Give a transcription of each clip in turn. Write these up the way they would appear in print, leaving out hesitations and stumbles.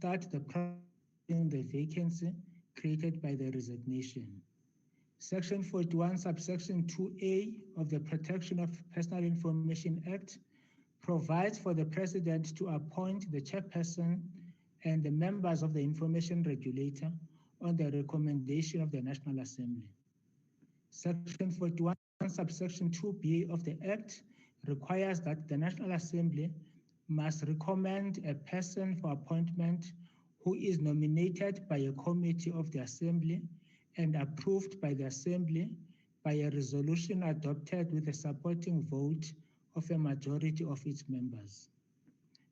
start the process of the vacancy created by the resignation. Section 41, subsection 2A of the Protection of Personal Information Act provides for the President to appoint the chairperson and the members of the information regulator on the recommendation of the National Assembly. Section 41, subsection 2B of the Act requires that the National Assembly must recommend a person for appointment who is nominated by a committee of the Assembly and approved by the Assembly by a resolution adopted with a supporting vote of a majority of its members.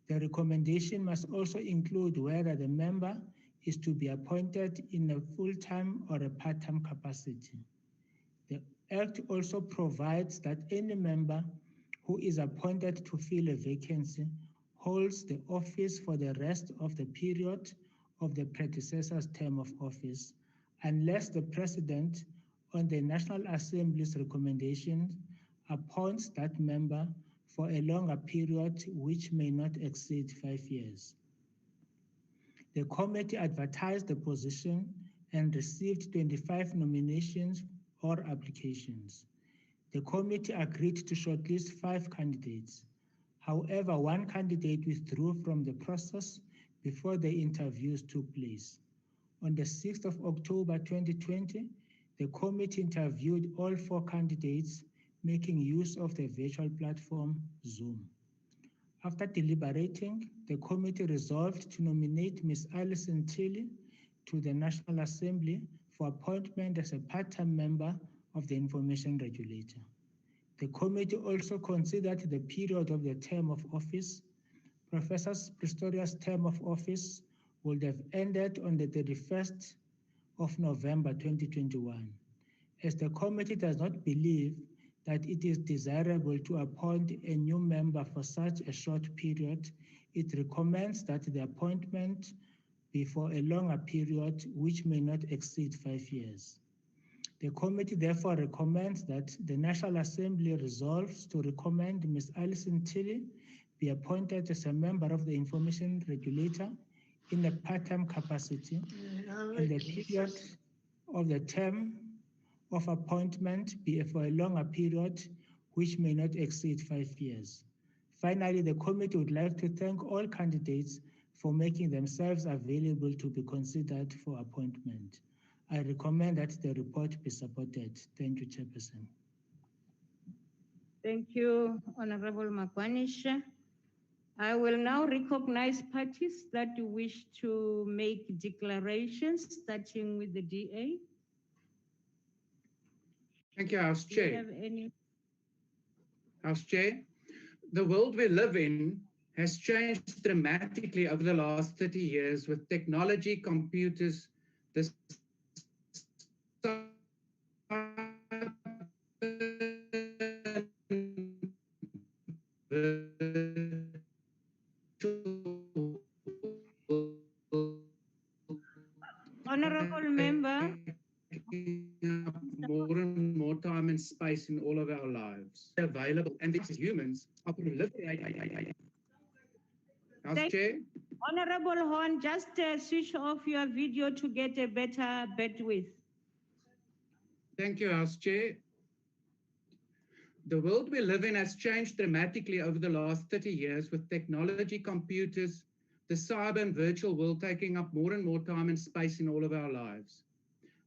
The recommendation must also include whether the member is to be appointed in a full-time or a part-time capacity. The Act also provides that any member who is appointed to fill a vacancy holds the office for the rest of the period of the predecessor's term of office, unless the President, on the National Assembly's recommendation, appoints that member for a longer period which may not exceed 5 years. The committee advertised the position and received 25 nominations or applications. The committee agreed to shortlist 5 candidates. However, 1 candidate withdrew from the process before the interviews took place. On the 6th of October 2020, the committee interviewed all 4 candidates, making use of the virtual platform Zoom. After deliberating, the committee resolved to nominate Ms. Alison Tilley to the National Assembly for appointment as a part-time member of the Information Regulator. The committee also considered the period of the term of office. Professor Ministerial's term of office would have ended on the 31st of November 2021. As the committee does not believe that it is desirable to appoint a new member for such a short period, it recommends that the appointment be for a longer period which may not exceed 5 years. The committee therefore recommends that the National Assembly resolves to recommend Ms. Alison Tilley be appointed as a member of the Information Regulator in a part-time capacity, and the period of the term of appointment be for a longer period which may not exceed 5 years. Finally, the committee would like to thank all candidates for making themselves available to be considered for appointment. I recommend that the report be supported. Thank you, Chairperson. Thank you, Honorable Makwanisha. I will now recognize parties that wish to make declarations, starting with the DA. Thank you, House Chair. Do you have any? House Chair, the world we live in has changed dramatically over the last 30 years with technology, computers, the Honorable member, more and more time and space in all of our lives available, and these humans are proliferating. House Chair. Honorable Horn, just switch off your video to get a better bandwidth. Thank you, House Chair. The world we live in has changed dramatically over the last 30 years with technology, computers, the cyber and virtual world taking up more and more time and space in all of our lives.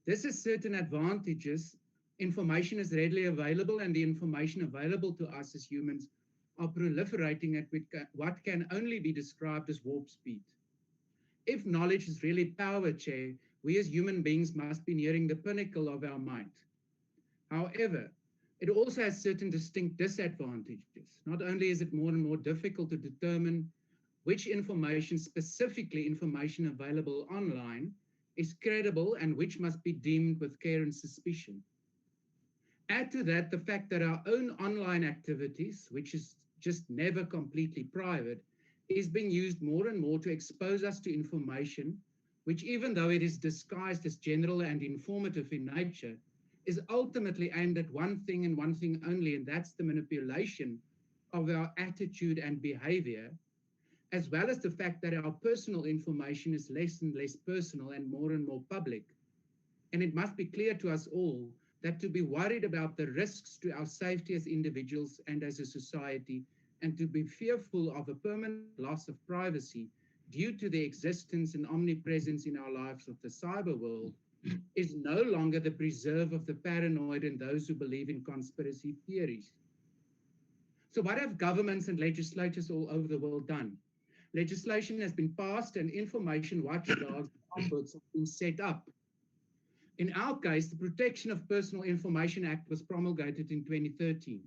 This has certain advantages. Information is readily available, and the information available to us as humans are proliferating at what can only be described as warp speed. If knowledge is really power, Chair, we as human beings must be nearing the pinnacle of our might. However, it also has certain distinct disadvantages. Not only is it more and more difficult to determine which information, specifically information available online, is credible and which must be deemed with care and suspicion. Add to that the fact that our own online activities, which is just never completely private, is being used more and more to expose us to information, which, even though it is disguised as general and informative in nature, is ultimately aimed at one thing and one thing only, and that's the manipulation of our attitude and behavior. as well as the fact that our personal information is less and less personal and more public. And it must be clear to us all that to be worried about the risks to our safety as individuals and as a society, and to be fearful of a permanent loss of privacy due to the existence and omnipresence in our lives of the cyber world, is no longer the preserve of the paranoid and those who believe in conspiracy theories. So what have governments and legislatures all over the world done? Legislation has been passed and information watchdogs and ombuds have been set up. In our case, the Protection of Personal Information Act was promulgated in 2013.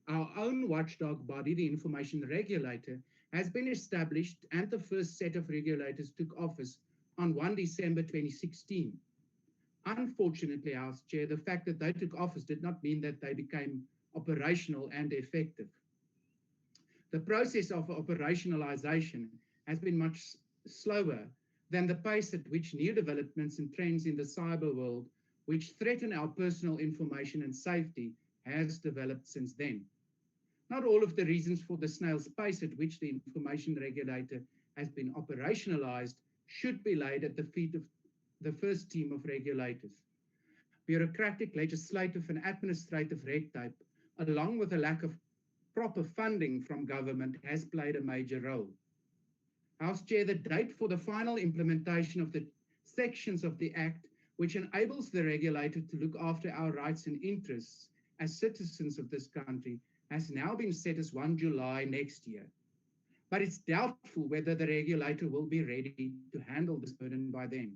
Our own watchdog body, the Information Regulator, has been established, and the first set of regulators took office on 1 December 2016. Unfortunately, House Chair, the fact that they took office did not mean that they became operational and effective. The process of operationalization has been much slower than the pace at which new developments and trends in the cyber world, which threaten our personal information and safety, has developed since then. Not all of the reasons for the snail's pace at which the Information Regulator has been operationalized should be laid at the feet of the first team of regulators. Bureaucratic, legislative, and administrative red tape, along with a lack of proper funding from government, has played a major role. House Chair, the date for the final implementation of the sections of the Act, which enables the regulator to look after our rights and interests as citizens of this country, has now been set as 1 July next year. But it's doubtful whether the regulator will be ready to handle this burden by then.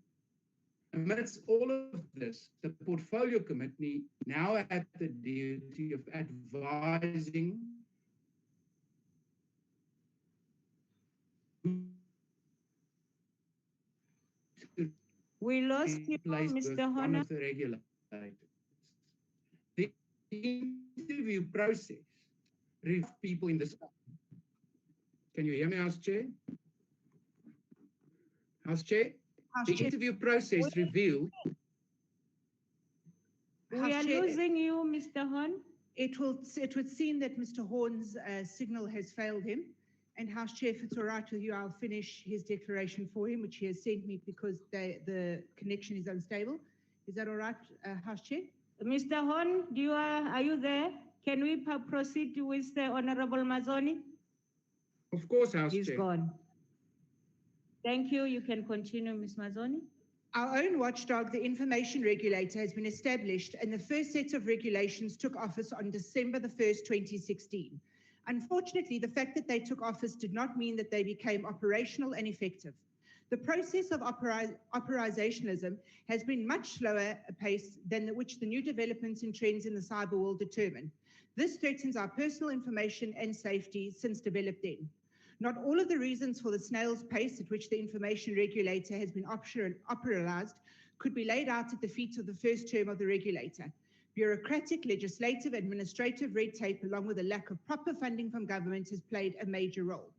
Amidst all of this, the Portfolio Committee now had the duty of advising We lost you, Mr. one Honor. of the regulators. The interview process reveals people in the... Can you hear me, House Chair? House Chair? The interview process revealed... We are losing you, Mr. Horn. It would seem that Mr. Horn's signal has failed him. And House Chair, if it's all right with you, I'll finish his declaration for him, which he has sent me because the connection is unstable. Is that all right, House Chair? Mr. Horn, are you there? Can we proceed with the Honorable Mazzoni? Of course, House Chair. He's gone. Thank you. You can continue, Ms. Mazzoni. Our own watchdog, the Information Regulator, has been established, and the first set of regulations took office on December the 1st, 2016. Unfortunately, the fact that they took office did not mean that they became operational and effective. The process of operationalism has been much slower a pace than which the new developments and trends in the cyber world determine. This threatens our personal information and safety since developed then. Not all of the reasons for the snail's pace at which the Information Regulator has been operationalized could be laid out at the feet of the first term of the regulator. Bureaucratic, legislative, administrative red tape, along with a lack of proper funding from government, has played a major role.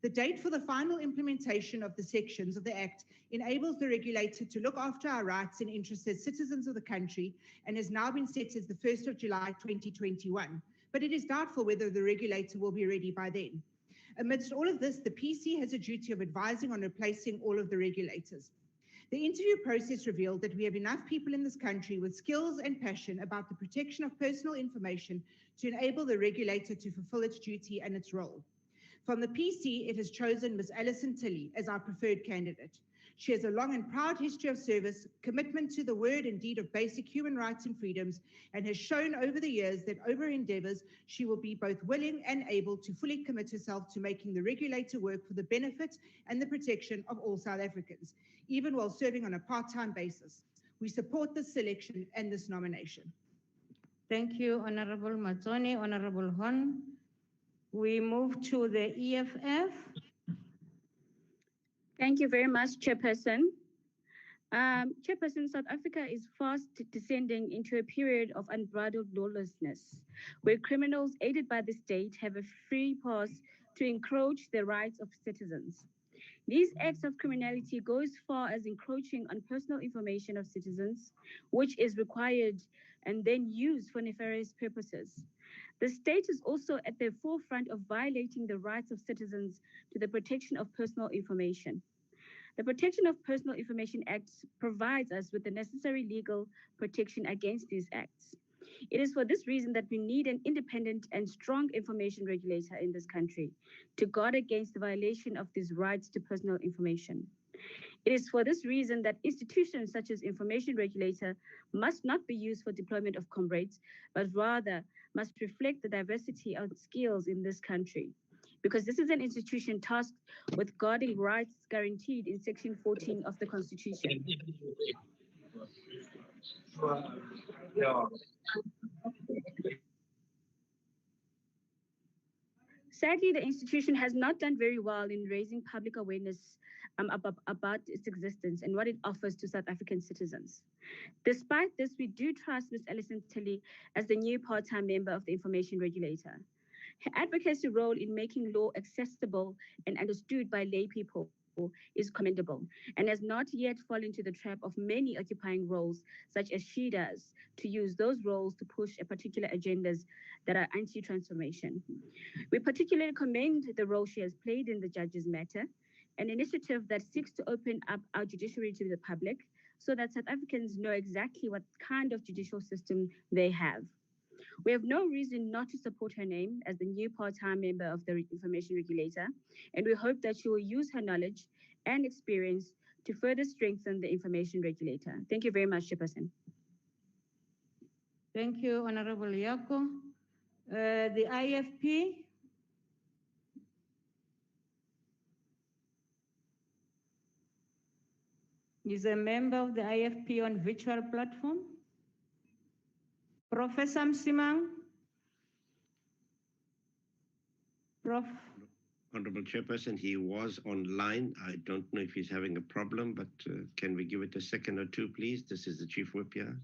The date for the final implementation of the sections of the Act enables the regulator to look after our rights and interests as citizens of the country and has now been set as the 1st of July 2021. But it is doubtful whether the regulator will be ready by then. Amidst all of this, the PC has a duty of advising on replacing all of the regulators. The interview process revealed that we have enough people in this country with skills and passion about the protection of personal information to enable the regulator to fulfill its duty and its role. From the PC, it has chosen Ms. Alison Tilley as our preferred candidate. She has a long and proud history of service, commitment to the word and deed of basic human rights and freedoms, and has shown over the years that over her endeavors, she will be both willing and able to fully commit herself to making the regulator work for the benefit and the protection of all South Africans, even while serving on a part-time basis. We support this selection and this nomination. Thank you, Honorable Mazzoni. Honorable Hon. We move to the EFF. Thank you very much, Chairperson. Chairperson, South Africa is fast descending into a period of unbridled lawlessness, where criminals aided by the state have a free pass to encroach the rights of citizens. These acts of criminality go as far as encroaching on personal information of citizens, which is required and then used for nefarious purposes. The state is also at the forefront of violating the rights of citizens to the protection of personal information. The Protection of Personal Information Act provides us with the necessary legal protection against these acts. It is for this reason that we need an independent and strong information regulator in this country to guard against the violation of these rights to personal information. It is for this reason that institutions such as information regulator must not be used for deployment of comrades, but rather must reflect the diversity of skills in this country. Because this is an institution tasked with guarding rights guaranteed in Section 14 of the Constitution. Sadly, the institution has not done very well in raising public awareness about its existence and what it offers to South African citizens. Despite this, we do trust Ms. Alison Tilly as the new part-time member of the Information Regulator. Her advocacy role in making law accessible and understood by lay people is commendable and has not yet fallen into the trap of many occupying roles, such as she does, to use those roles to push a particular agendas that are anti-transformation. We particularly commend the role she has played in the judges' matter, an initiative that seeks to open up our judiciary to the public so that South Africans know exactly what kind of judicial system they have. We have no reason not to support her name as the new part-time member of the Information Regulator, and we hope that she will use her knowledge and experience to further strengthen the Information Regulator. Thank you very much, Chairperson. Thank you, Honorable Yako. The IFP. Is a member of the IFP on virtual platform. Professor Msimang. Prof. Honorable Chairperson, he was online. I don't know if he's having a problem, but can we give it a second or two, please? This is the Chief Whip here.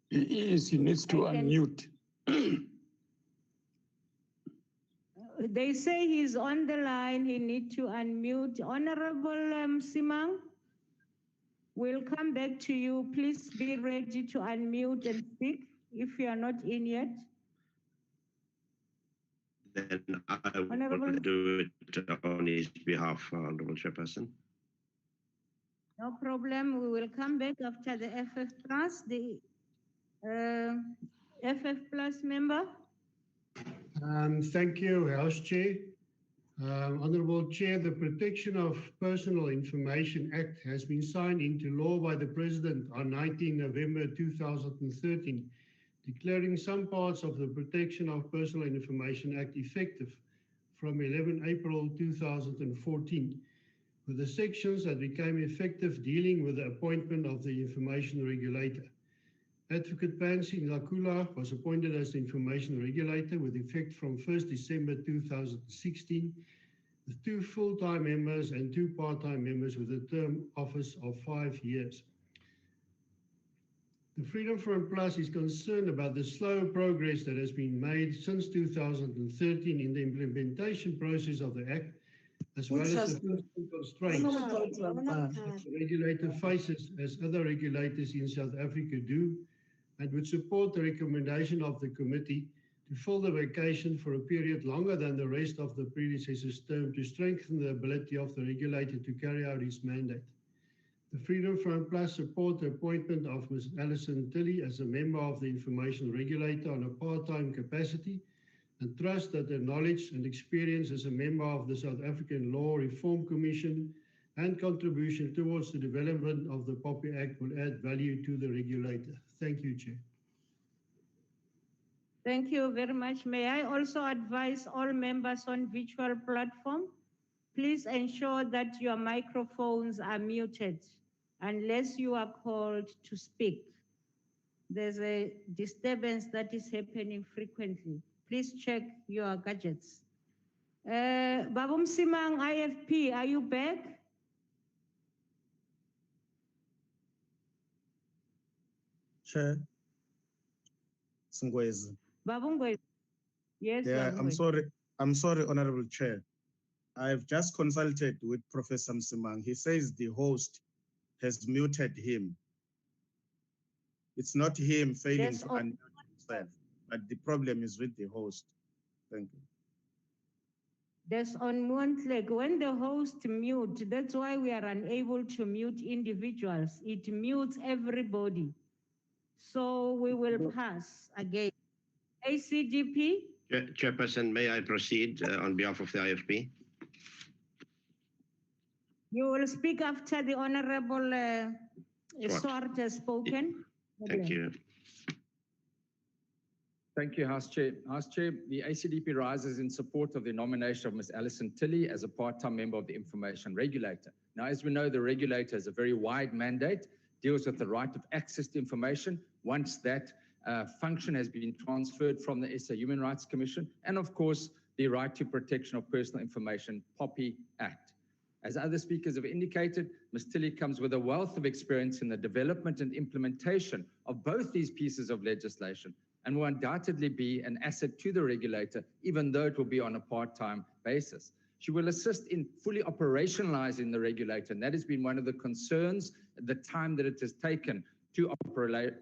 Yes, he needs to unmute. They say he's on the line. He needs to unmute. Honorable Msimang, we'll come back to you. Please be ready to unmute and speak if you are not in yet. Then I will do it on his behalf, Honorable Chairperson. No problem. We will come back after the FF Plus, the FF Plus member. Thank you, House Chair. Honorable Chair, the Protection of Personal Information Act has been signed into law by the President on 19 November 2013, declaring some parts of the Protection of Personal Information Act effective from 11 April 2014, with the sections that became effective dealing with the appointment of the Information Regulator. Advocate Pansy Nakula was appointed as the Information Regulator with effect from 1st December 2016, with 2 full-time members and 2 part-time members with a term office of 5 years. The Freedom Front Plus is concerned about the slow progress that has been made since 2013 in the implementation process of the Act, as well as the fiscal constraints that the regulator faces, as other regulators in South Africa do, and would support the recommendation of the committee to fill the vacation for a period longer than the rest of the predecessor's term to strengthen the ability of the regulator to carry out his mandate. The Freedom Front Plus support the appointment of Ms. Alison Tilly as a member of the Information Regulator on a part-time capacity, and trust that her knowledge and experience as a member of the South African Law Reform Commission and contribution towards the development of the POPI Act will add value to the regulator. Thank you, Chair. Thank you very much. May I also advise all members on virtual platform, please ensure that your microphones are muted unless you are called to speak. There's a disturbance that is happening frequently. Please check your gadgets. Babu Msimang, IFP, are you back? Chair, Singwezi. Babungwe. Yes, Yeah, Babungwe. I'm sorry, Honorable Chair. I've just consulted with Professor Msimang. He says the host has muted him. It's not him failing to unmute himself, but the problem is with the host. Thank you. That's on one click. When the host mute, that's why we are unable to mute individuals. It mutes everybody. So we will pass again. ACDP? Chairperson, may I proceed on behalf of the IFP? You will speak after the Honorable Swart has spoken. Thank you. Thank you, House Chair. House Chair, the ACDP rises in support of the nomination of Ms. Alison Tilley as a part-time member of the Information Regulator. Now, as we know, the regulator has a very wide mandate, deals with the right of access to information once that function has been transferred from the SA Human Rights Commission, and of course, the Right to Protection of Personal Information, POPI Act. As other speakers have indicated, Ms. Tilley comes with a wealth of experience in the development and implementation of both these pieces of legislation, and will undoubtedly be an asset to the regulator, even though it will be on a part-time basis. She will assist in fully operationalizing the regulator, and that has been one of the concerns at the time that it has taken to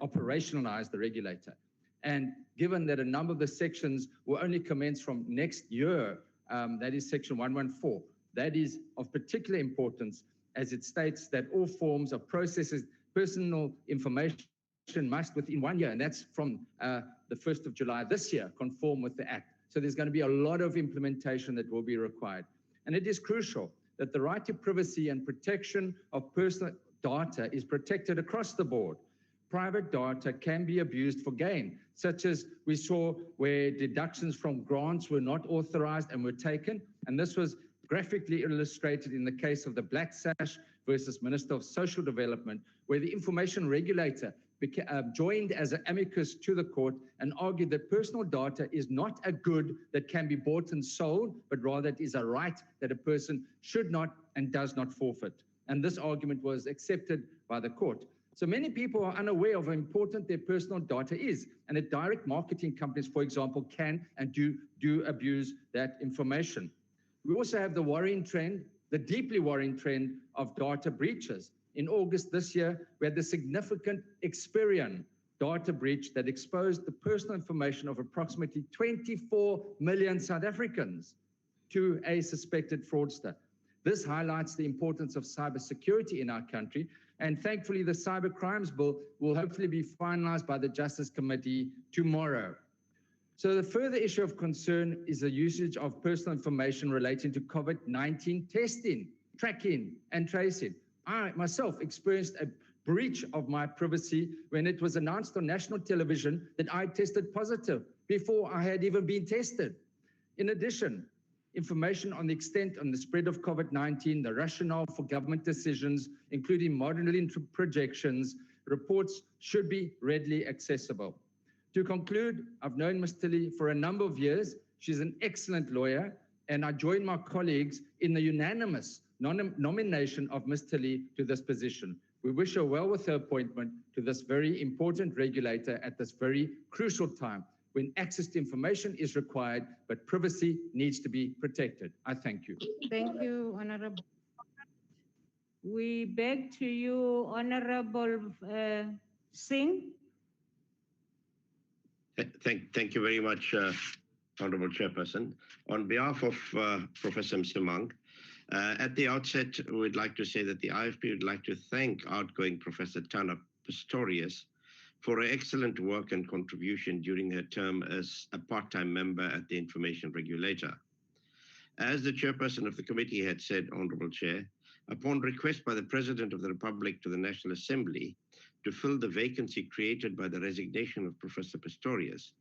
operationalize the regulator. And given that a number of the sections will only commence from next year, that is section 114, that is of particular importance as it states that all forms of processes, personal information must within 1 year, and that's from the 1st of July this year, conform with the Act. So there's going to be a lot of implementation that will be required. And it is crucial that the right to privacy and protection of personal data is protected across the board. Private data can be abused for gain, such as we saw where deductions from grants were not authorized and were taken. And this was graphically illustrated in the case of the Black Sash versus Minister of Social Development, where the information regulator joined as an amicus to the court and argued that personal data is not a good that can be bought and sold, but rather it is a right that a person should not and does not forfeit. And this argument was accepted by the court. So many people are unaware of how important their personal data is, and that direct marketing companies, for example, can and do abuse that information. We also have the worrying trend, the deeply worrying trend of data breaches. In August this year, we had the significant Experian data breach that exposed the personal information of approximately 24 million South Africans to a suspected fraudster. This highlights the importance of cybersecurity in our country, and thankfully the Cyber Crimes Bill will hopefully be finalized by the Justice Committee tomorrow. So the further issue of concern is the usage of personal information relating to COVID-19 testing, tracking, and tracing. I myself experienced a breach of my privacy when it was announced on national television that I tested positive before I had even been tested. In addition, information on the extent and the spread of COVID-19, the rationale for government decisions, including modeling projections, reports should be readily accessible. To conclude, I've known Ms. Tilley for a number of years. She's an excellent lawyer, and I join my colleagues in the unanimous nomination of Ms. Tilley to this position. We wish her well with her appointment to this very important regulator at this very crucial time when access to information is required, but privacy needs to be protected. I thank you. Thank you, Honorable. We beg to you, Honorable Singh. Thank you very much, Honorable Chairperson. On behalf of Professor Msimang, at the outset, we'd like to say that the IFP would like to thank outgoing Professor Tana Pistorius for her excellent work and contribution during her term as a part-time member at the Information Regulator. As the chairperson of the committee had said, Honorable Chair, upon request by the President of the Republic to the National Assembly to fill the vacancy created by the resignation of Professor Pistorius,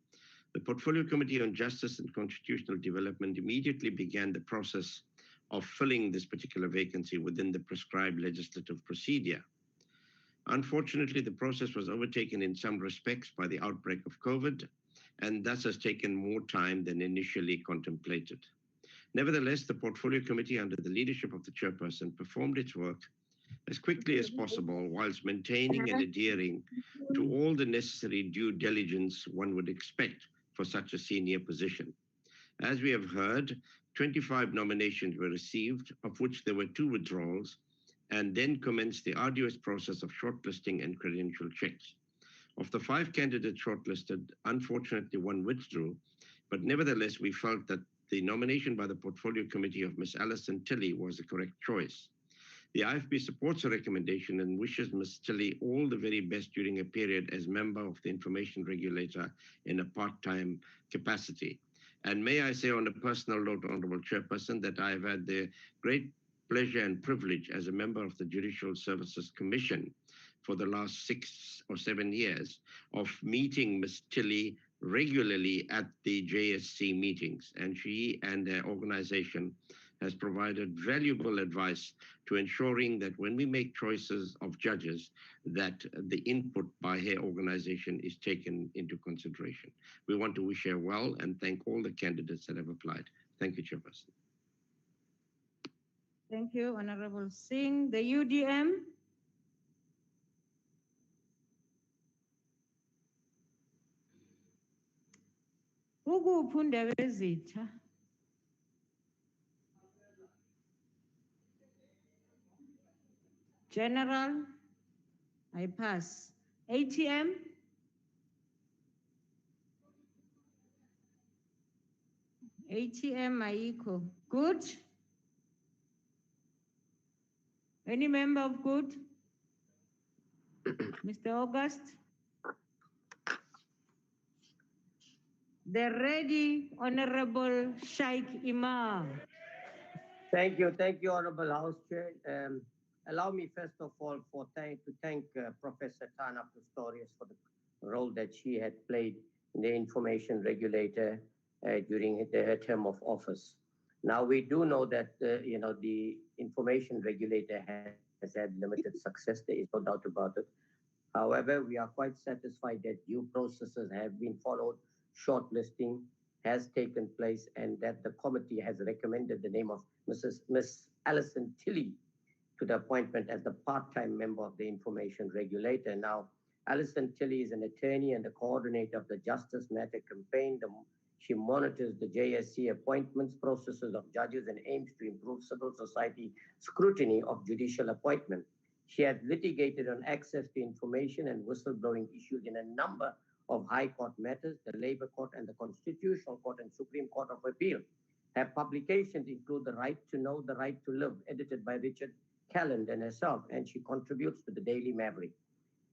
the Portfolio Committee on Justice and Constitutional Development immediately began the process of filling this particular vacancy within the prescribed legislative procedure. Unfortunately, the process was overtaken in some respects by the outbreak of COVID, and thus has taken more time than initially contemplated. Nevertheless, the Portfolio Committee, under the leadership of the chairperson, performed its work as quickly as possible whilst maintaining and adhering to all the necessary due diligence one would expect for such a senior position. As we have heard, 25 nominations were received, of which there were 2 withdrawals, and then commenced the arduous process of shortlisting and credential checks. Of the 5 candidates shortlisted, unfortunately 1 withdrew, but nevertheless we felt that the nomination by the Portfolio Committee of Ms. Alison Tilley was the correct choice. The IFP supports the recommendation and wishes Ms. Tilley all the very best during a period as member of the Information Regulator in a part-time capacity. And may I say on a personal note, Honorable Chairperson, that I have had the great pleasure and privilege as a member of the Judicial Services Commission for the last 6 or 7 years of meeting Ms. Tilley regularly at the JSC meetings. And she and her organization has provided valuable advice to ensuring that when we make choices of judges, that the input by her organization is taken into consideration. We want to wish her well and thank all the candidates that have applied. Thank you, Chairperson. Thank you, Honorable Singh. The UDM. Ukuphi undebe ezitha? General, I pass. ATM. ATM, Aiko. Good. Any member of good? Mr. August? The ready Honorable Sheikh Imam. Thank you, Honorable House Chair. Allow me first of all to thank Professor Tana Pistorius for the role that she had played in the Information Regulator during her term of office. Now we do know that the Information Regulator has had limited success. There is no doubt about it. However, we are quite satisfied that due processes have been followed, shortlisting has taken place, and that the committee has recommended the name of Ms. Alison Tilley to the appointment as the part-time member of the Information Regulator. Now, Alison Tilley is an attorney and the coordinator of the Justice Matter campaign. She monitors the JSC appointments processes of judges and aims to improve civil society scrutiny of judicial appointment. She has litigated on access to information and whistleblowing issues in a number of High Court matters, the Labour Court and the Constitutional Court and Supreme Court of Appeal. Her publications include The Right to Know, The Right to Live, edited by Richard Calland and herself, and she contributes to the Daily Maverick.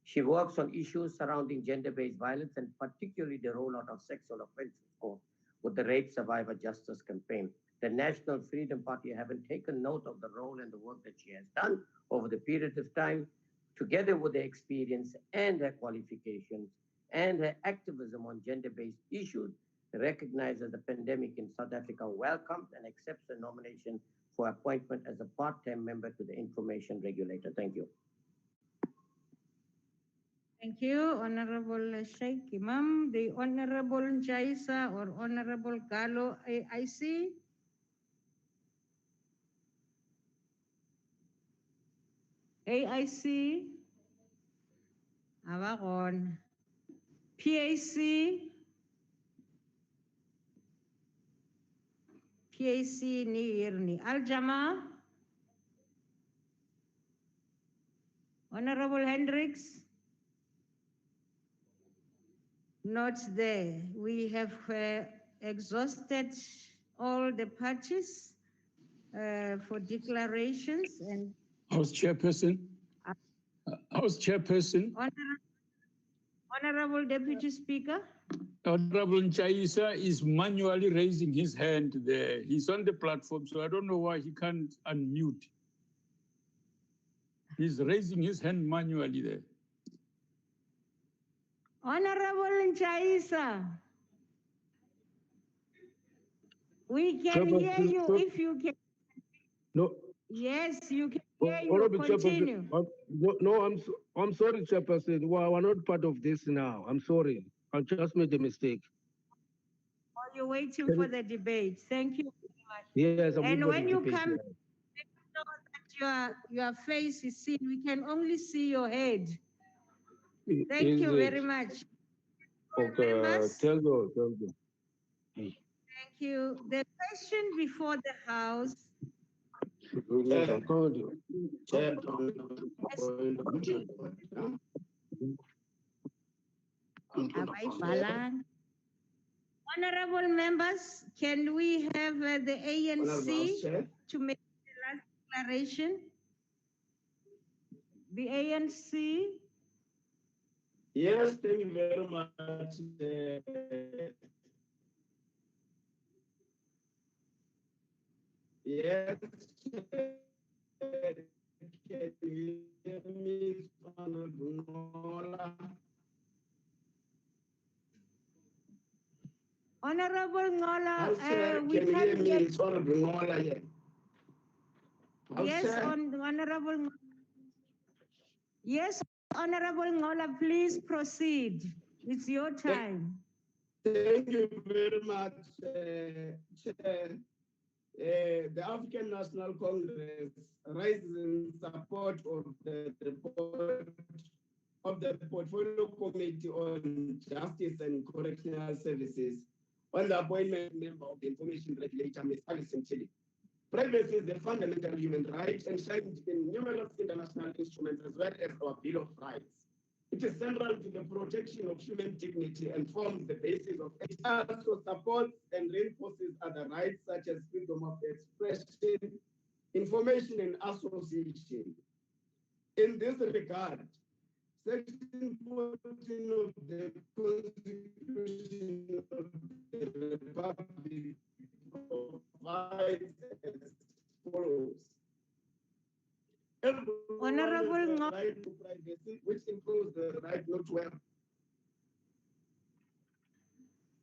She works on issues surrounding gender-based violence and particularly the rollout of sexual offences court with the Rape Survivor Justice Campaign. The National Freedom Party haven't taken note of the role and the work that she has done over the period of time, together with her experience and her qualifications and her activism on gender-based issues, recognizes the pandemic in South Africa, welcomes and accepts the nomination for appointment as a part-time member to the Information Regulator. Thank you. Thank you, Honorable Sheikh Imam. The Honorable Njaisa or Honorable Gallo AIC. AIC. Avagon. PAC. PAC ni Irni. Al-Jama. Honorable Hendricks. Not there. We have exhausted all the parties for declarations and House Chairperson. House Chairperson. Honorable Deputy Speaker. Honorable Nchaisa is manually raising his hand there. He's on the platform, so I don't know why he can't unmute. He's raising his hand manually there. Honorable Nchaisa, we can hear you if you can. No. Yes, you can hear you. Continue. No, I'm sorry, Chairperson. We're not part of this now. I'm sorry. I just made a mistake. Oh, you're waiting for the debate. Thank you very much. Yes, and when you come, make sure that your face is seen. We can only see your head. Thank you very much. Okay, thank you. Thank Thank you. The question before the House. Honorable members, can we have the ANC to make the last declaration? The ANC. Yes, thank you very much. Yes, can you hear me, Honorable Ngola? Honorable Ngola, we can you hear can't me? hear. It's Honorable Ngola here. Yes, Honorable Ngola. Yes, Honorable Ngola, please proceed. It's your time. Thank you very much, Chair. The African National Congress rises in support of the report of the Portfolio Committee on Justice and Correctional Services on the appointment member of the Information Regulator, Ms. Alison Tilly. Privacy is a fundamental human right enshrined in numerous international instruments as well as our Bill of Rights. It is central to the protection of human dignity and forms the basis of it. Also supports and reinforces other rights such as freedom of expression, information and association. In this regard, Section 14 of the Constitution of the Republic provides as follows. Honorable the right to privacy, which includes the right not to have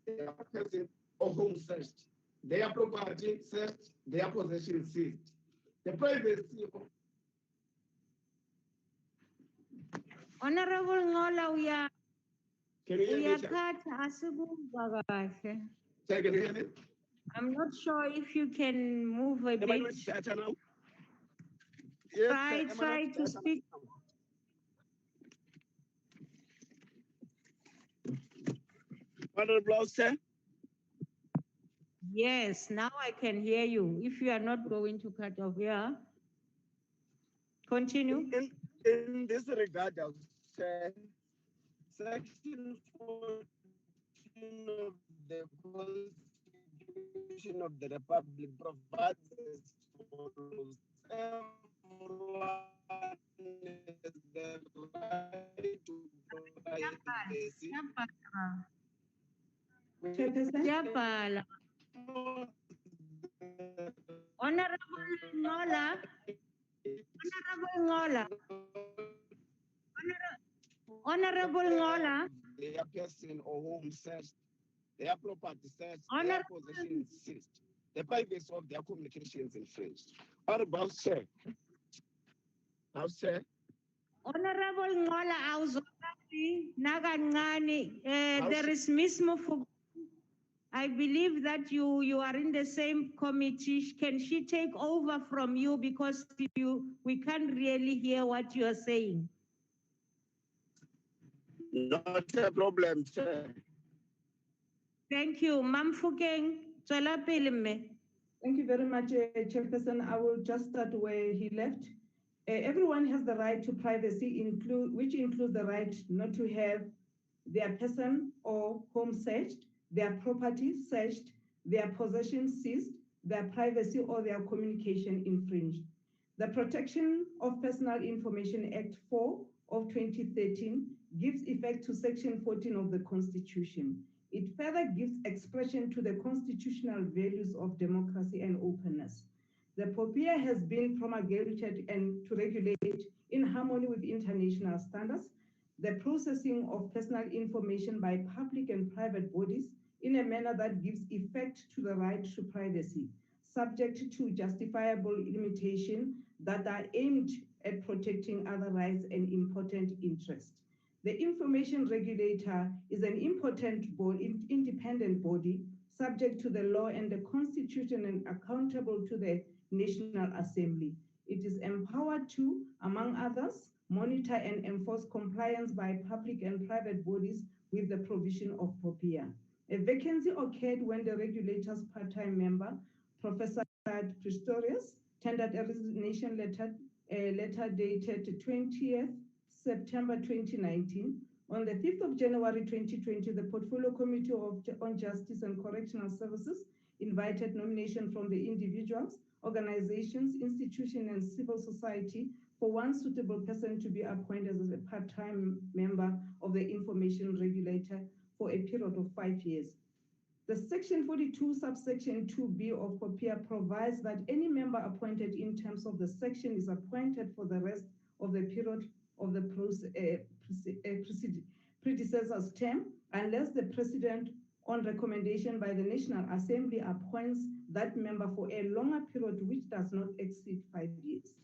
their person or home searched, their property searched, their possession seized. The privacy of Honorable Ngola, we are Can you hear me? Can you hear me? I'm not sure if you can move a bit. Better now? Yes, Try to speak. Honorable sir. Yes, now I can hear you. If you are not going to cut off, yeah. Continue. In this regard, I'll say Section 14 of the Constitution of the Republic provides as follows. Everyone has the right to privacy. Honorable Ngola. Honorable Ngola. Their person or home searched, their property searched, their possessions seized, the privacy of their communications infringed. What about sir? How sir? Honorable Ngola, there is Mismo for. I believe that you are in the same committee. Can she take over from you because we can't really hear what you are saying? Not a problem, sir. Thank you. Mam Fukeng, Thank you very much, Chairperson. I will just start where he left. Everyone has the right to privacy, which includes the right not to have their person or home searched, their property searched, their possessions seized, their privacy or their communication infringed. The Protection of Personal Information Act 4 of 2013 gives effect to Section 14 of the Constitution. It further gives expression to the constitutional values of democracy and openness. The POPIA has been promulgated and to regulate in harmony with international standards the processing of personal information by public and private bodies in a manner that gives effect to the right to privacy, subject to justifiable limitation that are aimed at protecting other rights and important interests. The information regulator is an independent body subject to the law and the Constitution and accountable to the National Assembly. It is empowered to, among others, monitor and enforce compliance by public and private bodies with the provision of POPIA. A vacancy occurred when the regulator's part-time member, Professor Pistorius, tendered a resignation letter dated 20th September 2019. On the 5th of January 2020, the Portfolio Committee on Justice and Correctional Services invited nomination from the individuals, organizations, institutions, and civil society for one suitable person to be appointed as a part-time member of the Information Regulator for a period of 5 years. The Section 42, subsection 2B of COPIA provides that any member appointed in terms of the section is appointed for the rest of the period of the predecessor's term, unless the President, on recommendation by the National Assembly, appoints that member for a longer period which does not exceed 5 years.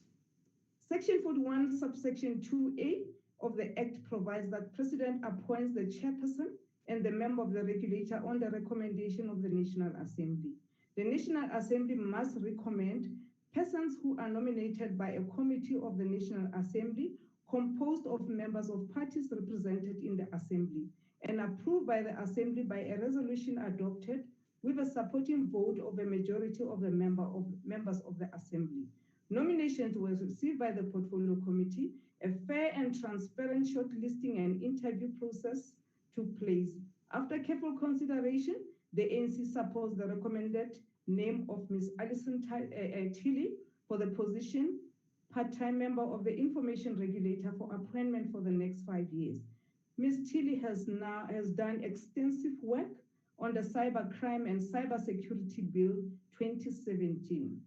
Section 41, subsection 2A of the Act provides that President appoints the chairperson and the member of the regulator on the recommendation of the National Assembly. The National Assembly must recommend persons who are nominated by a committee of the National Assembly composed of members of parties represented in the Assembly and approved by the Assembly by a resolution adopted with a supporting vote of a majority of the members of the Assembly. Nominations were received by the Portfolio Committee. A fair and transparent shortlisting and interview process took place. After careful consideration, the ANC supports the recommended name of Ms. Alison Tilly for the position part-time member of the Information Regulator for appointment for the next 5 years. Ms. Tilly has done extensive work on the Cybercrime and Cybersecurity Bill 2017.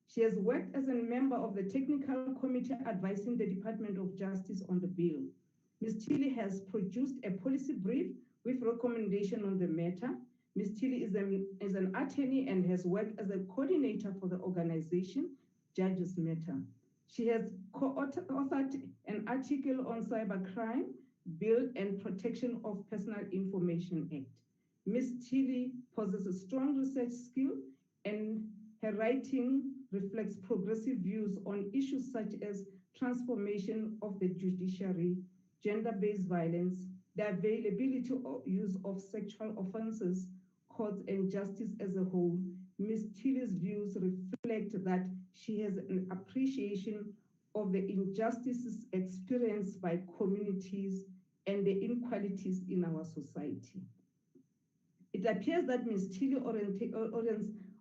She has worked as a member of the Technical Committee advising the Department of Justice on the bill. Ms. Tilly has produced a policy brief with recommendation on the matter. Ms. Tilly is an attorney and has worked as a coordinator for the organization Judges Matter. She has co-authored an article on cybercrime, bill, and protection of personal information act. Ms. Tilly possesses strong research skill, and her writing reflects progressive views on issues such as transformation of the judiciary, gender-based violence, the availability or use of sexual offenses, courts, and justice as a whole. Ms. Tilly's views reflect that she has an appreciation of the injustices experienced by communities and the inequalities in our society. It appears that Ms. Tilly's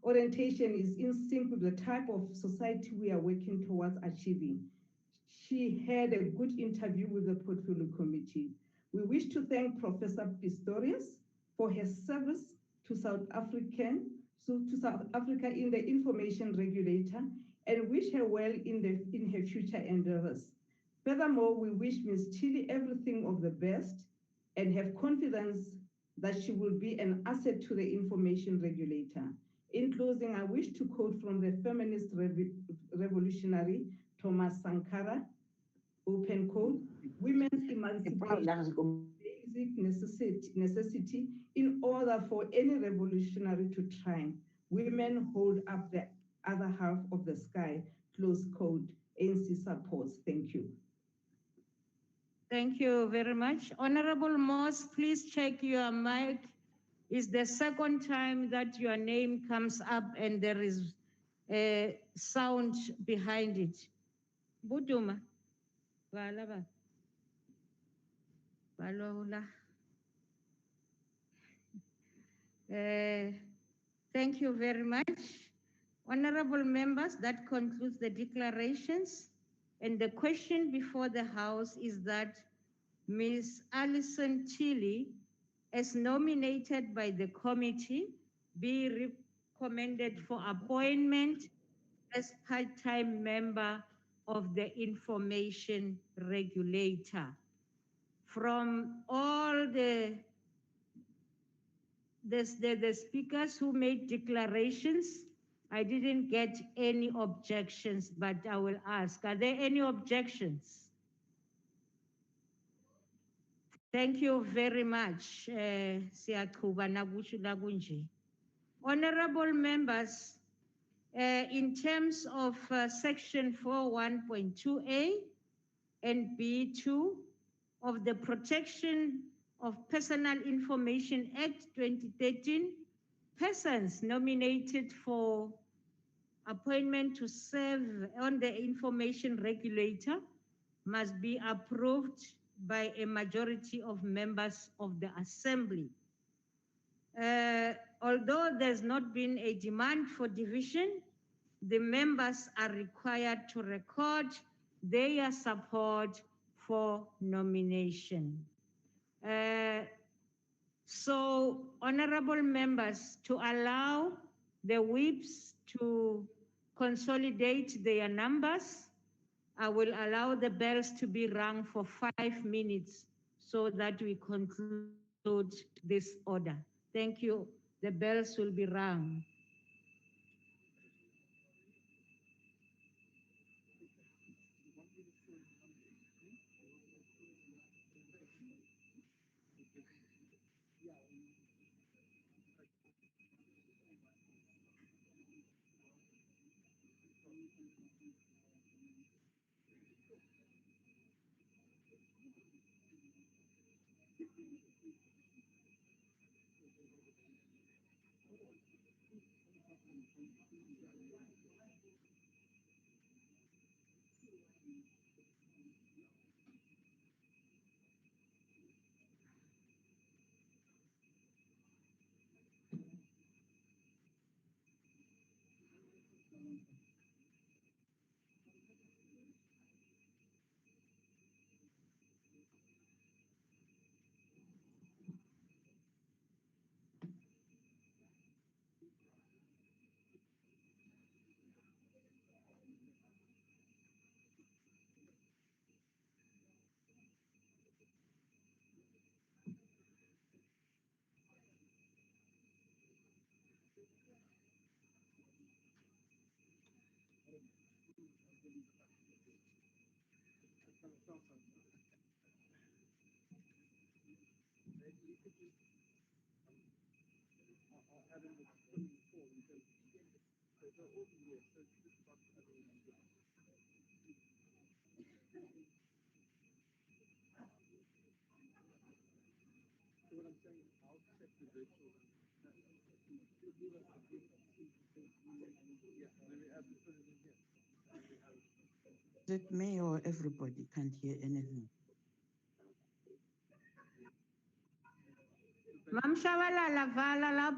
orientation is in sync with the type of society we are working towards achieving. She had a good interview with the Portfolio Committee. We wish to thank Professor Pistorius for her service to South Africa in the Information Regulator, and wish her well in her future endeavors. Furthermore, we wish Ms. Tilly everything of the best and have confidence that she will be an asset to the Information Regulator. In closing, I wish to quote from the feminist revolutionary Thomas Sankara, open quote, "Women's emancipation is basic necessity in order for any revolutionary to triumph. Women hold up the other half of the sky," close quote. ANC supports. Thank you. Thank you very much. Honorable Moss, please check your mic. It's the second time that your name comes up and there is a sound behind it. Buduma. Valaba. Valola. Thank you very much. Honorable members, that concludes the declarations. And the question before the House is that Ms. Alison Tilly, as nominated by the committee, be recommended for appointment as part-time member of the Information Regulator. From all the speakers who made declarations, I didn't get any objections, but I will ask, are there any objections? Thank you very much, Honorable members, in terms of section 41.2A and B2 of the Protection of Personal Information Act 2013, persons nominated for appointment to serve on the information regulator must be approved by a majority of members of the Assembly. Although there's not been a demand for division, the members are required to record their support for nomination. So, honorable members, to allow the whips to consolidate their numbers, I will allow the bells to be rung for 5 minutes so that we conclude this order. Thank you. The bells will be rung. Is it me or everybody can't hear anything? Mam Shabalala vala lab.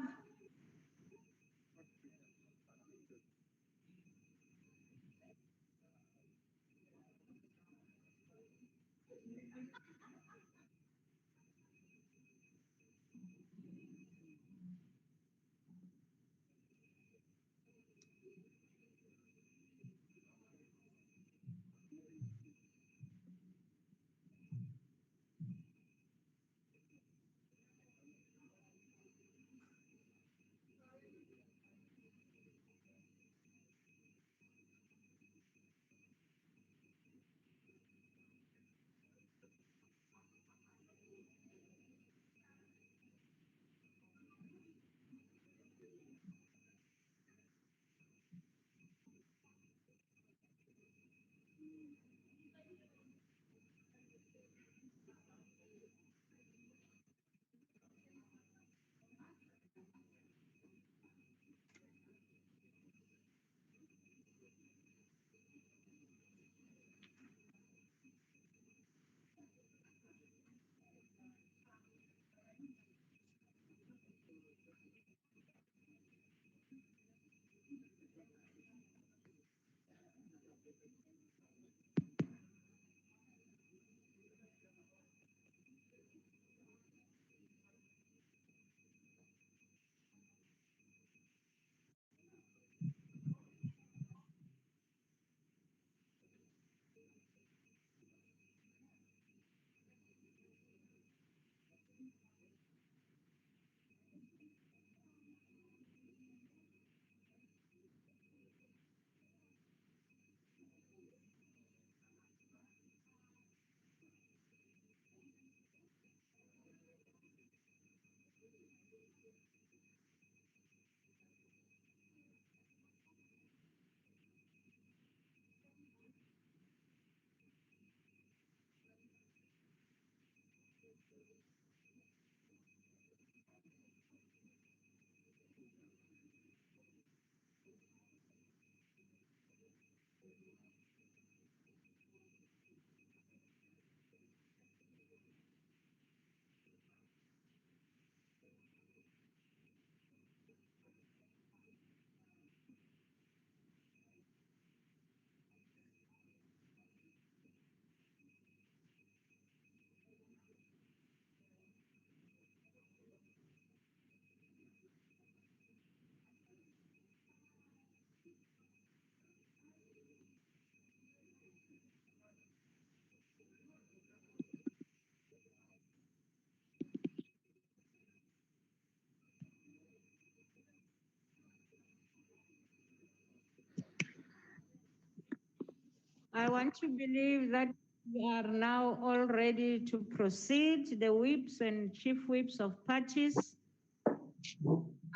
I want to believe that we are now all ready to proceed. The whips and chief whips of parties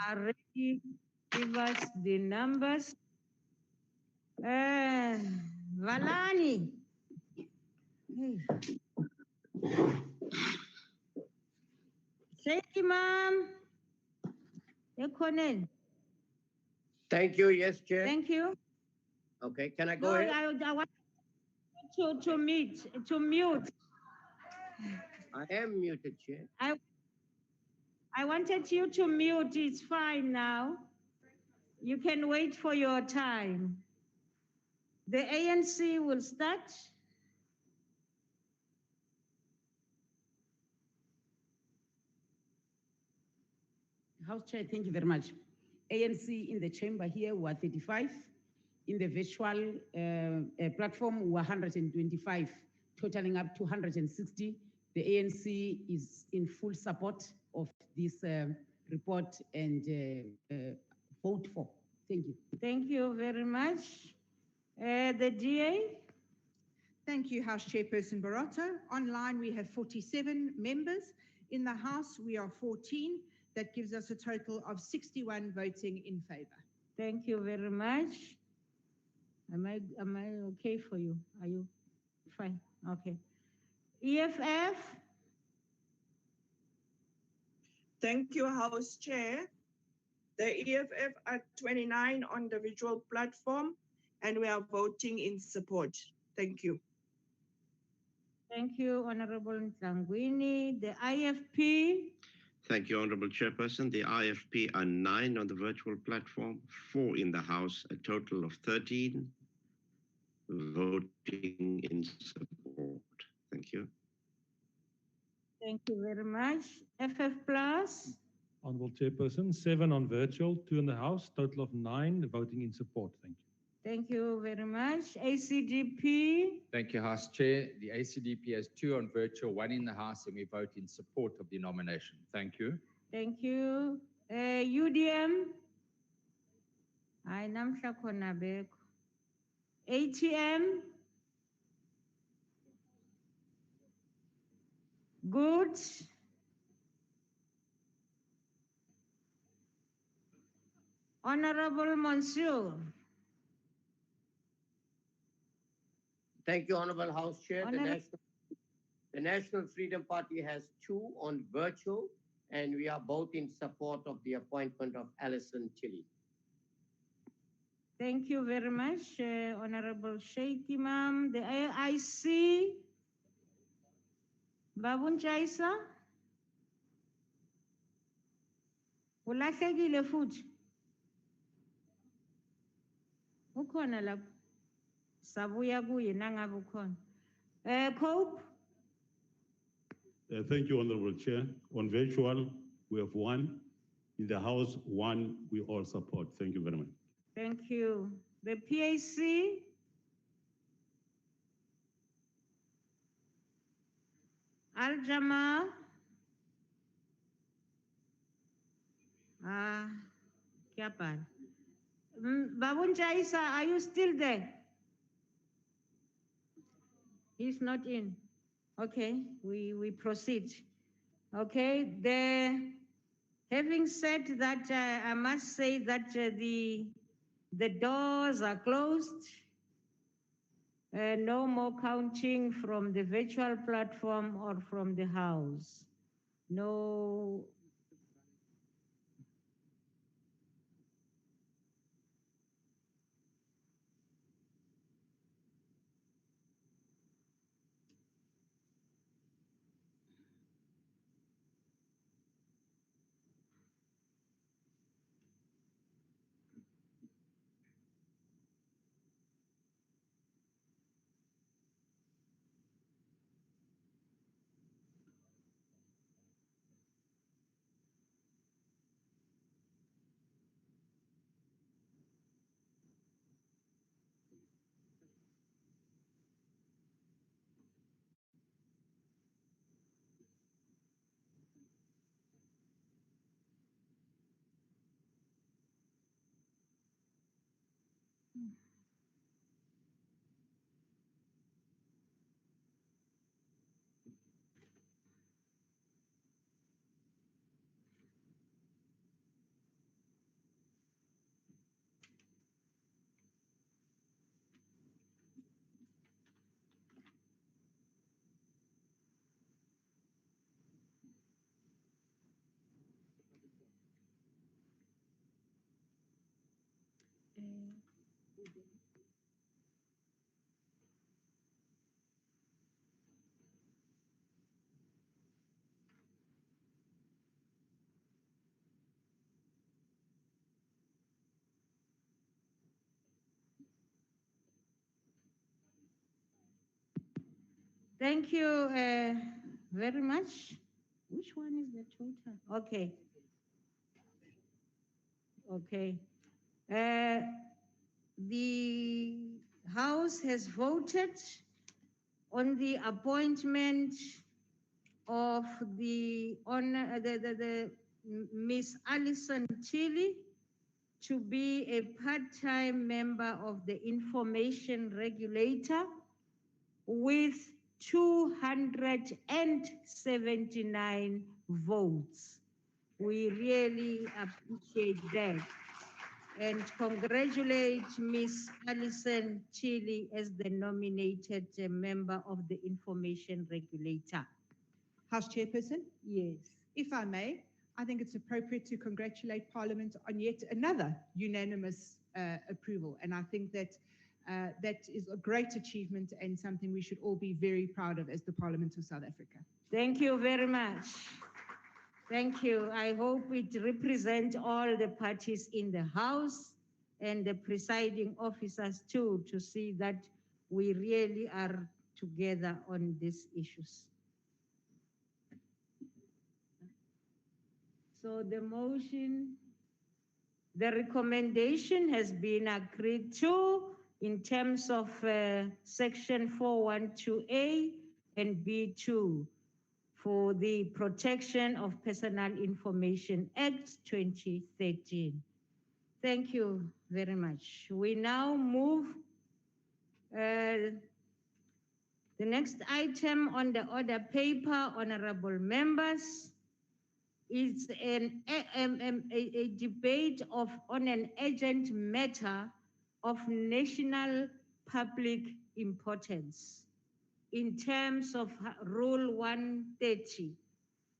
are ready. Give us the numbers. Valani. Hey. Thank you, ma'am. Thank you. Yes, Chair. Thank you. Okay, can I go ahead? I want to mute. I am muted, Chair. I wanted you to mute. It's fine now. You can wait for your time. The ANC will start. House Chair, thank you very much. ANC in the chamber here were 35. In the virtual platform were 125, totaling up to 160. The ANC is in full support of this report and vote for. Thank you. Thank you very much. The DA? Thank you, House Chairperson Barata. Online, we have 47 members. In the House, we are 14. That gives us a total of 61 voting in favor. Thank you very much. Am I okay for you? Are you fine? Okay. EFF? Thank you, House Chair. The EFF are 29 on the virtual platform, and we are voting in support. Thank you. Thank you, Honorable Ntangwini. The IFP? Thank you, Honorable Chairperson. The IFP are 9 on the virtual platform, 4 in the House, a total of 13 voting in support. Thank you. Thank you very much. FF Plus? Honorable Chairperson, 7 on virtual, 2 in the House, total of 9 voting in support. Thank you. Thank you very much. ACDP? Thank you, House Chair. The ACDP has 2 on virtual, 1 in the House, and we vote in support of the nomination. Thank you. Thank you. UDM? ATM? Good. Honorable Monsieur? Thank you, Honorable House Chair. The National Freedom Party has 2 on virtual, and we are both in support of the appointment of Alison Tilley. Thank you very much, Honorable Sheikh Imam. The AIC? Babun Chaisa? Ulahlekile futhi? Ukhona lapho? Sabuya kuye nangabe ukhona. Cope? Thank you, Honorable Chair. On virtual, we have 1. In the House, 1 we all support. Thank you very much. Thank you. The PAC? Al-Jama? Kya par? Babun Chaisa, are you still there? He's not in. Okay, we proceed. Okay, having said that, I must say that the doors are closed. No more counting from the virtual platform or from the House. No. Thank you very much. Which one is the total? Okay. Okay. The House has voted on the appointment of the Miss Alison Tilly to be a part-time member of the Information Regulator with 279 votes. We really appreciate that and congratulate Ms. Alison Chili as the nominated member of the Information Regulator. House Chairperson? Yes. If I may, I think it's appropriate to congratulate Parliament on yet another unanimous approval. And I think that that is a great achievement and something we should all be very proud of as the Parliament of South Africa. Thank you very much. Thank you. I hope it represents all the parties in the House and the presiding officers too, to see that we really are together on these issues. So the recommendation has been agreed to in terms of section 412A and B2 for the Protection of Personal Information Act 2013. Thank you very much. We now move the next item on the order paper, honorable members, is a debate on an urgent matter of national public importance in terms of Rule 130.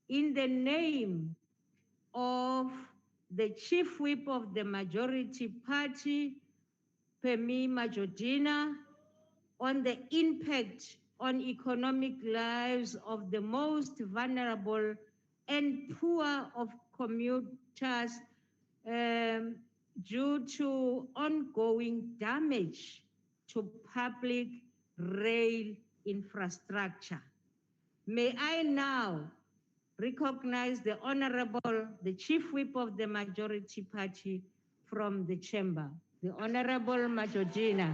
In the name of the Chief Whip of the Majority Party, Pemi Majodina, on the impact on economic lives of the most vulnerable and poor of commuters due to ongoing damage to public rail infrastructure. May I now recognize the Honorable, the Chief Whip of the Majority Party from the Chamber, the Honorable Majodina.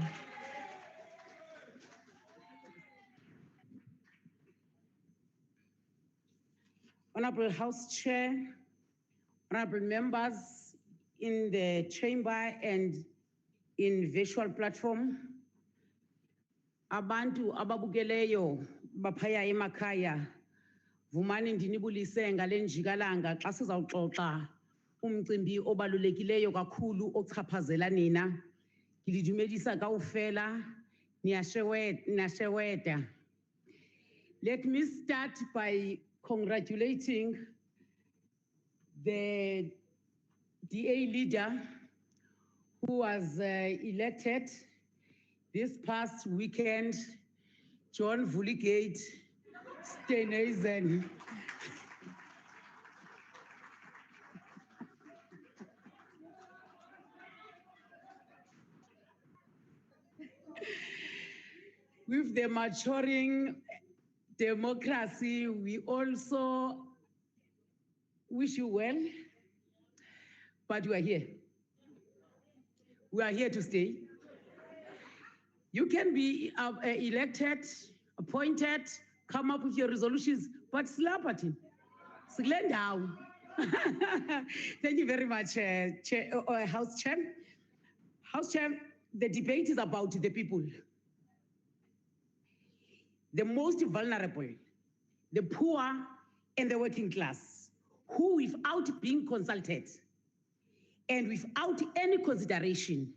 Honorable House Chair, honorable members in the chamber and in virtual platform, abantu ababukeleyo baphaya emakhaya, vumani ndinibulise ngale njikalanga xa sizawuxoxa umcimbi obalulekileyo kakhulu ochaphazela nina. Ngilidumedisa kaufela, niyasheweta. Let me start by congratulating the DA leader who was elected this past weekend, John Vuligate Steenhuisen. With the maturing democracy, we also wish you well, but you are here. We are here to stay. You can be elected, appointed, come up with your resolutions, but slap at him. Slend down. Thank you very much, House Chair. House Chair, the debate is about the people. The most vulnerable, the poor and the working class, who without being consulted and without any consideration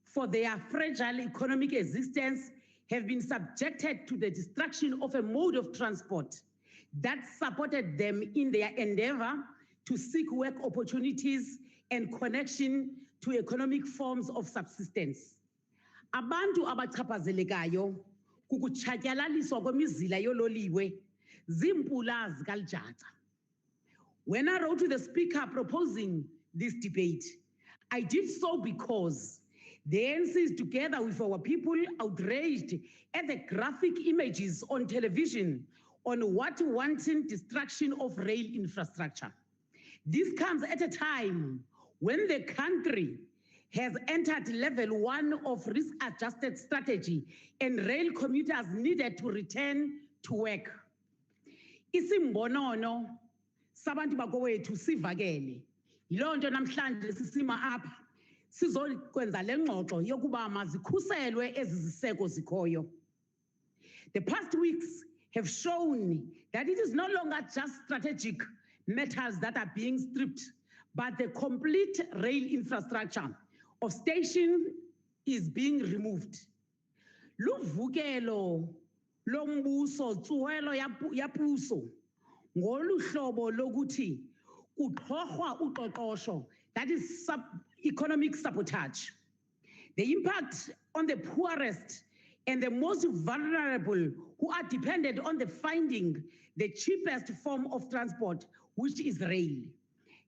for their fragile economic existence have been subjected to the destruction of a mode of transport that supported them in their endeavor to seek work opportunities and connection to economic forms of subsistence. Abantu abachaphazelekayo kukutshatyalaliswa kwemizila yololiwe zimpula zikaLjaca. When I wrote to the speaker proposing this debate, I did so because the ANC is together with our people outraged at the graphic images on television on what wanton destruction of rail infrastructure. This comes at a time when the country has entered level 1 of risk-adjusted strategy and rail commuters needed to return to work. Isimbonono sabantu bakowethu sivakele. Yiloo nto namhlanje sisima apha sizokwenza le ngxoxo yokuba mazikhuselwe ezi ziseko zikhoyo. The past weeks have shown that it is no longer just strategic matters that are being stripped, but the complete rail infrastructure of station is being removed. Luvukelo lombuso tsuwelo yapuso ngolu hlobo lokuthi kuxhorhwa uqoqosho, that is economic sabotage. The impact on the poorest and the most vulnerable who are dependent on the finding the cheapest form of transport, which is rail,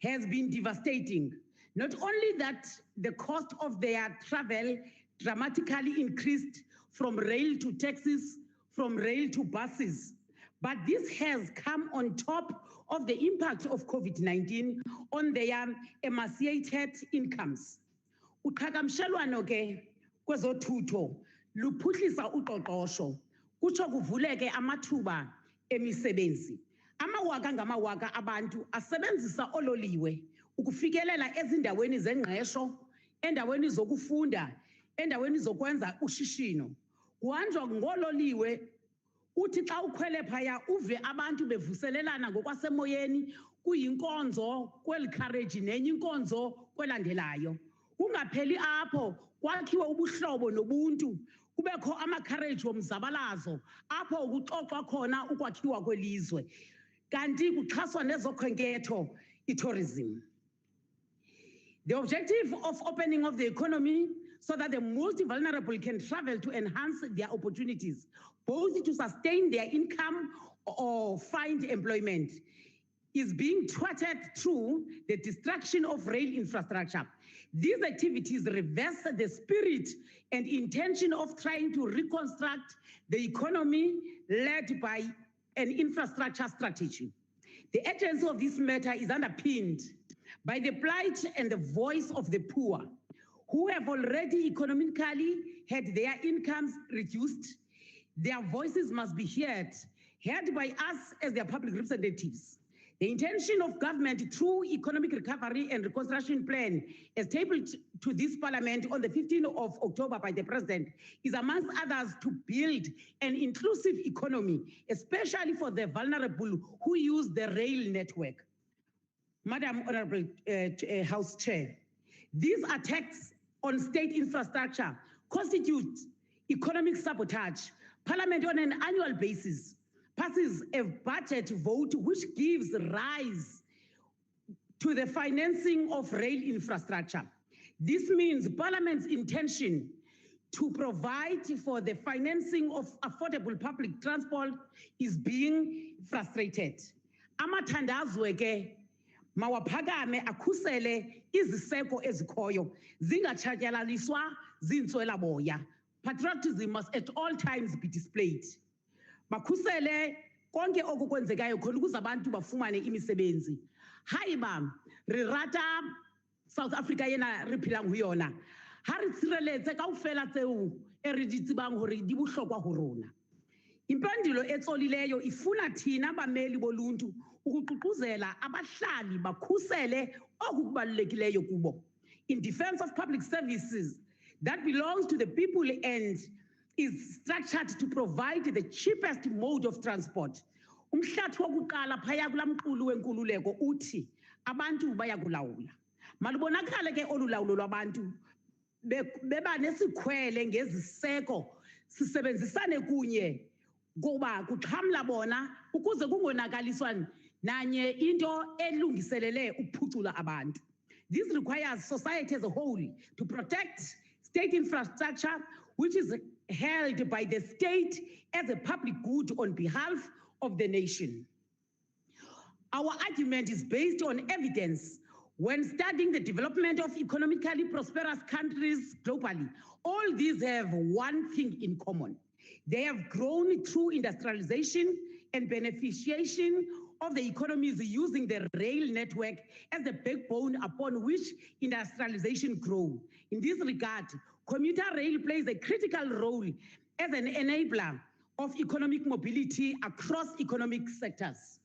has been devastating. Not only that the cost of their travel dramatically increased from rail to taxis, from rail to buses, but this has come on top of the impact of COVID-19 on their emaciated incomes. Uqhagamshelwano ke kwezothutho luphuhlisa uqoqosho, kutsho kuvuleke amathuba emisebenzi. Amawaka ngamawaka abantu asebenzisa ololiwe ukufikelela ezindaweni zengqesho, endaweni zokufunda, endaweni zokwenza ushishino. Kuhanjwa ngololiwe uthi xa ukhwele phaya uve abantu bevuselelana ngokwasemoyeni, kuyinkonzo kweli carriage nenye inkonzo kwelandelayo. Kungapheli apho kwakhiwe ubuhlobo nobuntu, kubekho ama-carriage womzabalazo apho kuxoxwa khona ukwakhiwa kwelizwe, kanti kuxhaswa nezokhenketho, tourism. The objective of opening of the economy so that the most vulnerable can travel to enhance their opportunities, both to sustain their income or find employment, is being thwarted through the destruction of rail infrastructure. These activities reverse the spirit and intention of trying to reconstruct the economy led by an infrastructure strategy. The urgency of this matter is underpinned by the plight and the voice of the poor, who have already economically had their incomes reduced. Their voices must be heard by us as their public representatives. The intention of government through economic recovery and reconstruction plan as tabled to this parliament on the 15th of October by the president is amongst others to build an inclusive economy, especially for the vulnerable who use the rail network. Madam Honorable House Chair, these attacks on state infrastructure constitute economic sabotage. Parliament on an annual basis passes a budget vote which gives rise to the financing of rail infrastructure. This means Parliament's intention to provide for the financing of affordable public transport is being frustrated. Amathandazwe ke mawaphakame akhusele iziseko ezikhoyo zingatshatyalaliswa zinswela boya. Patriotism must at all times be displayed. Bakhusele konke oku kwenzekayo khona ukuze abantu bafumane imisebenzi. Hayiba re rata South Africa yena re phelang ho yona, ha re tshireletse kaofela tseo e re di tsebang hore di bohlokwa ho rona. Impendulo etsolileyo ifuna thina bameli boluntu ukuququzela abahlali bakhusele oku kubalulekileyo kubo. In defense of public services that belongs to the people and is structured to provide the cheapest mode of transport. Umhlathi wokuqala phaya kulamqulu wenkululeko uthi abantu bayakulawula. Malubonakale ke olulawulo lwabantu beba nesikhwele ngeziseko sisebenzisane kunye kuba kuxhamla bona ukuze kungonakaliswa nanye into elungiselele ukuphucula abantu. This requires society as a whole to protect state infrastructure which is held by the state as a public good on behalf of the nation. Our argument is based on evidence. When studying the development of economically prosperous countries globally, all these have one thing in common. They have grown through industrialization and beneficiation of the economies using the rail network as the backbone upon which industrialization grew. In this regard, commuter rail plays a critical role as an enabler of economic mobility across economic sectors.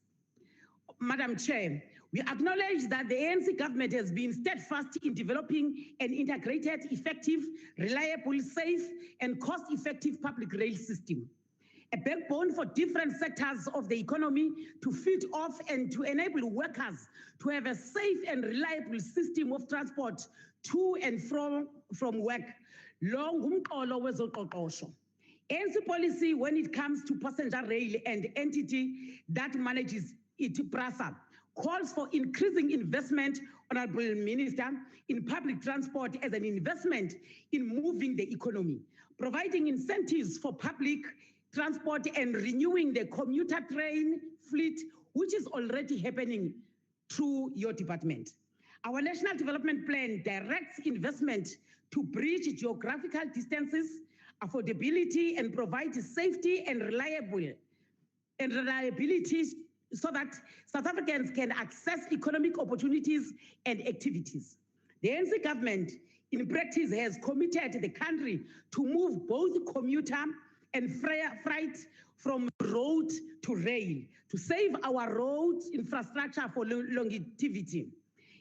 Madam Chair, we acknowledge that the ANC government has been steadfast in developing an integrated, effective, reliable, safe, and cost-effective public rail system, a backbone for different sectors of the economy to feed off and to enable workers to have a safe and reliable system of transport to and from work. ANC policy when it comes to passenger rail and entity that manages it, PRASA, calls for increasing investment, Honorable Minister, in public transport as an investment in moving the economy, providing incentives for public transport and renewing the commuter train fleet, which is already happening through your department. Our National Development Plan directs investment to bridge geographical distances, affordability, and provide safety and reliability so that South Africans can access economic opportunities and activities. The ANC government, in practice, has committed the country to move both commuter and freight from road to rail to save our road infrastructure for longevity.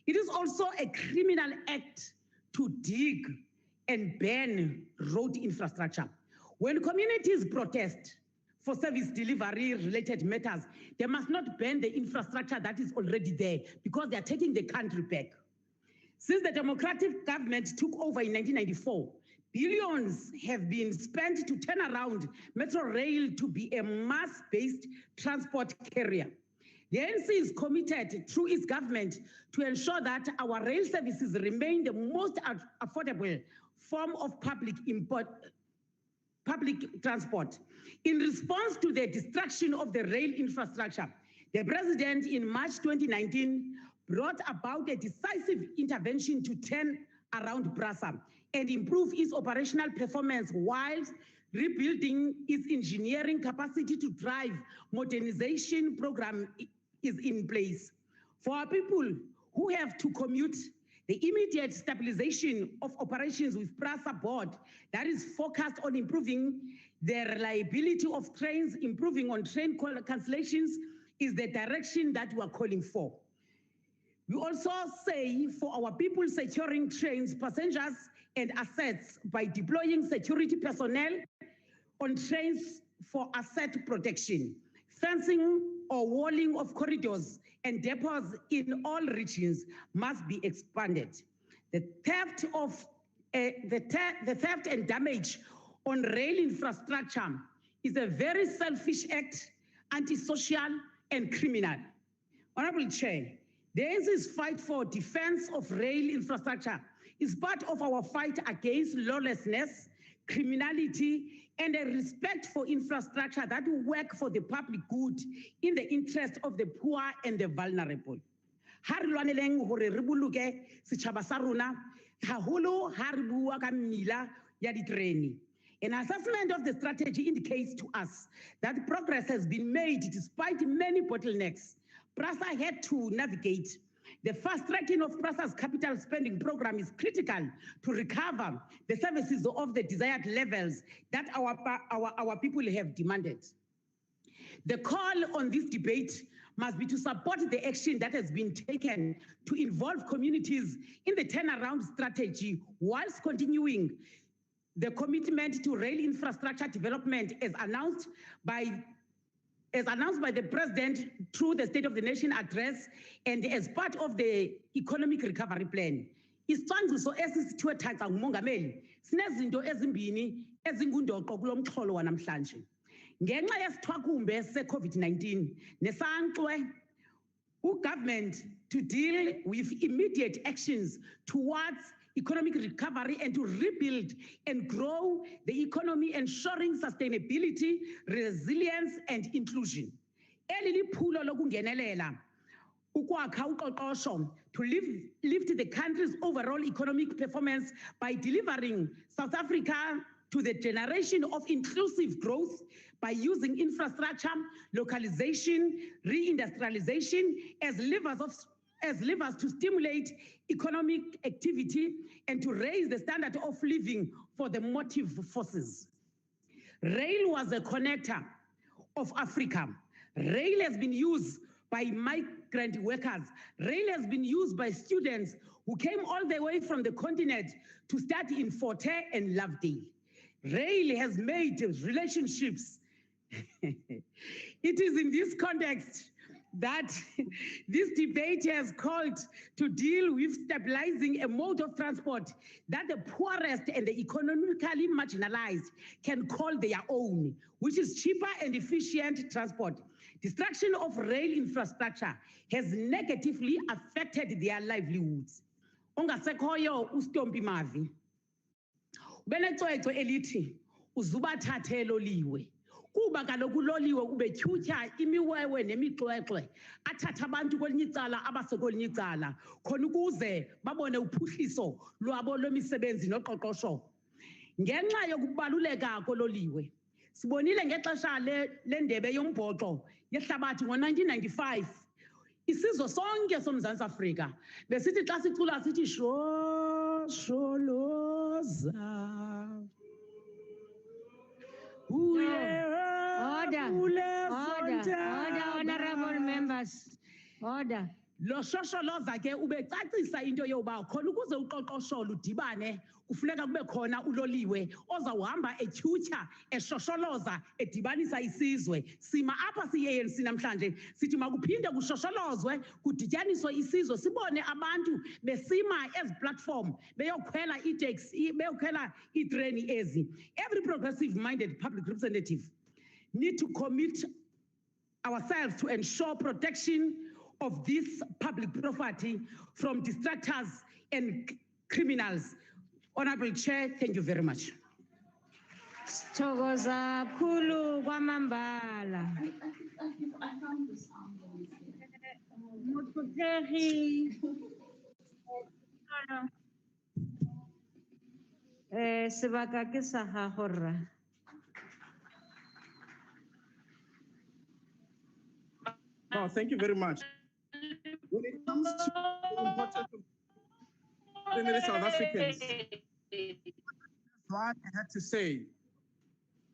It is also a criminal act to dig and ban road infrastructure. When communities protest for service delivery related matters, they must not ban the infrastructure that is already there because they are taking the country back. Since the democratic government took over in 1994, billions have been spent to turn around Metro Rail to be a mass-based transport carrier. The ANC is committed through its government to ensure that our rail services remain the most affordable form of public transport. In response to the destruction of the rail infrastructure, the president in March 2019 brought about a decisive intervention to turn around PRASA and improve its operational performance whilst rebuilding its engineering capacity to drive modernization program is in place. For our people who have to commute, the immediate stabilization of operations with PRASA board that is focused on improving the reliability of trains, improving on train cancellations is the direction that we are calling for. We also say for our people securing trains, passengers, and assets by deploying security personnel on trains for asset protection, fencing or walling of corridors and depots in all regions must be expanded. The theft and damage on rail infrastructure is a very selfish act, antisocial and criminal. Honorable Chair, the ANC's fight for defense of rail infrastructure is part of our fight against lawlessness, criminality, and a respect for infrastructure that will work for the public good in the interest of the poor and the vulnerable. Ha re lwaneleng hore re boloke setjhaba sa rona, haholo ha re bua ka mmila ya diterene. An assessment of the strategy indicates to us that progress has been made despite many bottlenecks. PRASA had to navigate. The fast-tracking of PRASA's capital spending program is critical to recover the services of the desired levels that our people have demanded. The call on this debate must be to support the action that has been taken to involve communities in the turnaround strategy whilst continuing the commitment to rail infrastructure development as announced by the President through the State of the Nation address and as part of the Economic Recovery Plan. Isicwangciso esisithwethaca ngumongameli sinezinto ezimbini ezingundoqo kulo mxholo wanamhlanje. Ngenxa yesithwakumbe se-COVID-19 nesankxwe, government to deal with immediate actions towards economic recovery and to rebuild and grow the economy, ensuring sustainability, resilience, and inclusion. Eli liphulo lokungenelela ukwakha uqoqosho to lift the country's overall economic performance by delivering South Africa to the generation of inclusive growth by using infrastructure, localization, reindustrialization as levers to stimulate economic activity and to raise the standard of living for the motive forces. Rail was a connector of Africa. Rail has been used by migrant workers. Rail has been used by students who came all the way from the continent to study in Fort Hare and Lovedale. Rail has made relationships. It is in this context that this debate has called to deal with stabilizing a mode of transport that the poorest and the economically marginalized can call their own, which is cheaper and efficient transport. Destruction of rail infrastructure has negatively affected their livelihoods. Ongasekhoyo uStompi Mavi. Benecwecwe elithi uzubathathe loliwe. Kuba kaloku loliwe ubetyhutyha imiwewe nemixwexwe athatha abantu kwelinye icala abase kwelinye icala khona ukuze babone uphuhliso lwabo lwemisebenzi noqoqosho. Ngenxa yokubaluleka kololiwe sibonile ngexesha lendebe yombhoxo yehlabathi ngo-1995 isizwe sonke soMzantsi Afrika besithi xa sicula sithi shosholoza. Order, honorable members. Order. Lo shosholoza ke ubecacisa into yoba khona ukuze uqoqosho ludibane kufuneka kube khona uloliwe ozawuhamba etyhutyha eshosholoza edibanisa isizwe. Sima apha siye-ANC namhlanje sithi makuphinde kushosholozwe kudityaniswe isizwe sibone abantu besima ezi platform beyokhwela itaxi beyokhwela itreni ezi. Every progressive minded public representative need to commit ourselves to ensure protection of this public property from distractors and criminals. Honorable Chair, thank you very much. Thokoza khulu kwamambala. Mothutlegi sebaka ke sa gago rra. No, thank you very much. When it comes to the importance of ordinary South Africans, what I had to say.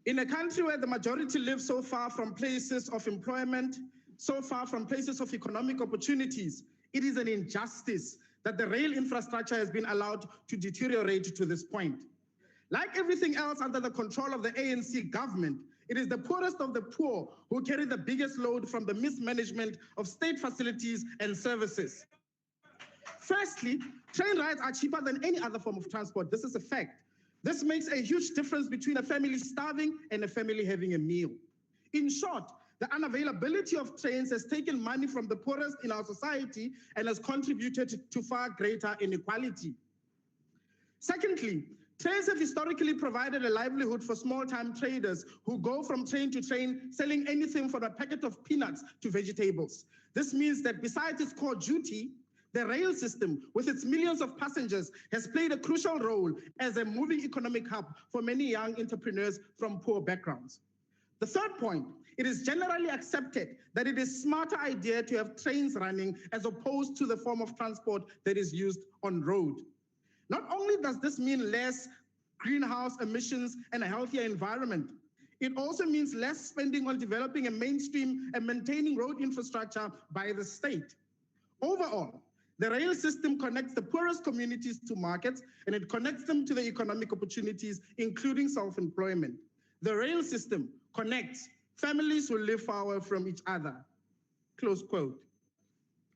In a country where the majority live so far from places of employment, so far from places of economic opportunities, it is an injustice that the rail infrastructure has been allowed to deteriorate to this point. Like everything else under the control of the ANC government, it is the poorest of the poor who carry the biggest load from the mismanagement of state facilities and services. Firstly, train rides are cheaper than any other form of transport. This is a fact. This makes a huge difference between a family starving and a family having a meal. In short, the unavailability of trains has taken money from the poorest in our society and has contributed to far greater inequality. Secondly, trains have historically provided a livelihood for small-time traders who go from train to train, selling anything from a packet of peanuts to vegetables. This means that besides its core duty, the rail system, with its millions of passengers, has played a crucial role as a moving economic hub for many young entrepreneurs from poor backgrounds. The third point, it is generally accepted that it is a smarter idea to have trains running as opposed to the form of transport that is used on road. Not only does this mean less greenhouse emissions and a healthier environment, it also means less spending on developing a mainstream and maintaining road infrastructure by the state. Overall, the rail system connects the poorest communities to markets, and it connects them to the economic opportunities, including self-employment. The rail system connects families who live far away from each other. Close quote.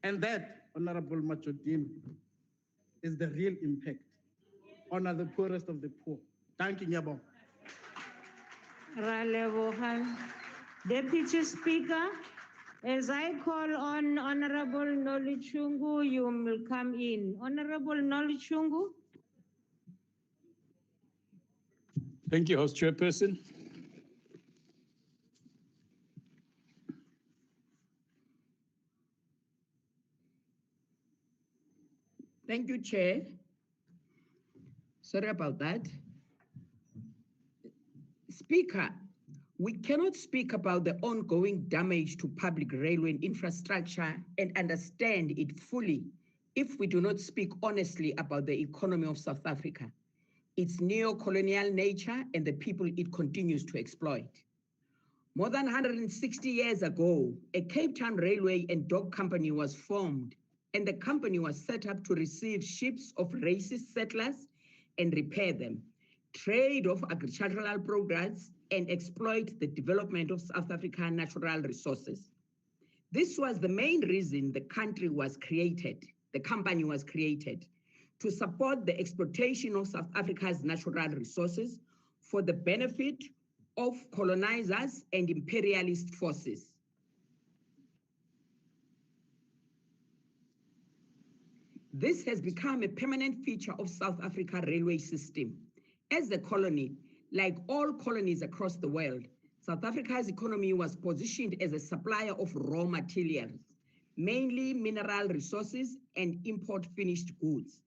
And that, Honorable Machodin, is the real impact on the poorest of the poor. Thank you, Nyabo. Deputy Speaker, as I call on Honorable Nolichungu, you will come in. Honorable Nolichungu. Thank you, House Chairperson. Thank you, Chair. Sorry about that. Speaker, we cannot speak about the ongoing damage to public railway infrastructure and understand it fully if we do not speak honestly about the economy of South Africa, its neo-colonial nature, and the people it continues to exploit. More than 160 years ago, a Cape Town railway and dock company was formed, and the company was set up to receive ships of racist settlers and repair them, trade of agricultural products, and exploit the development of South African natural resources. This was the main reason the company was created, to support the exploitation of South Africa's natural resources for the benefit of colonizers and imperialist forces. This has become a permanent feature of South Africa's railway system. As a colony, like all colonies across the world, South Africa's economy was positioned as a supplier of raw materials, mainly mineral resources and import finished goods.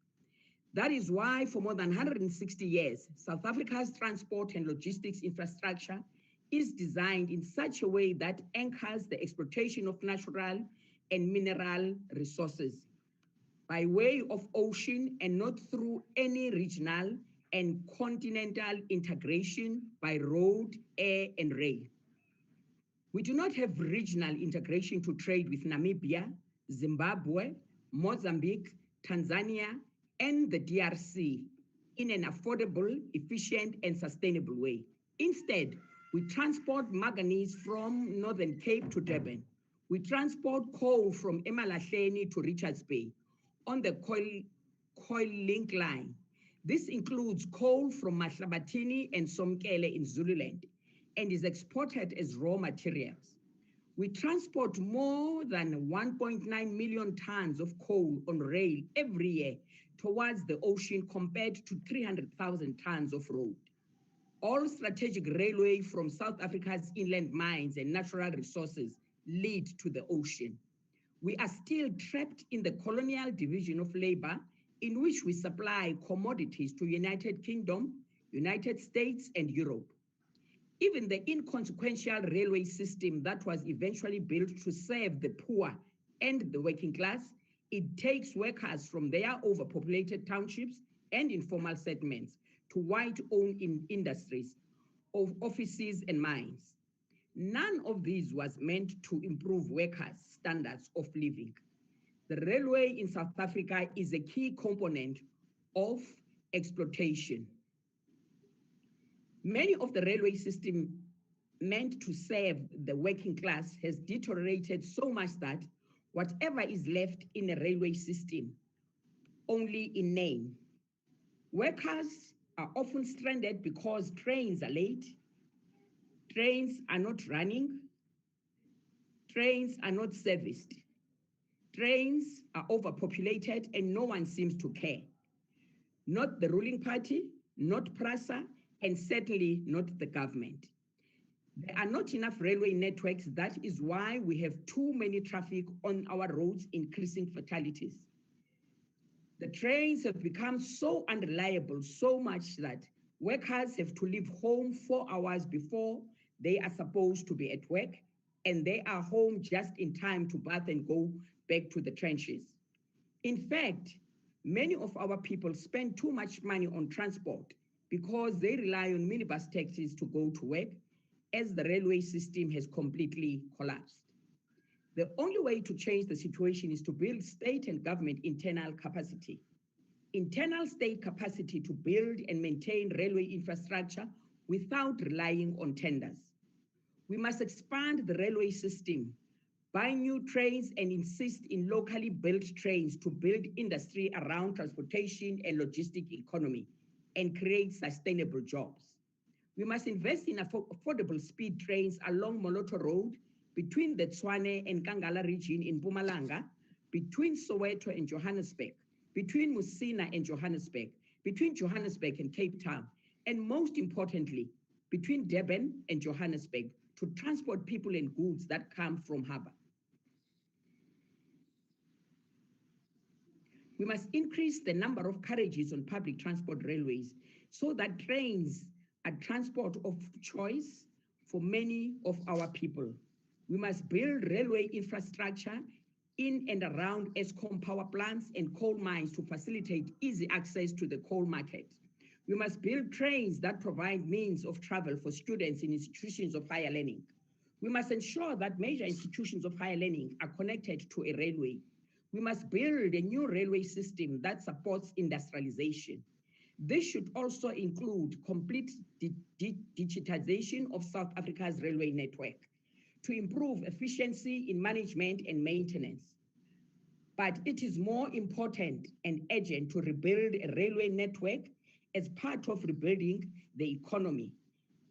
That is why for more than 160 years, South Africa's transport and logistics infrastructure is designed in such a way that anchors the exploitation of natural and mineral resources by way of ocean and not through any regional and continental integration by road, air, and rail. We do not have regional integration to trade with Namibia, Zimbabwe, Mozambique, Tanzania, and the DRC in an affordable, efficient, and sustainable way. Instead, we transport manganese from Northern Cape to Durban. We transport coal from Emalahleni to Richards Bay on the coal link line. This includes coal from Mahlabatini and Somkele in Zululand and is exported as raw materials. We transport more than 1.9 million tons of coal on rail every year towards the ocean compared to 300,000 tons of road. All strategic railway from South Africa's inland mines and natural resources lead to the ocean. We are still trapped in the colonial division of labor in which we supply commodities to United Kingdom, United States, and Europe. Even the inconsequential railway system that was eventually built to serve the poor and the working class, it takes workers from their overpopulated townships and informal settlements to white-owned industries, of offices and mines. None of these was meant to improve workers' standards of living. The railway in South Africa is a key component of exploitation. Many of the railway system meant to serve the working class has deteriorated so much that whatever is left in a railway system, only in name. Workers are often stranded because trains are late, trains are not running, trains are not serviced, trains are overpopulated and no one seems to care. Not the ruling party, not PRASA, and certainly not the government. There are not enough railway networks. That is why we have too many traffic on our roads, increasing fatalities. The trains have become so unreliable, so much that workers have to leave home 4 hours before they are supposed to be at work, and they are home just in time to bath and go back to the trenches. In fact, many of our people spend too much money on transport because they rely on minibus taxis to go to work, as the railway system has completely collapsed. The only way to change the situation is to build state and government internal capacity. Internal state capacity to build and maintain railway infrastructure without relying on tenders. We must expand the railway system, buy new trains, and insist in locally built trains to build industry around transportation and logistic economy and create sustainable jobs. We must invest in affordable speed trains along Moloto Road, between the Tshwane and Kangala region in Mpumalanga, between Soweto and Johannesburg, between Musina and Johannesburg, between Johannesburg and Cape Town, and most importantly, between Durban and Johannesburg to transport people and goods that come from harbour. We must increase the number of carriages on public transport railways so that trains are transport of choice for many of our people. We must build railway infrastructure in and around Eskom power plants and coal mines to facilitate easy access to the coal market. We must build trains that provide means of travel for students in institutions of higher learning. We must ensure that major institutions of higher learning are connected to a railway. We must build a new railway system that supports industrialization. This should also include complete digitization of South Africa's railway network to improve efficiency in management and maintenance. But it is more important and urgent to rebuild a railway network as part of rebuilding the economy,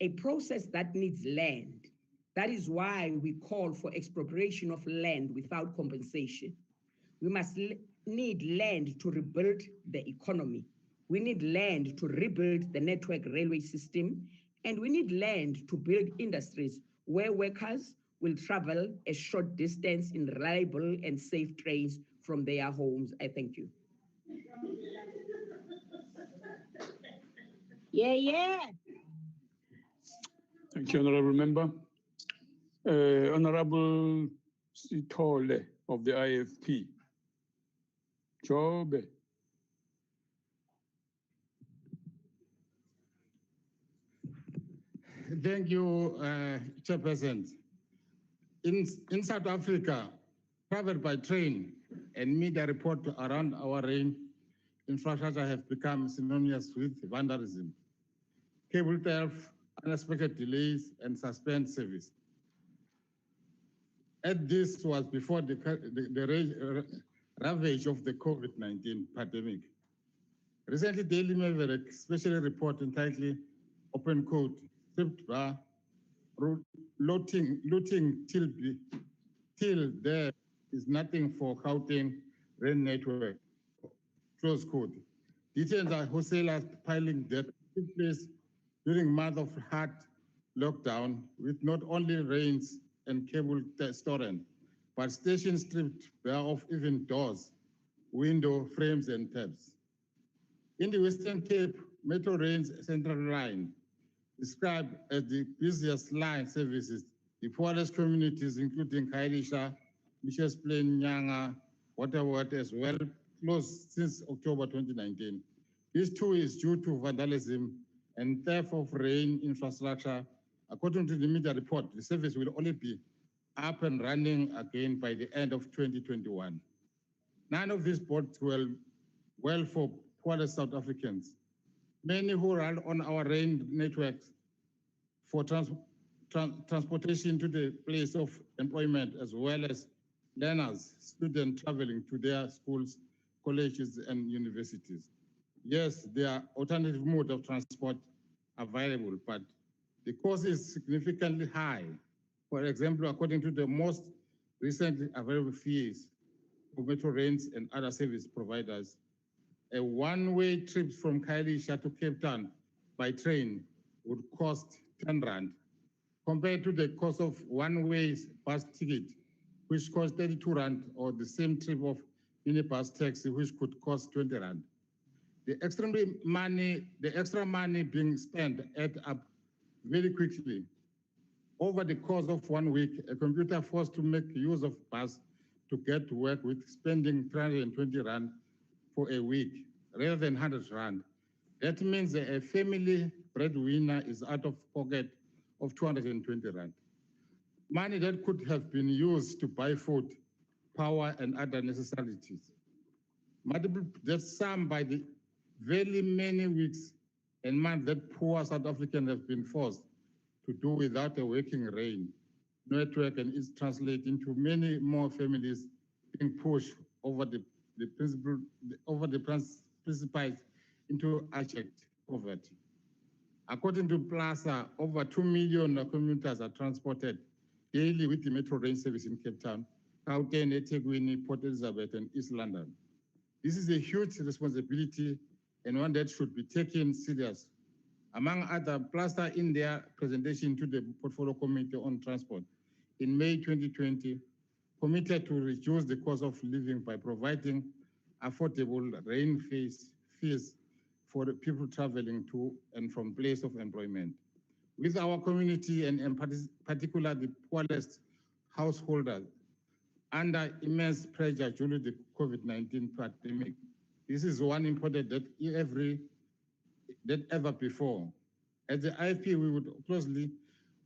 a process that needs land. That is why we call for expropriation of land without compensation. We must need land to rebuild the economy. We need land to rebuild the network railway system, and we need land to build industries where workers will travel a short distance in reliable and safe trains from their homes. I thank you. Yeah. Thank you, Honorable Member. Honorable Sitole of the IFP. Jobe. Thank you, Chairperson. In South Africa, travel by train and media report around our rail infrastructure have become synonymous with vandalism, cable theft, unexpected delays, and suspend service. And this was before the ravage of the COVID-19 pandemic. Recently, Daily Maverick special report entitled Open Code, stripped bar, looting till there is nothing for Gauteng rail network, close quote. Details are wholesalers piling debt took place during month of hard lockdown with not only rains and cable stolen, but stations stripped bare of even doors, window frames and tabs. In the Western Cape, Metro Rail's Central Line, described as the busiest line services, the poorest communities, including Khayelitsha, Mitchells Plain, Nyanga, Waterworth as well, closed since October 2019. This too is due to vandalism and theft of rail infrastructure. According to the media report, the service will only be up and running again by the end of 2021. None of these bodes well for poor South Africans. Many who run on our rail networks for transportation to the place of employment, as well as learners, students traveling to their schools, colleges, and universities. Yes, there are alternative modes of transport available, but the cost is significantly high. For example, according to the most recently available fees for Metro Rails and other service providers, a one-way trip from Khayelitsha to Cape Town by train would cost 10 Rand, compared to the cost of one-way bus ticket, which costs 32 Rand, or the same trip of minibus taxi, which could cost 20 Rand. The extra money being spent adds up very quickly. Over the course of 1 week, a computer forced to make use of bus to get to work with spending 320 Rand for a week, rather than 100 Rand. That means that a family breadwinner is out of pocket of 220 Rand. Money that could have been used to buy food, power, and other necessities. Multiple that sum by the very many weeks and months that poor South Africans have been forced to do without a working rail network, and is translated into many more families being pushed over the precipice into abject poverty. According to Plaza, over 2 million commuters are transported daily with the Metro Rail service in Cape Town, Gauteng, eThekwini, Port Elizabeth, and East London. This is a huge responsibility and one that should be taken serious. among other, plaster in their presentation to the Portfolio Committee on Transport in May 2020, committed to reduce the cost of living by providing affordable rain fees for the people traveling to and from place of employment. With our community and in particular the poorest householders under immense pressure due to the COVID-19 pandemic, this is one important that ever before. As the IFP, we would closely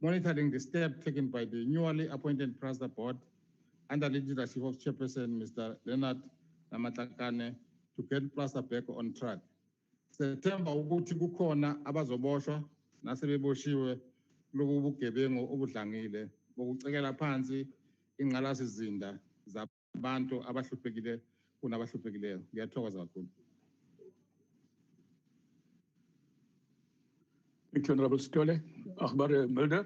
monitoring the step taken by the newly appointed Plaster Board under the leadership of Chairperson Mr. Leonard Namatakane to get Plaster back on track. September ukuthi kukhona abazoboshwa nasebeboshiwe lobu bugebengu obudlangile bokucekela phansi ingqalasizinda zabantu abahluphekile kunabahluphekile. Ngiyathokoza kakhulu. Thank you, Honorable Stole. Akbar Mulder.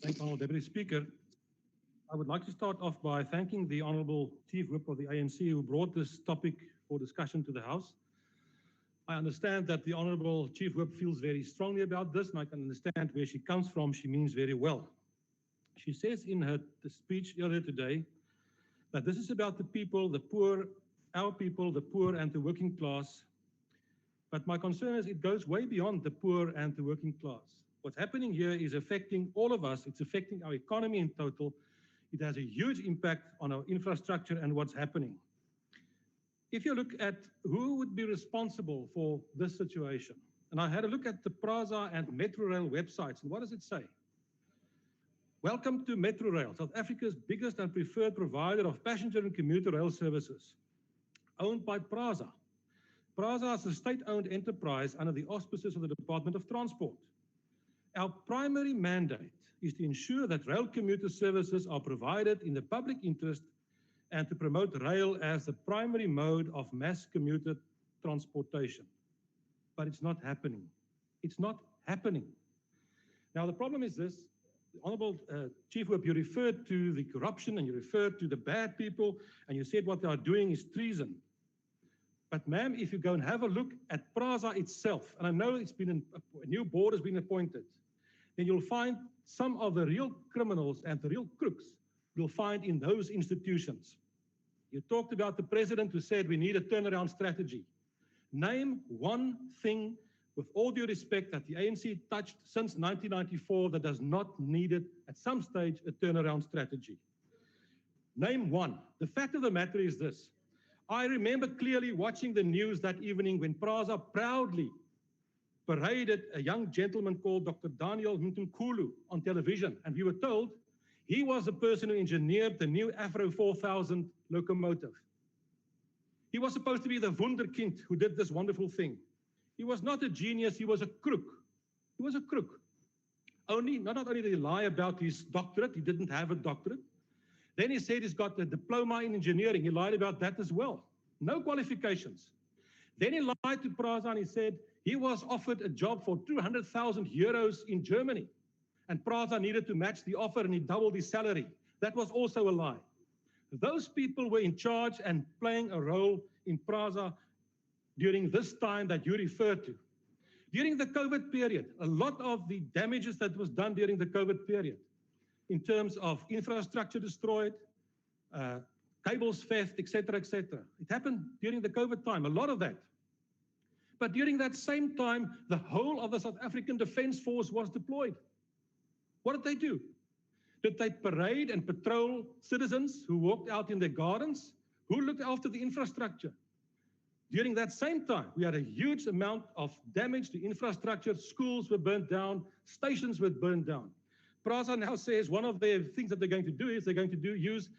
Thank you, Honourable Deputy Speaker. I would like to start off by thanking the Honourable Chief Whip of the ANC who brought this topic for discussion to the House. I understand that the Honourable Chief Whip feels very strongly about this, and I can understand where she comes from. She means very well. She says in her speech earlier today that this is about the people, the poor, our people, the poor and the working class. But my concern is it goes way beyond the poor and the working class. What's happening here is affecting all of us. It's affecting our economy in total. It has a huge impact on our infrastructure and what's happening. If you look at who would be responsible for this situation, and I had a look at the PRASA and Metrorail websites, and what does it say? Welcome to Metrorail, South Africa's biggest and preferred provider of passenger and commuter rail services, owned by PRASA. PRASA is a state-owned enterprise under the auspices of the Department of Transport. Our primary mandate is to ensure that rail commuter services are provided in the public interest and to promote rail as the primary mode of mass commuter transportation. But it's not happening. It's not happening. Now, the problem is this. The Honourable Chief Whip, you referred to the corruption and you referred to the bad people and you said what they are doing is treason. But ma'am, if you go and have a look at PRASA itself, and I know it's been a new board has been appointed, then you'll find some of the real criminals and the real crooks you'll find in those institutions. You talked about the president who said we need a turnaround strategy. Name one thing, with all due respect, that the ANC touched since 1994 that does not need it at some stage a turnaround strategy. Name one. The fact of the matter is this. I remember clearly watching the news that evening when PRASA proudly paraded a young gentleman called Dr. Daniel Mtunkulu on television, and we were told he was the person who engineered the new Afro 4000 locomotive. He was supposed to be the wunderkind who did this wonderful thing. He was not a genius, he was a crook. He was a crook. Not only did he lie about his doctorate, he didn't have a doctorate. Then he said he's got a diploma in engineering. He lied about that as well. No qualifications. Then he lied to PRASA and he said he was offered a job for 200,000 euros in Germany. And PRASA needed to match the offer and he doubled his salary. That was also a lie. Those people were in charge and playing a role in PRASA during this time that you referred to. During the COVID period, a lot of the damages that was done during the COVID period, in terms of infrastructure destroyed, cables theft, etc., etc. It happened during the COVID time, a lot of that. But during that same time, the whole of the South African Defence Force was deployed. What did they do? Did they parade and patrol citizens who walked out in their gardens? Who looked after the infrastructure? During that same time, we had a huge amount of damage to infrastructure. Schools were burnt down, stations were burned down. PRASA now says one of the things that they're going to do is they're going to use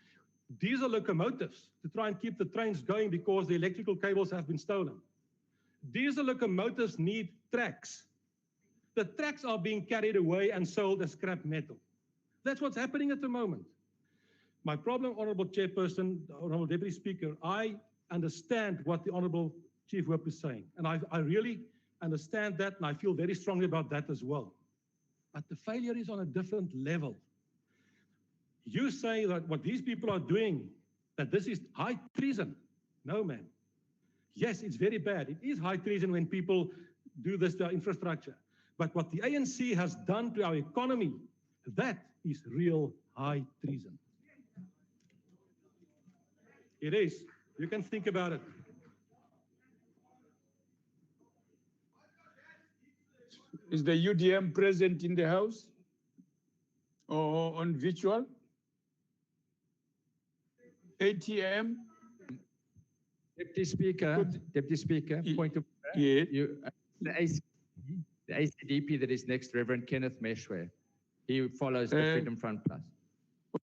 diesel locomotives to try and keep the trains going because the electrical cables have been stolen. Diesel locomotives need tracks. The tracks are being carried away and sold as scrap metal. That's what's happening at the moment. My problem, Honourable Chairperson, Honourable Deputy Speaker, I understand what the Honourable Chief Whip is saying, and I really understand that, and I feel very strongly about that as well. But the failure is on a different level. You say that what these people are doing, that this is high treason. No, man. Yes, it's very bad. It is high treason when people do this to our infrastructure. But what the ANC has done to our economy, that is real high treason. It is. You can think about it. Is the UDM present in the House or on virtual? ATM? Deputy Speaker, point of yeah. The ACDP that is next, Reverend Kenneth Meshwe. He follows the Freedom Front Plus.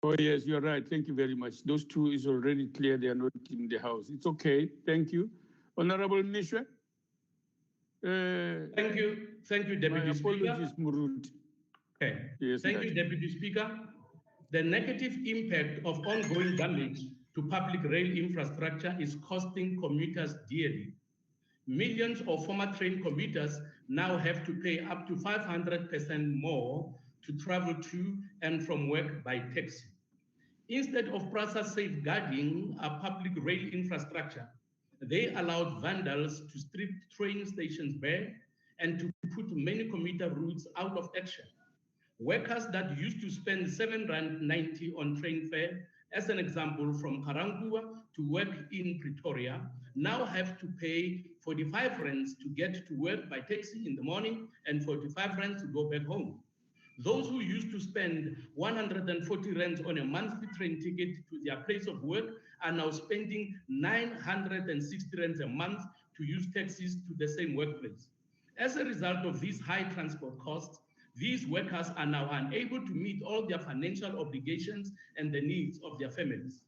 Oh, yes, you're right. Thank you very much. Those two is already clear. They are not in the House. It's okay. Thank you. Honorable Meshwe. Thank you, Deputy my apologies, Speaker. Murut. Okay. Yes, Thank you, Deputy Speaker. The negative impact of ongoing damage to public rail infrastructure is costing commuters dearly. Millions of former train commuters now have to pay up to 500% more to travel to and from work by taxi. Instead of PRASA safeguarding our public rail infrastructure, they allowed vandals to strip train stations bare and to put many commuter routes out of action. Workers that used to spend R7.90 on train fare, as an example, from Karangua to work in Pretoria, now have to pay 45 rands to get to work by taxi in the morning and 45 rands to go back home. Those who used to spend 140 rands on a monthly train ticket to their place of work are now spending 960 rands a month to use taxis to the same workplace. As a result of these high transport costs, these workers are now unable to meet all their financial obligations and the needs of their families.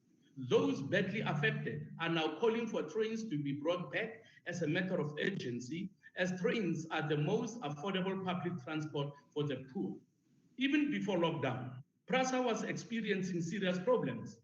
Those badly affected are now calling for trains to be brought back as a matter of urgency, as trains are the most affordable public transport for the poor. Even before lockdown, PRASA was experiencing serious problems.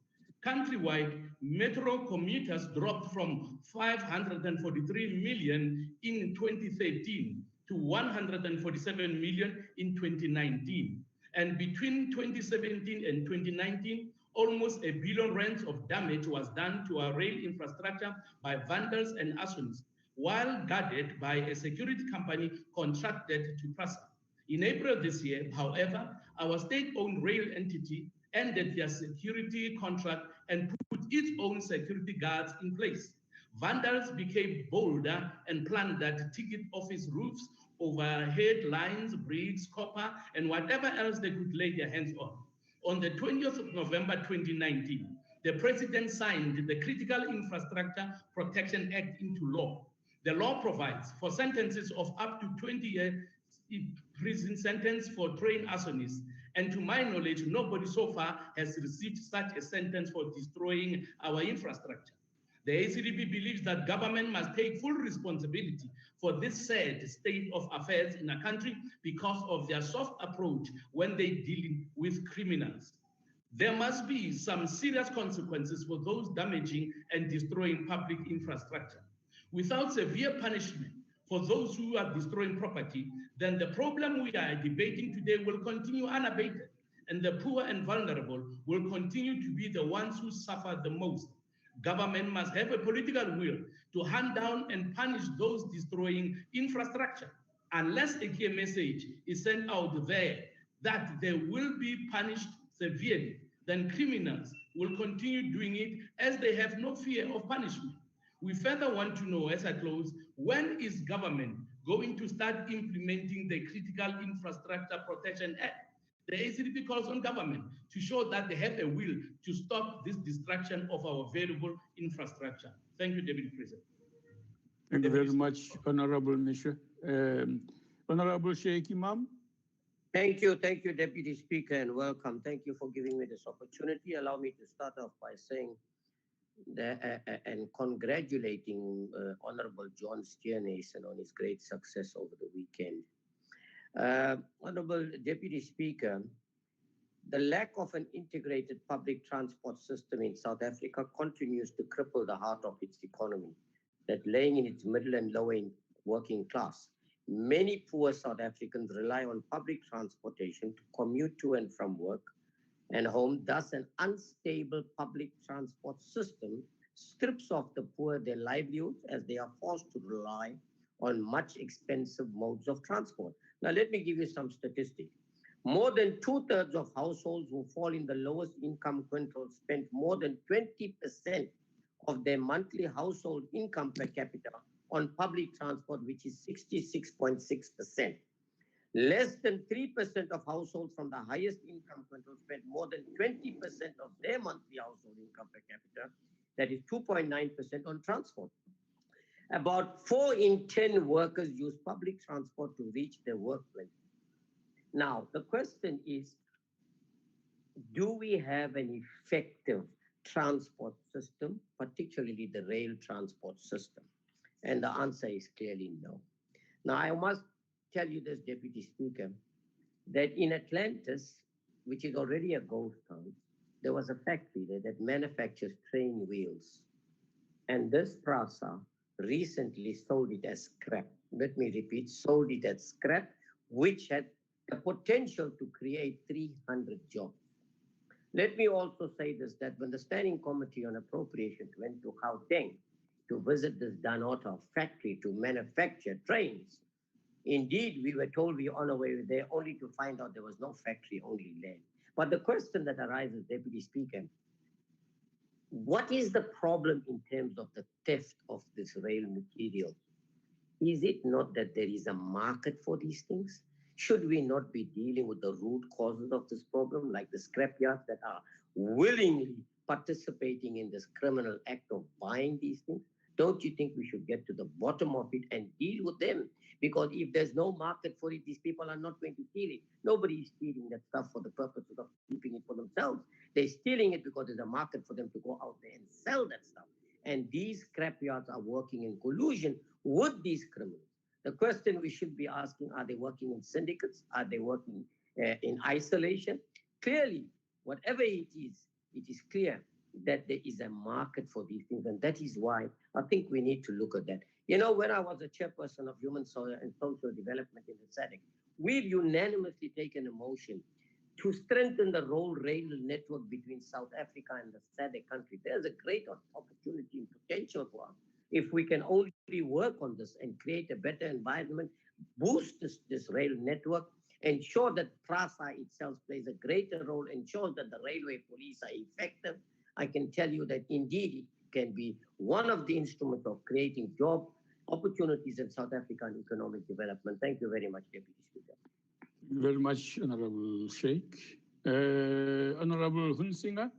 Countrywide, metro commuters dropped from 543 million in 2013 to 147 million in 2019. And between 2017 and 2019, almost R1 billion of damage was done to our rail infrastructure by vandals and arsonists, while guarded by a security company contracted to PRASA. In April this year, however, our state-owned rail entity ended their security contract and put its own security guards in place. Vandals became bolder and plundered ticket office roofs, overhead lines, bricks, copper, and whatever else they could lay their hands on. On the 20th of November 2019, the President signed the Critical Infrastructure Protection Act into law. The law provides for sentences of up to 20-year prison sentence for train arsonists, and to my knowledge, nobody so far has received such a sentence for destroying our infrastructure. The ACDP believes that government must take full responsibility for this sad state of affairs in a country because of their soft approach when they deal with criminals. There must be some serious consequences for those damaging and destroying public infrastructure. Without severe punishment for those who are destroying property, then the problem we are debating today will continue unabated, and the poor and vulnerable will continue to be the ones who suffer the most. Government must have a political will to hunt down and punish those destroying infrastructure. Unless a clear message is sent out there that they will be punished severely, then criminals will continue doing it as they have no fear of punishment. We further want to know, as I close, when is government going to start implementing the Critical Infrastructure Protection Act? The ACDP calls on government to show that they have a will to stop this destruction of our valuable infrastructure. Thank you, Deputy President. Thank you very much, Honorable Meshwe. Honorable Sheikh Imam. Thank you, Deputy Speaker, and welcome. Thank you for giving me this opportunity. Allow me to start off by saying and congratulating Honorable John Stearnason on his great success over the weekend. Honorable Deputy Speaker, the lack of an integrated public transport system in South Africa continues to cripple the heart of its economy, that laying in its middle and lower working class, Many poor South Africans rely on public transportation to commute to and from work and home. Thus, an unstable public transport system strips off the poor their livelihoods as they are forced to rely on much expensive modes of transport. Now, let me give you some statistics. More than 2/3 of households who fall in the lowest income quintile spend more than 20% of their monthly household income per capita on public transport, which is 66.6%. Less than 3% of households from the highest income quintile spend more than 20% of their monthly household income per capita, that is 2.9% on transport. About 4 in 10 workers use public transport to reach their workplace. Now, the question is, do we have an effective transport system, particularly the rail transport system? And the answer is clearly no. Now, I must tell you this, Deputy Speaker, that in Atlantis, which is already a ghost town, there was a factory there that manufactures train wheels. And this PRASA recently sold it as scrap. Let me repeat, sold it as scrap, which had the potential to create 300 jobs. Let me also say this, that when the Standing Committee on Appropriations went to Gauteng to visit this Danota factory to manufacture trains, indeed, we were told we were on our way there only to find out there was no factory, only land. But the question that arises, Deputy Speaker, what is the problem in terms of the theft of this rail material? Is it not that there is a market for these things? Should we not be dealing with the root causes of this problem, like the scrapyards that are willingly participating in this criminal act of buying these things? Don't you think we should get to the bottom of it and deal with them? Because if there's no market for it, these people are not going to steal it. Nobody is stealing that stuff for the purposes of keeping it for themselves. They're stealing it because there's a market for them to go out there and sell that stuff. And these scrapyards are working in collusion with these criminals. The question we should be asking, are they working in syndicates? Are they working in isolation? Clearly, whatever it is clear that there is a market for these things. And that is why I think we need to look at that. You know, when I was a chairperson of Human and Social Development in the SADC, we've unanimously taken a motion to strengthen the rail network between South Africa and the SADC country. There's a great opportunity and potential for us. If we can only work on this and create a better environment, boost this rail network, ensure that PRASA itself plays a greater role, ensure that the railway police are effective, I can tell you that indeed it can be one of the instruments of creating job opportunities in South African economic development. Thank you very much, Deputy Speaker. Thank you very much, Honorable Sheikh. Honorable Hunsinger.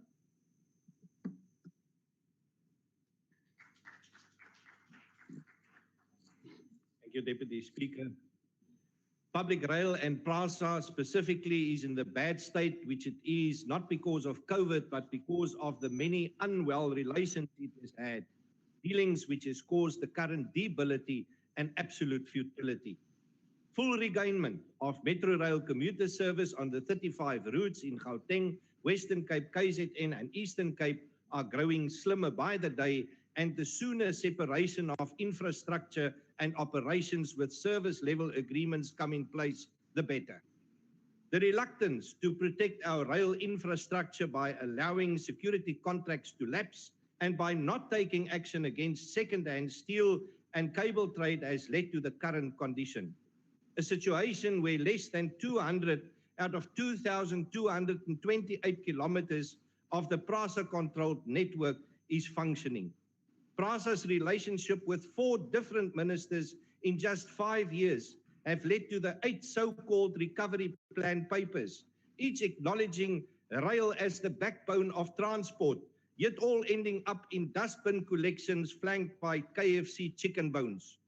Thank you, Deputy Speaker. Public rail and PRASA specifically is in the bad state, which it is not because of COVID, but because of the many unwell relations it has had, dealings which has caused the current debility and absolute futility. Full regainment of Metro Rail commuter service on the 35 routes in Gauteng, Western Cape, KZN and Eastern Cape are growing slimmer by the day, and the sooner separation of infrastructure and operations with service level agreements come in place, the better. The reluctance to protect our rail infrastructure by allowing security contracts to lapse and by not taking action against second-hand steel and cable trade has led to the current condition. A situation where less than 200 out of 2,228 kilometers of the PRASA-controlled network is functioning. PRASA's relationship with 4 different ministers in just 5 years have led to the 8 so-called recovery plan papers, each acknowledging rail as the backbone of transport, yet all ending up in dustbin collections flanked by KFC chicken bones.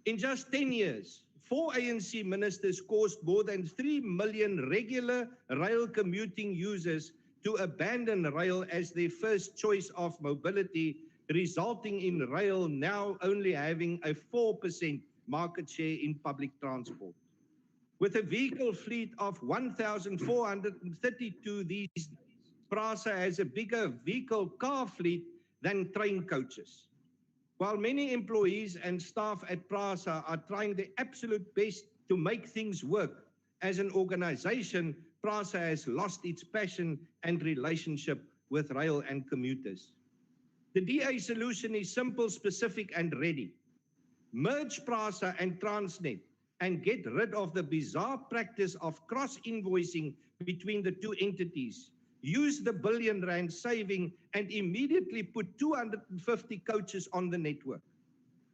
In just 10 years, 4 ANC ministers caused more than 3 million regular rail commuting users to abandon rail as their first choice of mobility, resulting in rail now only having a 4% market share in public transport. With a vehicle fleet of 1,432 these days, PRASA has a bigger vehicle car fleet than train coaches. While many employees and staff at PRASA are trying their absolute best to make things work, as an organization, PRASA has lost its passion and relationship with rail and commuters. The DA solution is simple, specific, and ready. Merge PRASA and Transnet and get rid of the bizarre practice of cross-invoicing between the two entities. Use the R1 billion saving and immediately put 250 coaches on the network.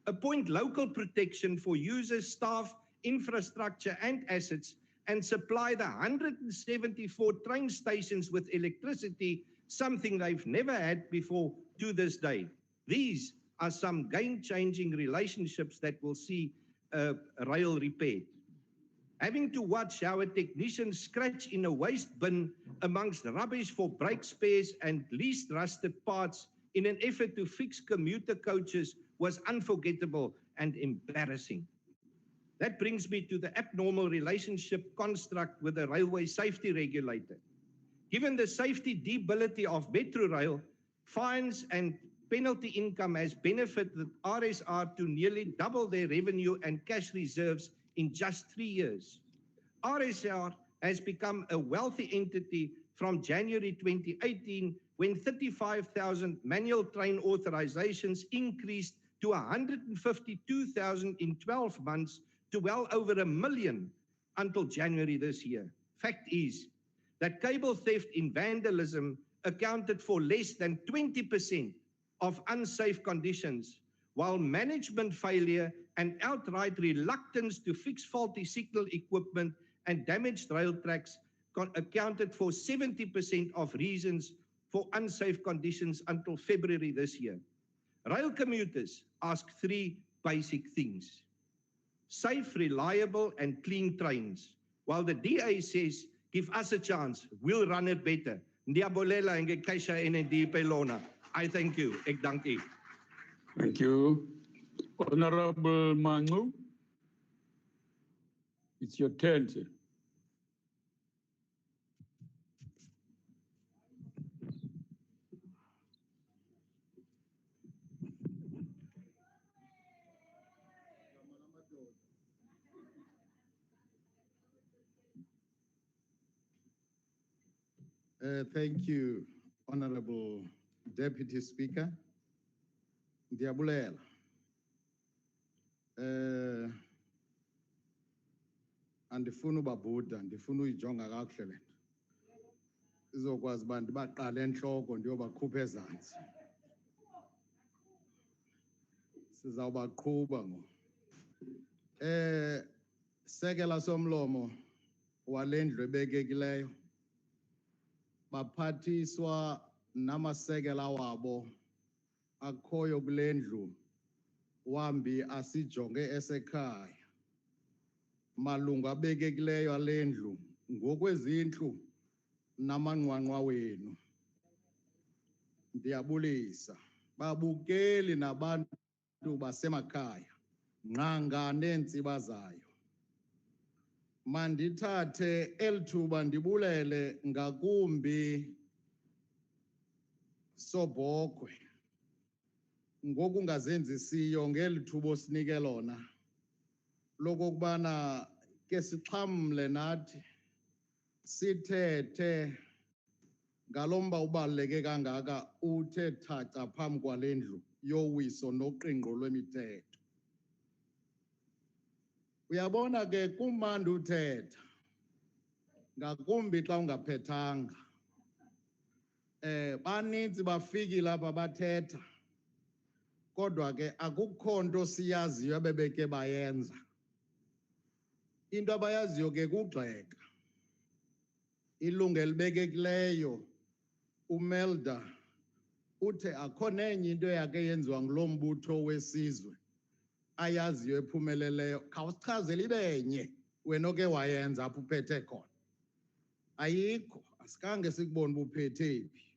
Appoint local protection for users, staff, infrastructure, and assets, and supply the 174 train stations with electricity, something they've never had before to this day. These are some game-changing relationships that will see rail repaired. Having to watch how a technician scratch in a waste bin amongst rubbish for brake spares and least rusted parts in an effort to fix commuter coaches was unforgettable and embarrassing. That brings me to the abnormal relationship construct with the railway safety regulator. Given the safety debility of Metro Rail, fines and penalty income has benefited RSR to nearly double their revenue and cash reserves in just 3 years. RSR has become a wealthy entity from January 2018, when 35,000 manual train authorizations increased to 152,000 in 12 months to well over 1 million until January this year. Fact is that cable theft in vandalism accounted for less than 20% of unsafe conditions, while management failure and outright reluctance to fix faulty signal equipment and damaged rail tracks accounted for 70% of reasons for unsafe conditions until February this year. Rail commuters ask 3 basic things: safe, reliable, and clean trains, while the DA says, give us a chance, we'll run it better. Ndiabolela and ngekesha NND Pelona. I thank you. Ek dank u. Thank you. Honorable Manu, it's your turn, sir. Thank you, Honorable Deputy Speaker. Ndiyabulela. Andifuna ubabhuda, ndifuna uyijonga kakuhle le nto. Izokwazi uba ndibaqale entloko ndiyobakhupha ezantsi. Sizawubaqhuba ngoku. Sekela somlomo wale ndlu ebekekileyo, baphathiswa namasekela wabo akhoyo kule ndlu, wambi asijonge esekhaya. Malungu abekekileyo ale ndlu ngokwezindlu namanqwanqwa wenu. Ndiyabulisa. Babukeli nabantu basemakhaya, nqanga neentsiba zayo. Mandithathe elithuba ndibulele ngakumbi Sobhokwe ngokungazenzisiyo ngelithuba osinike lona lokokubana ke sixhamle nathi sithethe ngalomba ubaluleke kangaka uthe thaca phambi kwale ndlu yowiso noqingqo lwemithetho. Uyabona ke kumandi uthetha ngakumbi xa ungaphethanga. Baninzi bafikile apha bathetha, kodwa ke akukho nto siyaziyo abebeke bayenza. Into abayaziyo ke kugxeka. Ilungu elibekekileyo uMelda uthe akho nenye into yakhe yenziwa ngulo mbutho wesizwe ayaziyo ephumeleleyo. Khawusichazele ibenye wena oke wayenza apho uphethe khona. Ayikho, asikange sikubone ubuphethe phi.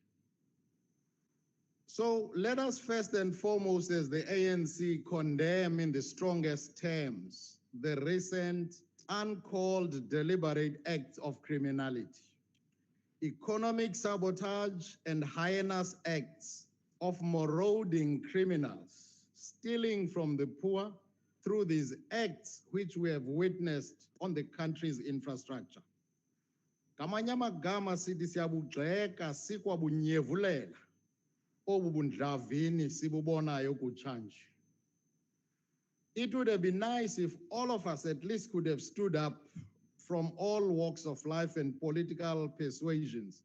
So let us first and foremost as the ANC condemn in the strongest terms the recent uncalled deliberate acts of criminality, economic sabotage and heinous acts of marauding criminals stealing from the poor through these acts which we have witnessed on the country's infrastructure. Ngamanye amagama sithi siyabugxeka sikwabunyevulela obu bundlavini sibubonayo kutshanje. It would have been nice if all of us at least could have stood up from all walks of life and political persuasions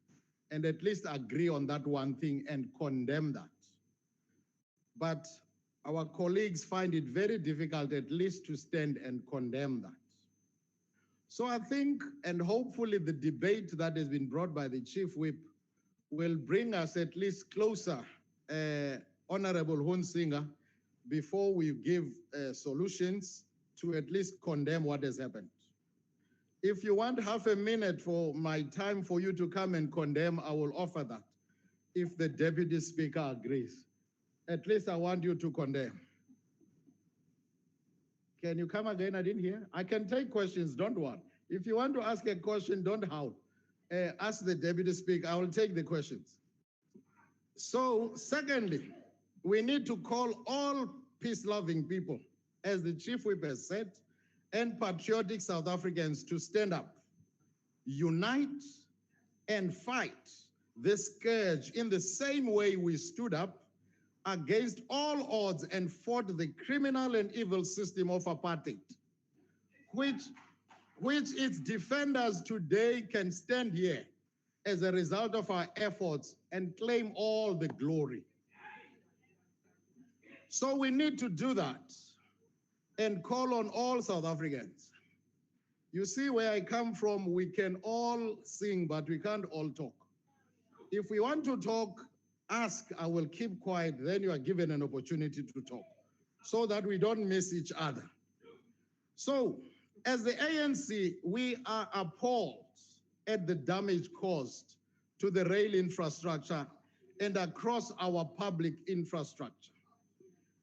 and at least agree on that one thing and condemn that. But our colleagues find it very difficult at least to stand and condemn that. So I think, and hopefully the debate that has been brought by the Chief Whip will bring us at least closer, Honorable Hunsinger, before we give solutions to at least condemn what has happened. If you want half a minute for my time for you to come and condemn, I will offer that, if the Deputy Speaker agrees. At least I want you to condemn. Can you come again? I didn't hear. I can take questions, don't worry. If you want to ask a question, don't howl. Ask the Deputy Speaker, I will take the questions. So, secondly, we need to call all peace-loving people, as the Chief Whip has said, and patriotic South Africans to stand up, unite, and fight this scourge in the same way we stood up against all odds and fought the criminal and evil system of apartheid, which its defenders today can stand here as a result of our efforts and claim all the glory. So we need to do that and call on all South Africans. You see, where I come from, we can all sing, but we can't all talk. If we want to talk, ask, I will keep quiet, then you are given an opportunity to talk, so that we don't miss each other. So, as the ANC, we are appalled at the damage caused to the rail infrastructure and across our public infrastructure.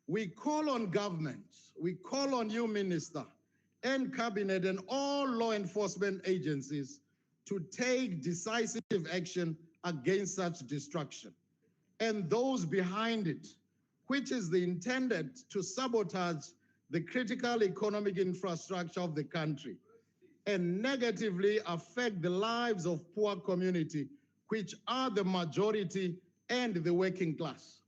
We call on government, we call on you, Minister, and Cabinet and all law enforcement agencies to take decisive action against such destruction and those behind it, which is the intended to sabotage the critical economic infrastructure of the country and negatively affect the lives of poor community, which are the majority and the working class.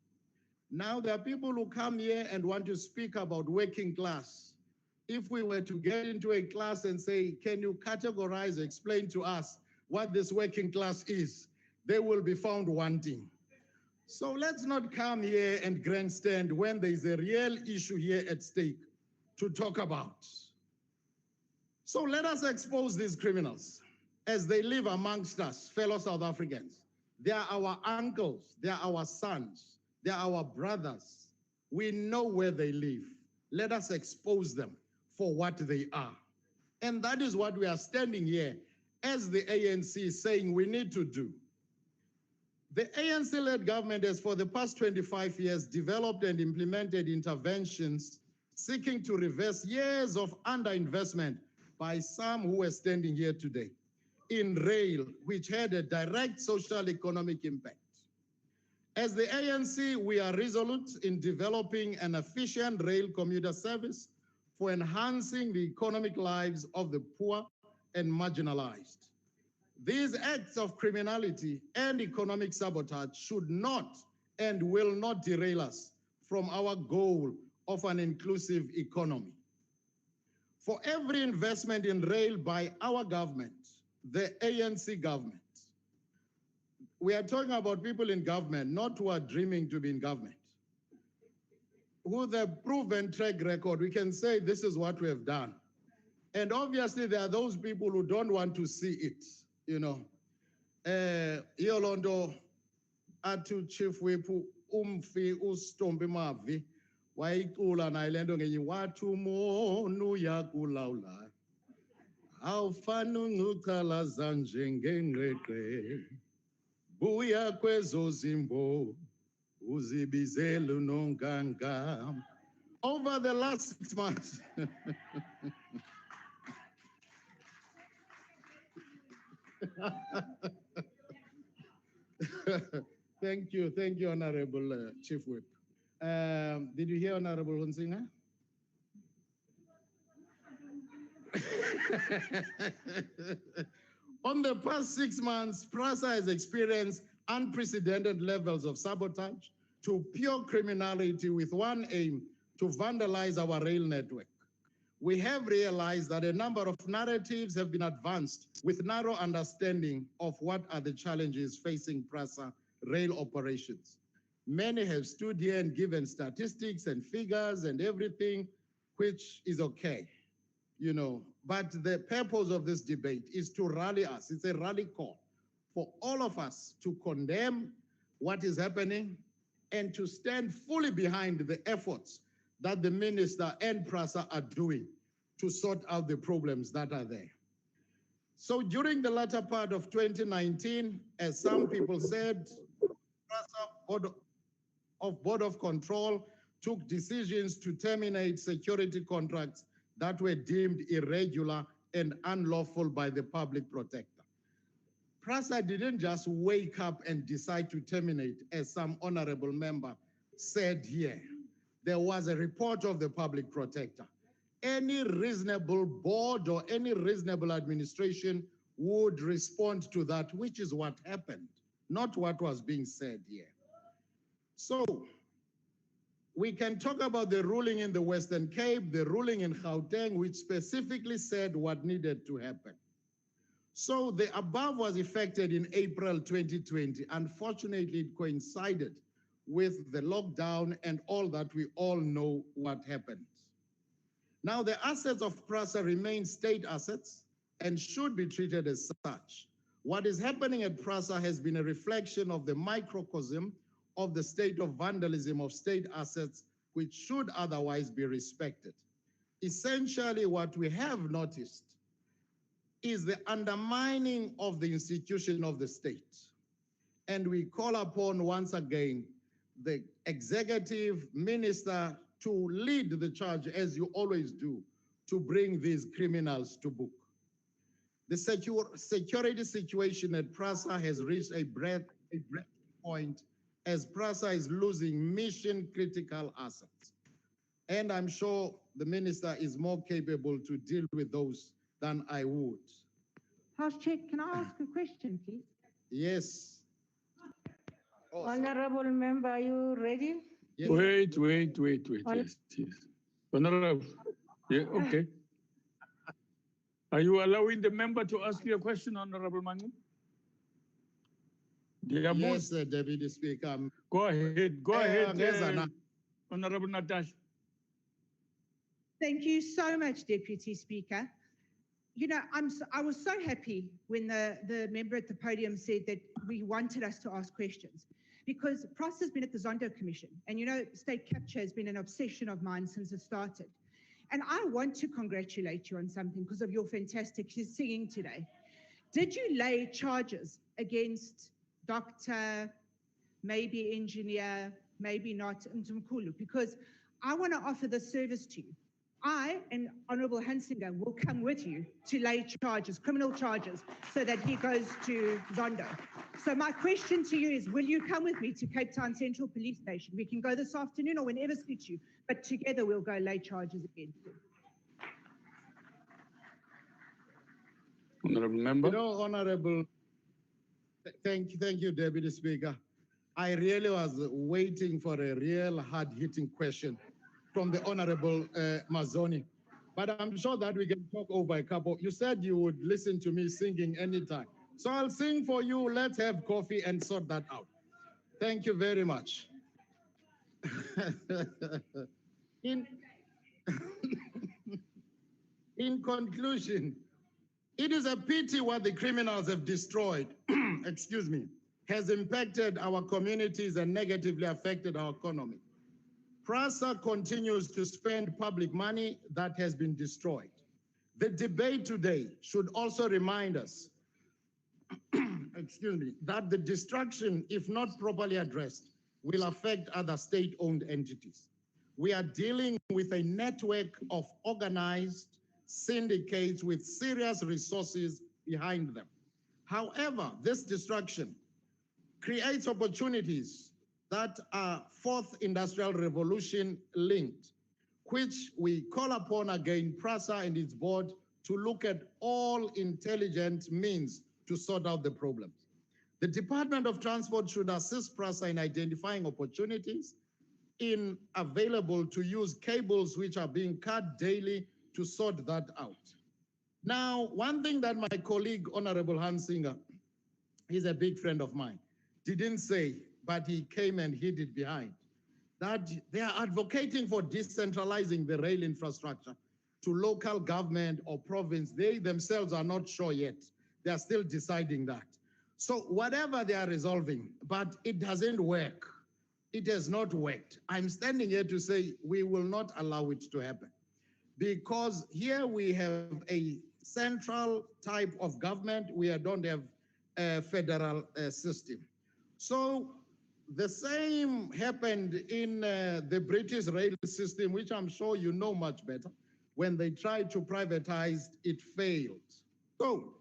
Now, there are people who come here and want to speak about working class. If we were to get into a class and say, can you categorize, explain to us what this working class is, they will be found wanting. So let's not come here and grandstand when there is a real issue here at stake to talk about. So let us expose these criminals as they live amongst us, fellow South Africans. They are our uncles, they are our sons, they are our brothers. We know where they live. Let us expose them for what they are. And that is what we are standing here as the ANC saying we need to do. The ANC-led government has for the past 25 years developed and implemented interventions seeking to reverse years of underinvestment by some who are standing here today in rail, which had a direct social economic impact. As the ANC, we are resolute in developing an efficient rail commuter service for enhancing the economic lives of the poor and marginalized. These acts of criminality and economic sabotage should not and will not derail us from our goal of an inclusive economy. For every investment in rail by our government, the ANC government, we are talking about people in government, not who are dreaming to be in government, with a proven track record, we can say this is what we have done. And obviously there are those people who don't want to see it, you know. Yolondo atu Chief Whip umfi ustombi mavi waikula na ilendo ngenyi watu monu ya kulaula awfanu ngukala zanjenge ngeke buya kwezo zimbo uzibizelu nonganga. Over the last 6 months Thank you, Honorable Chief Whip. Did you hear Honorable Hunsinger? On the past 6 months, PRASA has experienced unprecedented levels of sabotage to pure criminality with one aim: to vandalize our rail network. We have realized that a number of narratives have been advanced with narrow understanding of what are the challenges facing PRASA rail operations. Many have stood here and given statistics and figures and everything, which is okay, you know. But the purpose of this debate is to rally us. It's a rally call for all of us to condemn what is happening and to stand fully behind the efforts that the minister and PRASA are doing to sort out the problems that are there. So during the latter part of 2019, as some people said, PRASA Board of Control took decisions to terminate security contracts that were deemed irregular and unlawful by the public protector. PRASA didn't just wake up and decide to terminate, as some honorable member said here. There was a report of the public protector. Any reasonable board or any reasonable administration would respond to that, which is what happened, not what was being said here. So we can talk about the ruling in the Western Cape, the ruling in Gauteng, which specifically said what needed to happen. So the above was effected in April 2020. Unfortunately, it coincided with the lockdown and all that we all know what happened. Now, the assets of PRASA remain state assets and should be treated as such. What is happening at PRASA has been a reflection of the microcosm of the state of vandalism of state assets, which should otherwise be respected. Essentially, what we have noticed is the undermining of the institution of the state. And we call upon, once again, the executive minister to lead the charge, as you always do, to bring these criminals to book. The security situation at PRASA has reached a breaking point as PRASA is losing mission-critical assets. And I'm sure the minister is more capable to deal with those than I would. House Chair, can I ask a question, please? Yes. Honorable member, are you ready? Yes. Wait. Yes. Honorable. Yeah, okay. Are you allowing the member to ask you a question, Honorable Mangum? Yes, Deputy Speaker. Go ahead. Go ahead, Honorable Natasha. Thank you so much, Deputy Speaker. You know, I was so happy when the member at the podium said that we wanted us to ask questions, because PRASA has been at the Zondo Commission, and you know, state capture has been an obsession of mine since it started. And I want to congratulate you on something because of your fantastic singing today. Did you lay charges against doctor, maybe engineer, maybe not, Ntumkulu? Because I want to offer this service to you. I and Honorable Hunsinger will come with you to lay charges, criminal charges, so that he goes to Zondo. So my question to you is, will you come with me to Cape Town Central Police Station? We can go this afternoon or whenever suits you, but together we'll go lay charges against him. Honorable member. You know, Honorable, thank you, Deputy Speaker. I really was waiting for a real hard-hitting question from the Honorable Mazzoni. But I'm sure that we can talk over a couple. You said you would listen to me singing anytime. So I'll sing for you. Let's have coffee and sort that out. Thank you very much. In conclusion, it is a pity what the criminals have destroyed, excuse me, has impacted our communities and negatively affected our economy. PRASA continues to spend public money that has been destroyed. The debate today should also remind us, excuse me, that the destruction, if not properly addressed, will affect other state-owned entities. We are dealing with a network of organized syndicates with serious resources behind them. However, this destruction creates opportunities that are fourth industrial revolution linked, which we call upon again PRASA and its board to look at all intelligent means to sort out the problems. The Department of Transport should assist PRASA in identifying opportunities in available to use cables which are being cut daily to sort that out. Now, one thing that my colleague, Honorable Hansinger, he's a big friend of mine, didn't say, but he came and hid it behind, that they are advocating for decentralizing the rail infrastructure to local government or province. They themselves are not sure yet. They are still deciding that. So whatever they are resolving, but it doesn't work. It has not worked. I'm standing here to say we will not allow it to happen, because here we have a central type of government. We don't have a federal system. So the same happened in the British rail system, which I'm sure you know much better. When they tried to privatize, it failed. So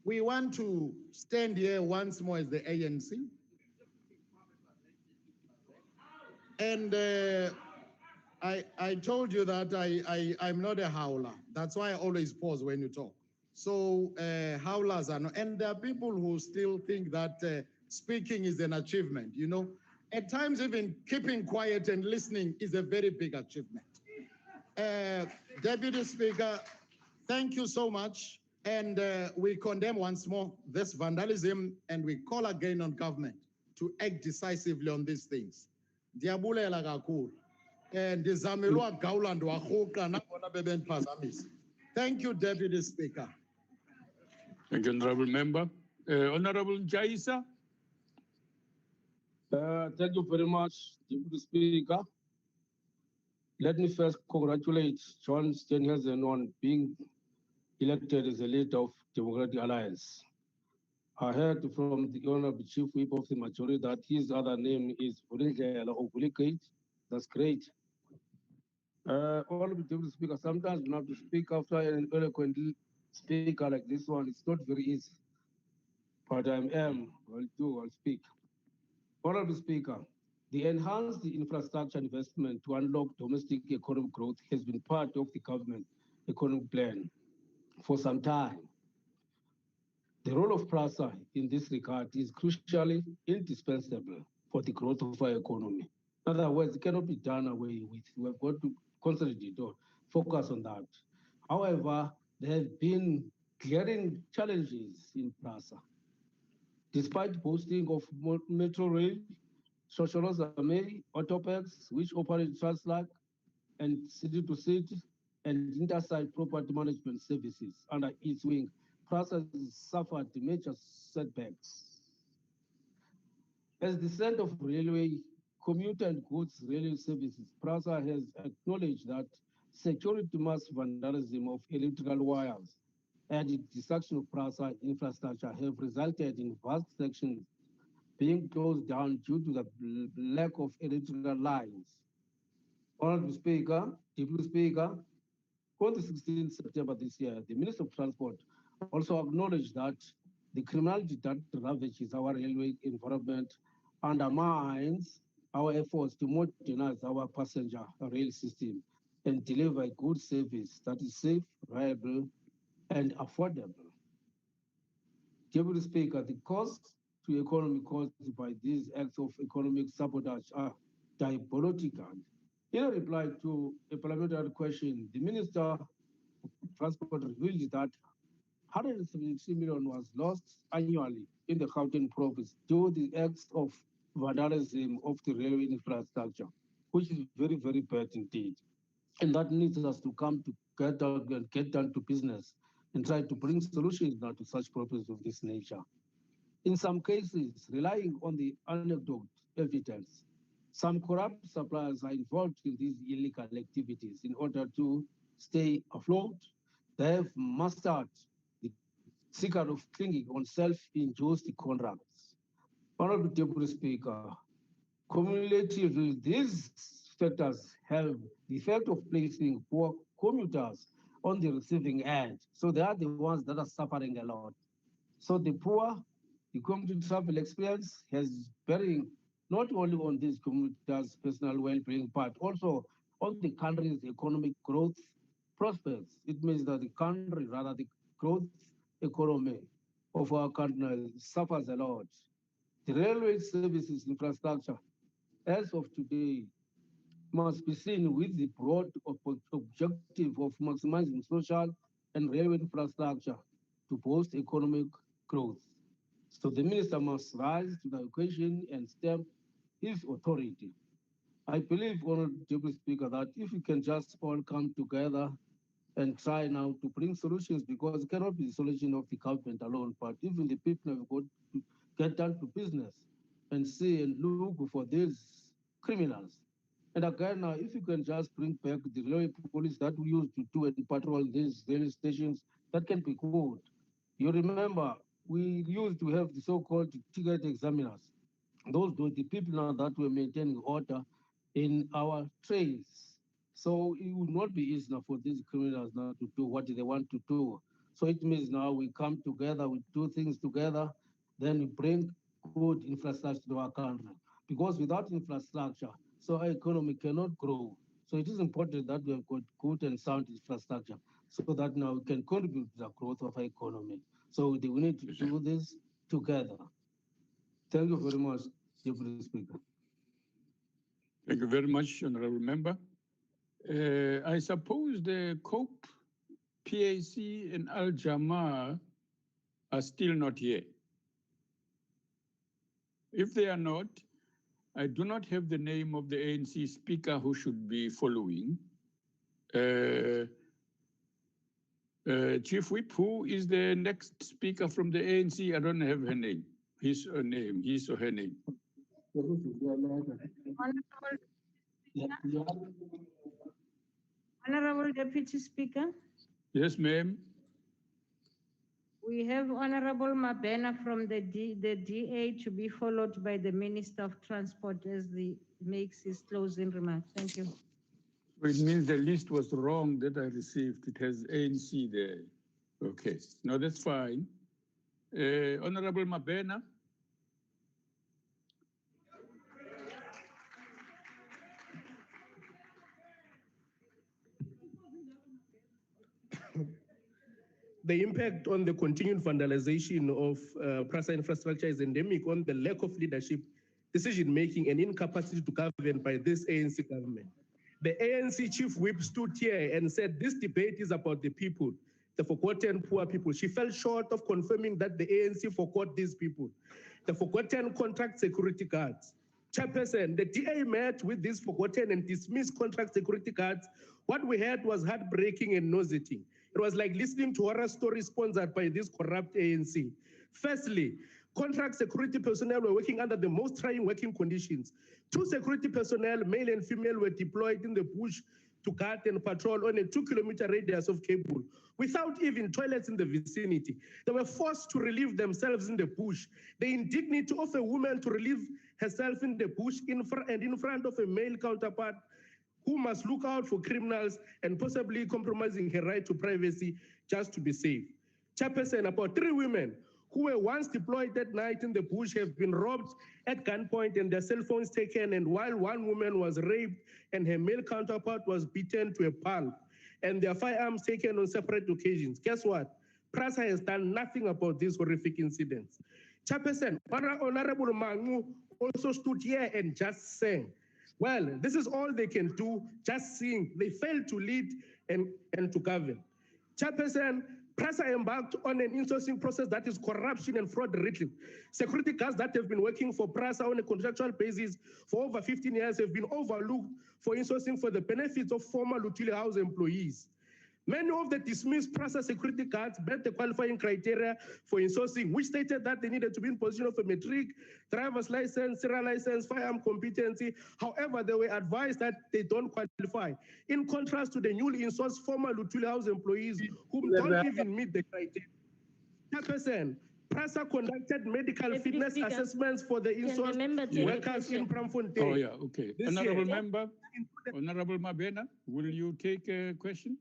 we want to stand here once more as the ANC. And I told you that I'm not a howler. That's why I always pause when you talk. So howlers are not, and there are people who still think that speaking is an achievement, you know. At times, even keeping quiet and listening is a very big achievement. Deputy Speaker, thank you so much. And we condemn once more this vandalism, and we call again on government to act decisively on these things. Ndiyabulela kakhulu. Ndizamelwa gawula ndiwarhuqa nangona bebendiphazamisa. Thank you, Deputy Speaker. Thank you, Honorable Member. Honorable Njaisa. Thank you very much, Deputy Speaker. Let me first congratulate John Steenhuisen on being elected as the leader of Democratic Alliance. I heard from the Honorable Chief Whip of the majority that his other name is Vulindlela or Vulikate. That's great. Honorable Deputy Speaker, sometimes we have to speak after an eloquent speaker like this one. It's not very easy, but I'll speak. Honorable Speaker, the enhanced infrastructure investment to unlock domestic economic growth has been part of the government economic plan for some time. The role of PRASA in this regard is crucially indispensable for the growth of our economy. In other words, it cannot be done away with. We have got to concentrate or focus on that. However, there have been glaring challenges in PRASA. Despite boasting of metro rail, Shosholoza-May, Autopex, which operate Translac and city-to-city and intersite property management services under its wing, PRASA suffered major setbacks. As the center of railway, commuter and goods railway services, PRASA has acknowledged that security mass vandalism of electrical wires and the destruction of PRASA infrastructure have resulted in vast sections being closed down due to the lack of electrical lines. Honorable Speaker, Deputy Speaker, on the 16th September this year, the Minister of Transport also acknowledged that the criminality that ravages our railway environment undermines our efforts to modernize our passenger rail system and deliver a good service that is safe, reliable, and affordable. Deputy Speaker, the cost to economy caused by these acts of economic sabotage are diabolical. In a reply to a parliamentary question, the Minister of Transport revealed that 173 million was lost annually in the Gauteng province due to the acts of vandalism of the railway infrastructure, which is very, very bad indeed. And that needs us to come together and get down to business and try to bring solutions now to such problems of this nature. In some cases, relying on the anecdote evidence, some corrupt suppliers are involved in these illegal activities in order to stay afloat. They have mastered the secret of clinging on self-induced contracts. Honorable Deputy Speaker, cumulatively, these factors have the effect of placing poor commuters on the receiving end. So they are the ones that are suffering a lot. So the poor, The community travel experience has bearing not only on these communities' personal well-being, but also on the country's economic growth prospects. It means that the country, rather the growth economy of our country suffers a lot. The railway services infrastructure, as of today, must be seen with the broad objective of maximizing social and railway infrastructure to boost economic growth. So the minister must rise to the occasion and stamp his authority. I believe, Honorable Deputy Speaker, that if we can just all come together and try now to bring solutions, because it cannot be the solution of the government alone, but even the people have got to get down to business and see and look for these criminals. And again, now, if you can just bring back the railway police that we used to do and patrol these railway stations, that can be good. You remember, we used to have the so-called ticket examiners. Those were the people now that were maintaining order in our trains. So it would not be easy now for these criminals now to do what they want to do. So it means now we come together, we do things together, then we bring good infrastructure to our country. Because without infrastructure, so our economy cannot grow. So it is important that we have got good and sound infrastructure so that now we can contribute to the growth of our economy. So we need to do this together. Thank you very much, Deputy Speaker. Thank you very much, Honorable Member. I suppose the COPE, PAC, and Al Jamaa are still not here. If they are not, I do not have the name of the ANC speaker who should be following. Chief Whip, who is the next speaker from the ANC? I don't have her name, his or her name. Honorable Deputy Speaker. Yes, ma'am. We have Honorable Mabena from the DA to be followed by the Minister of Transport as he makes his closing remarks. Thank you. It means the list was wrong that I received. It has ANC there. Okay, no, that's fine. Honorable Mabena. The impact on the continued vandalization of PRASA infrastructure is endemic on the lack of leadership, decision-making, and incapacity to govern by this ANC government. The ANC chief whip stood here and said this debate is about the people, the forgotten poor people. She fell short of confirming that the ANC forgot these people, the forgotten contract security guards. Chairperson, the DA met with these forgotten and dismissed contract security guards. What we heard was heartbreaking and nauseating. It was like listening to horror stories sponsored by this corrupt ANC. Firstly, contract security personnel were working under the most trying working conditions. 2 security personnel, male and female, were deployed in the bush to guard and patrol on a 2-kilometer radius of Kabul without even toilets in the vicinity. They were forced to relieve themselves in the bush. The indignity of a woman to relieve herself in the bush in front of a male counterpart who must look out for criminals and possibly compromising her right to privacy just to be safe. Chairperson, about 3 women who were once deployed that night in the bush have been robbed at gunpoint and their cell phones taken, and while 1 woman was raped and her male counterpart was beaten to a pulp and their firearms taken on separate occasions. Guess what? PRASA has done nothing about these horrific incidents. Chairperson, Honorable Mangu also stood here and just sang. Well, this is all they can do, just sing. They failed to lead and to govern. Chairperson, PRASA embarked on an insourcing process that is corruption and fraud-ridden. Security guards that have been working for PRASA on a contractual basis for over 15 years have been overlooked for insourcing for the benefits of former Lutuli House employees. Many of the dismissed PRASA security guards met the qualifying criteria for insourcing, which stated that they needed to be in possession of a matric, driver's license, serial license, firearm competency. However, they were advised that they don't qualify. In contrast to the newly insourced former Lutuli House employees who don't even meet the criteria. Chairperson, PRASA conducted medical fitness assessments for the insourced workers in Pramfontein. Oh, yeah, okay. Honorable Member, Honorable Mabena, will you take a question?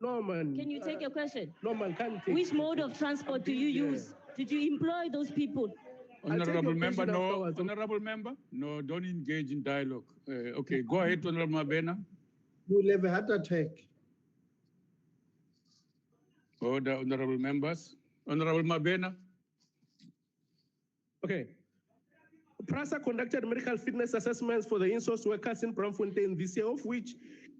No, man. Can you take a question? No, man, can't take. Which mode of transport do you use Did you employ those people? Honorable member, no. Honorable member, no, don't engage in dialogue. Okay, go ahead, Honorable Mabena. You will have a heart attack. Order, honorable members. Honorable Mabena. Okay. PRASA conducted medical fitness assessments for the in-source workers in Braamfontein this year, of which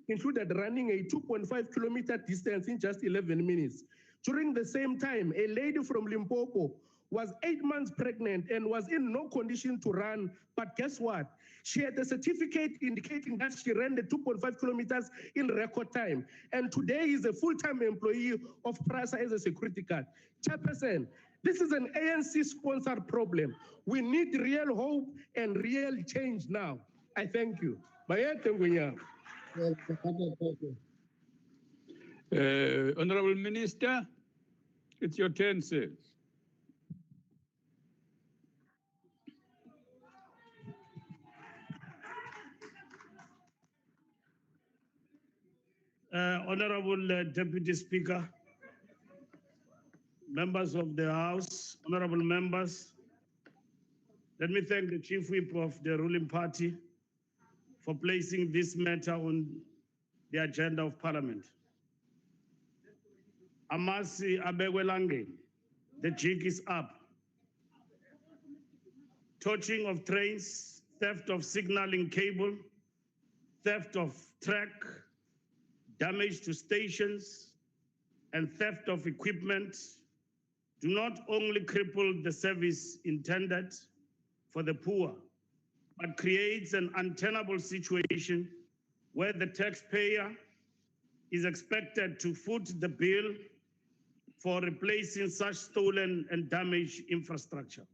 included running a 2.5 kilometer distance in just 11 minutes. During the same time, a lady from Limpopo was 8 months pregnant and was in no condition to run, but guess what? She had a certificate indicating that she ran the 2.5 kilometers in record time. And today is a full-time employee of PRASA as a security guard. Chairperson, this is an ANC-sponsored problem. We need real hope and real change now. I thank you. Honorable Minister, it's your turn, sir. Honorable Deputy Speaker, members of the House, honorable members, let me thank the Chief Whip of the ruling party for placing this matter on the agenda of Parliament. Amasi Abewelange, the jig is up. Torching of trains, theft of signaling cable, theft of track, damage to stations, and theft of equipment do not only cripple the service intended for the poor, but creates an untenable situation where the taxpayer is expected to foot the bill for replacing such stolen and damaged infrastructure.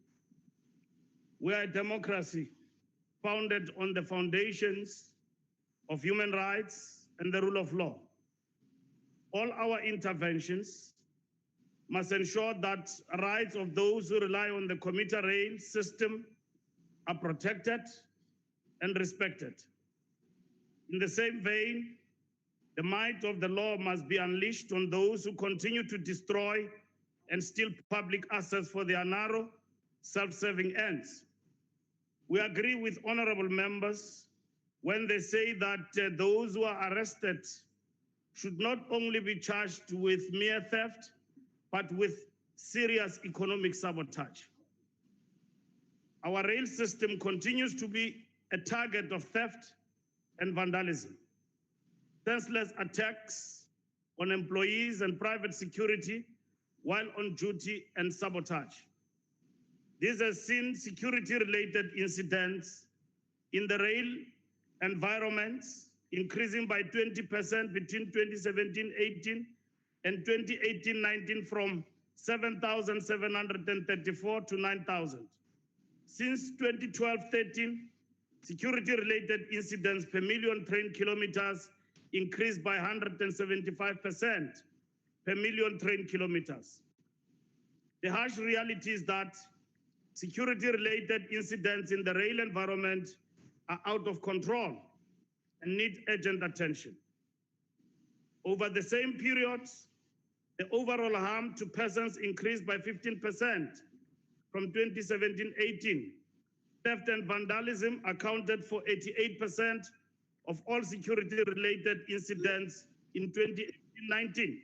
We are a democracy founded on the foundations of human rights and the rule of law. All our interventions must ensure that rights of those who rely on the commuter rail system are protected and respected. In the same vein, the might of the law must be unleashed on those who continue to destroy and steal public assets for their narrow, self-serving ends. We agree with honorable members when they say that those who are arrested should not only be charged with mere theft, but with serious economic sabotage. Our rail system continues to be a target of theft and vandalism. Senseless attacks on employees and private security while on duty and sabotage. This has seen security-related incidents in the rail environments increasing by 20% between 2017-18 and 2018-19 from 7,734 to 9,000. Since 2012-13, security-related incidents per million train kilometers increased by 175% per million train kilometers. The harsh reality is that security-related incidents in the rail environment are out of control and need urgent attention. Over the same period, the overall harm to persons increased by 15% from 2017-18. Theft and vandalism accounted for 88% of all security-related incidents in 2018-19.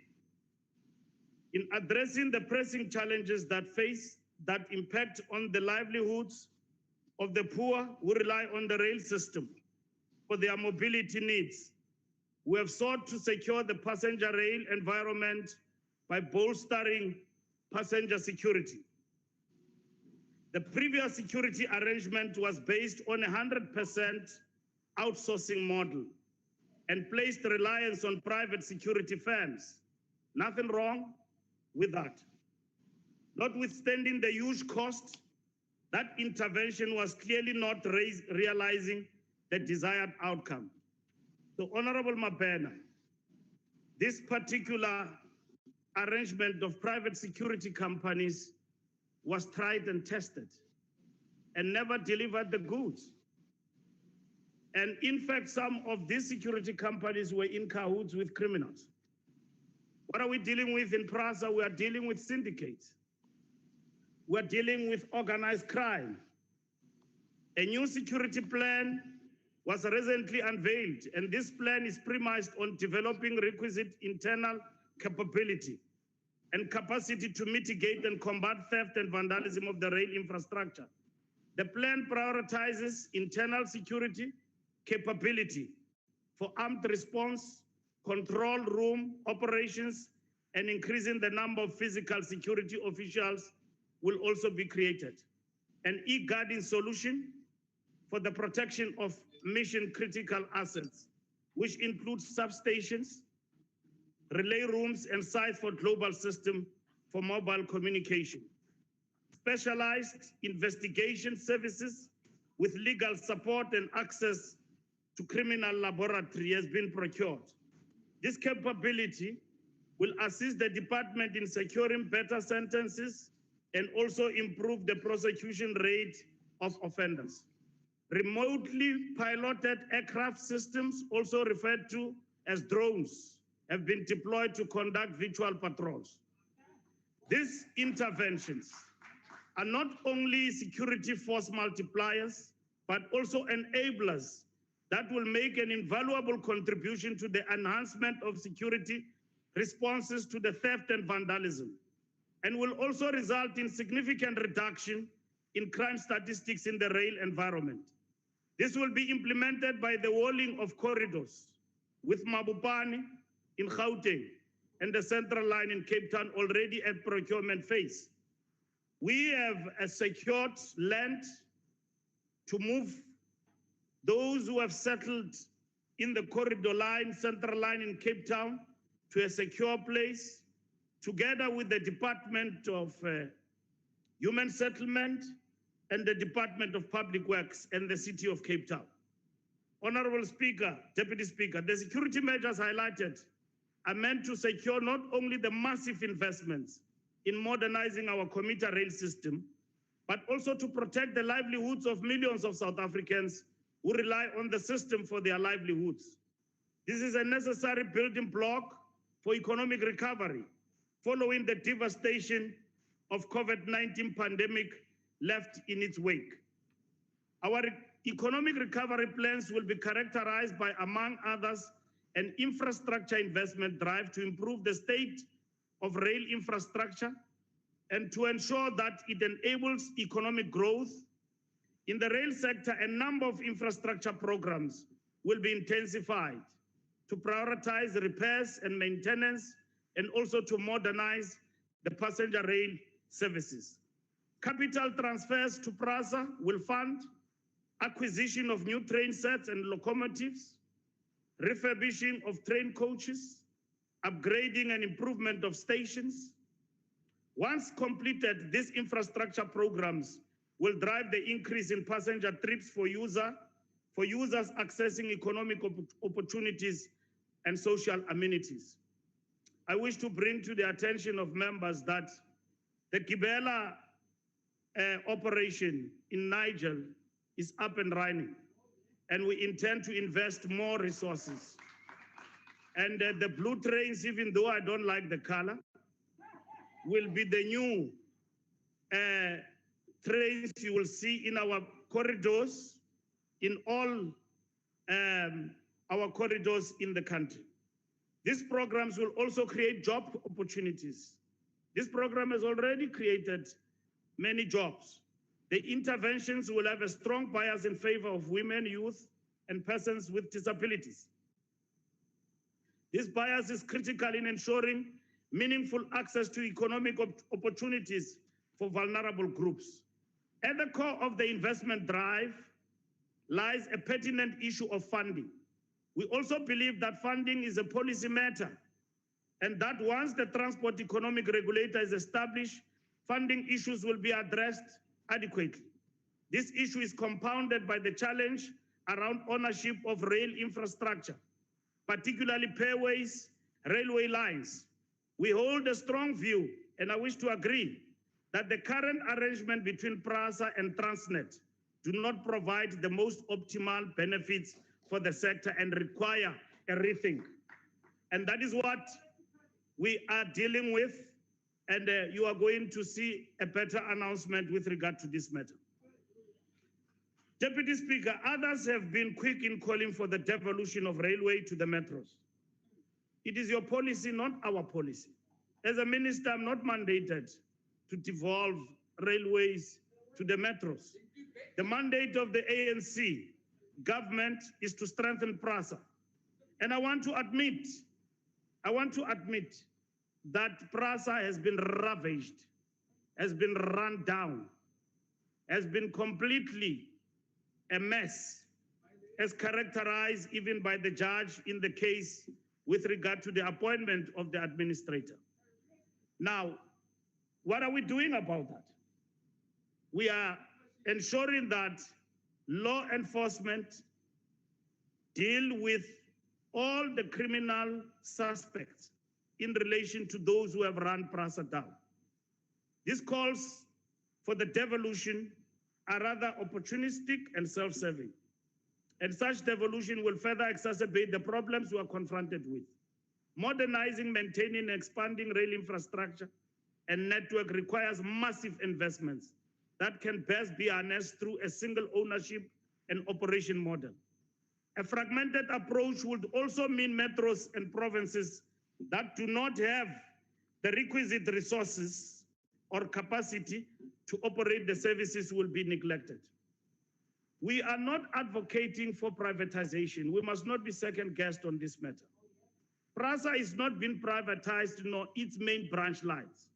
In addressing the pressing challenges that impact on the livelihoods of the poor who rely on the rail system for their mobility needs, we have sought to secure the passenger rail environment by bolstering passenger security. The previous security arrangement was based on a 100% outsourcing model and placed reliance on private security firms. Nothing wrong with that. Notwithstanding the huge cost, that intervention was clearly not realizing the desired outcome. So, Honorable Mabena, this particular arrangement of private security companies was tried and tested and never delivered the goods. And in fact, some of these security companies were in cahoots with criminals. What are we dealing with in PRASA? We are dealing with syndicates. we're dealing with organized crime. A new security plan was recently unveiled, and this plan is premised on developing requisite internal capability and capacity to mitigate and combat theft and vandalism of the rail infrastructure. The plan prioritizes internal security capability for armed response, control room operations, and increasing the number of physical security officials will also be created. An e-guarding solution for the protection of mission-critical assets, which includes substations, relay rooms, and sites for global system for mobile communication. Specialized investigation services with legal support and access to criminal laboratory has been procured. This capability will assist the department in securing better sentences and also improve the prosecution rate of offenders. Remotely piloted aircraft systems, also referred to as drones, have been deployed to conduct virtual patrols. These interventions are not only security force multipliers, but also enablers that will make an invaluable contribution to the enhancement of security responses to the theft and vandalism, and will also result in significant reduction in crime statistics in the rail environment. This will be implemented by the walling of corridors with Mabopane in Gauteng and the Central Line in Cape Town already at procurement phase. We have a secured land to move those who have settled in the corridor line, Central Line in Cape Town, to a secure place, together with the Department of Human Settlement and the Department of Public Works and the City of Cape Town. Honorable Speaker, Deputy Speaker, the security measures highlighted are meant to secure not only the massive investments in modernizing our commuter rail system, but also to protect the livelihoods of millions of South Africans who rely on the system for their livelihoods. This is a necessary building block for economic recovery following the devastation of COVID-19 pandemic left in its wake. Our economic recovery plans will be characterized by, among others, an infrastructure investment drive to improve the state of rail infrastructure and to ensure that it enables economic growth. In the rail sector, a number of infrastructure programs will be intensified to prioritize repairs and maintenance and also to modernize the passenger rail services. Capital transfers to PRASA will fund acquisition of new train sets and locomotives, refurbishing of train coaches, upgrading and improvement of stations. Once completed, these infrastructure programs will drive the increase in passenger trips for users accessing economic opportunities and social amenities. I wish to bring to the attention of members that the Gibela operation in Niger is up and running, and we intend to invest more resources. And the blue trains, even though I don't like the color, will be the new trains you will see in our corridors, in all our corridors in the country. These programs will also create job opportunities. This program has already created many jobs. The interventions will have a strong bias in favor of women, youth, and persons with disabilities. This bias is critical in ensuring meaningful access to economic opportunities for vulnerable groups. At the core of the investment drive lies a pertinent issue of funding. We also believe that funding is a policy matter, and that once the transport economic regulator is established, funding issues will be addressed adequately. This issue is compounded by the challenge around ownership of rail infrastructure, particularly pairways, railway lines. We hold a strong view, and I wish to agree, that the current arrangement between PRASA and Transnet do not provide the most optimal benefits for the sector and require a rethink. And that is what we are dealing with and you are going to see a better announcement with regard to this matter. Deputy Speaker, others have been quick in calling for the devolution of railway to the metros. It is your policy, not our policy. As a minister, I'm not mandated to devolve railways to the metros. The mandate of the ANC government is to strengthen PRASA. And I want to admit that PRASA has been ravaged, has been run down, has been completely a mess, as characterized even by the judge in the case with regard to the appointment of the administrator. Now, what are we doing about that? We are ensuring that law enforcement deal with all the criminal suspects in relation to those who have run PRASA down. These calls for the devolution are rather opportunistic and self-serving. And such devolution will further exacerbate the problems we are confronted with. Modernizing, maintaining, expanding rail infrastructure and network requires massive investments that can best be harnessed through a single ownership and operation model. A fragmented approach would also mean metros and provinces that do not have the requisite resources or capacity to operate the services will be neglected. We are not advocating for privatization. We must not be second-guessed on this matter. PRASA is not being privatized, nor its main branch lines.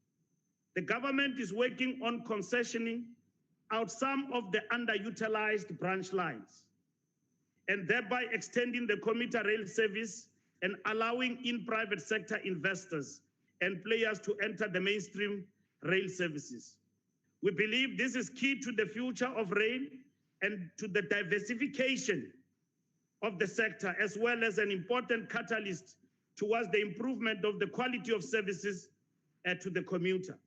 The government is working on concessioning out some of the underutilized branch lines and thereby extending the commuter rail service and allowing in private sector investors and players to enter the mainstream rail services. We believe this is key to the future of rail and to the diversification of the sector, as well as an important catalyst towards the improvement of the quality of services to the commuter.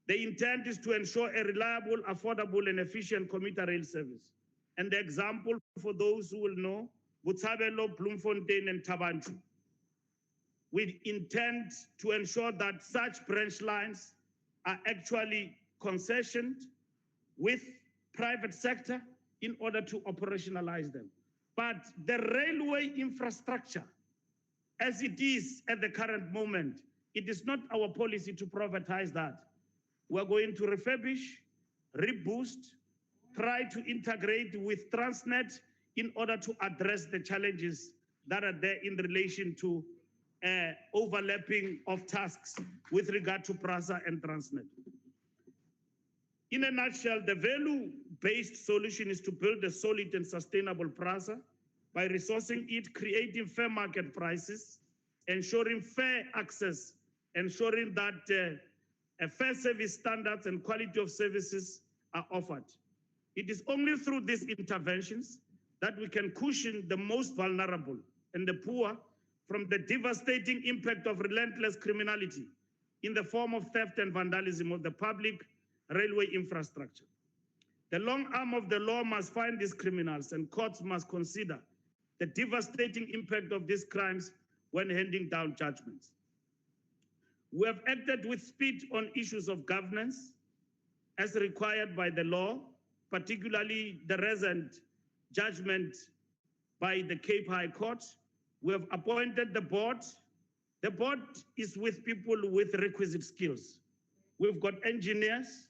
The intent is to ensure a reliable, affordable, and efficient commuter rail service. And the example for those who will know, Botshabelo, Bloemfontein, and Tabanchu. We intend to ensure that such branch lines are actually concessioned with private sector in order to operationalize them. But the railway infrastructure, as it is at the current moment, it is not our policy to privatize that. We're going to refurbish, reboost, try to integrate with Transnet in order to address the challenges that are there in relation to overlapping of tasks with regard to PRASA and Transnet. In a nutshell, the value-based solution is to build a solid and sustainable PRASA by resourcing it, creating fair market prices, ensuring fair access, ensuring that fair service standards and quality of services are offered. It is only through these interventions that we can cushion the most vulnerable and the poor from the devastating impact of relentless criminality in the form of theft and vandalism of the public railway infrastructure. The long arm of the law must find these criminals, and courts must consider the devastating impact of these crimes when handing down judgments. We have acted with speed on issues of governance as required by the law, particularly the recent judgment by the Cape High Court. We have appointed the board. The board is with people with requisite skills. We've got engineers,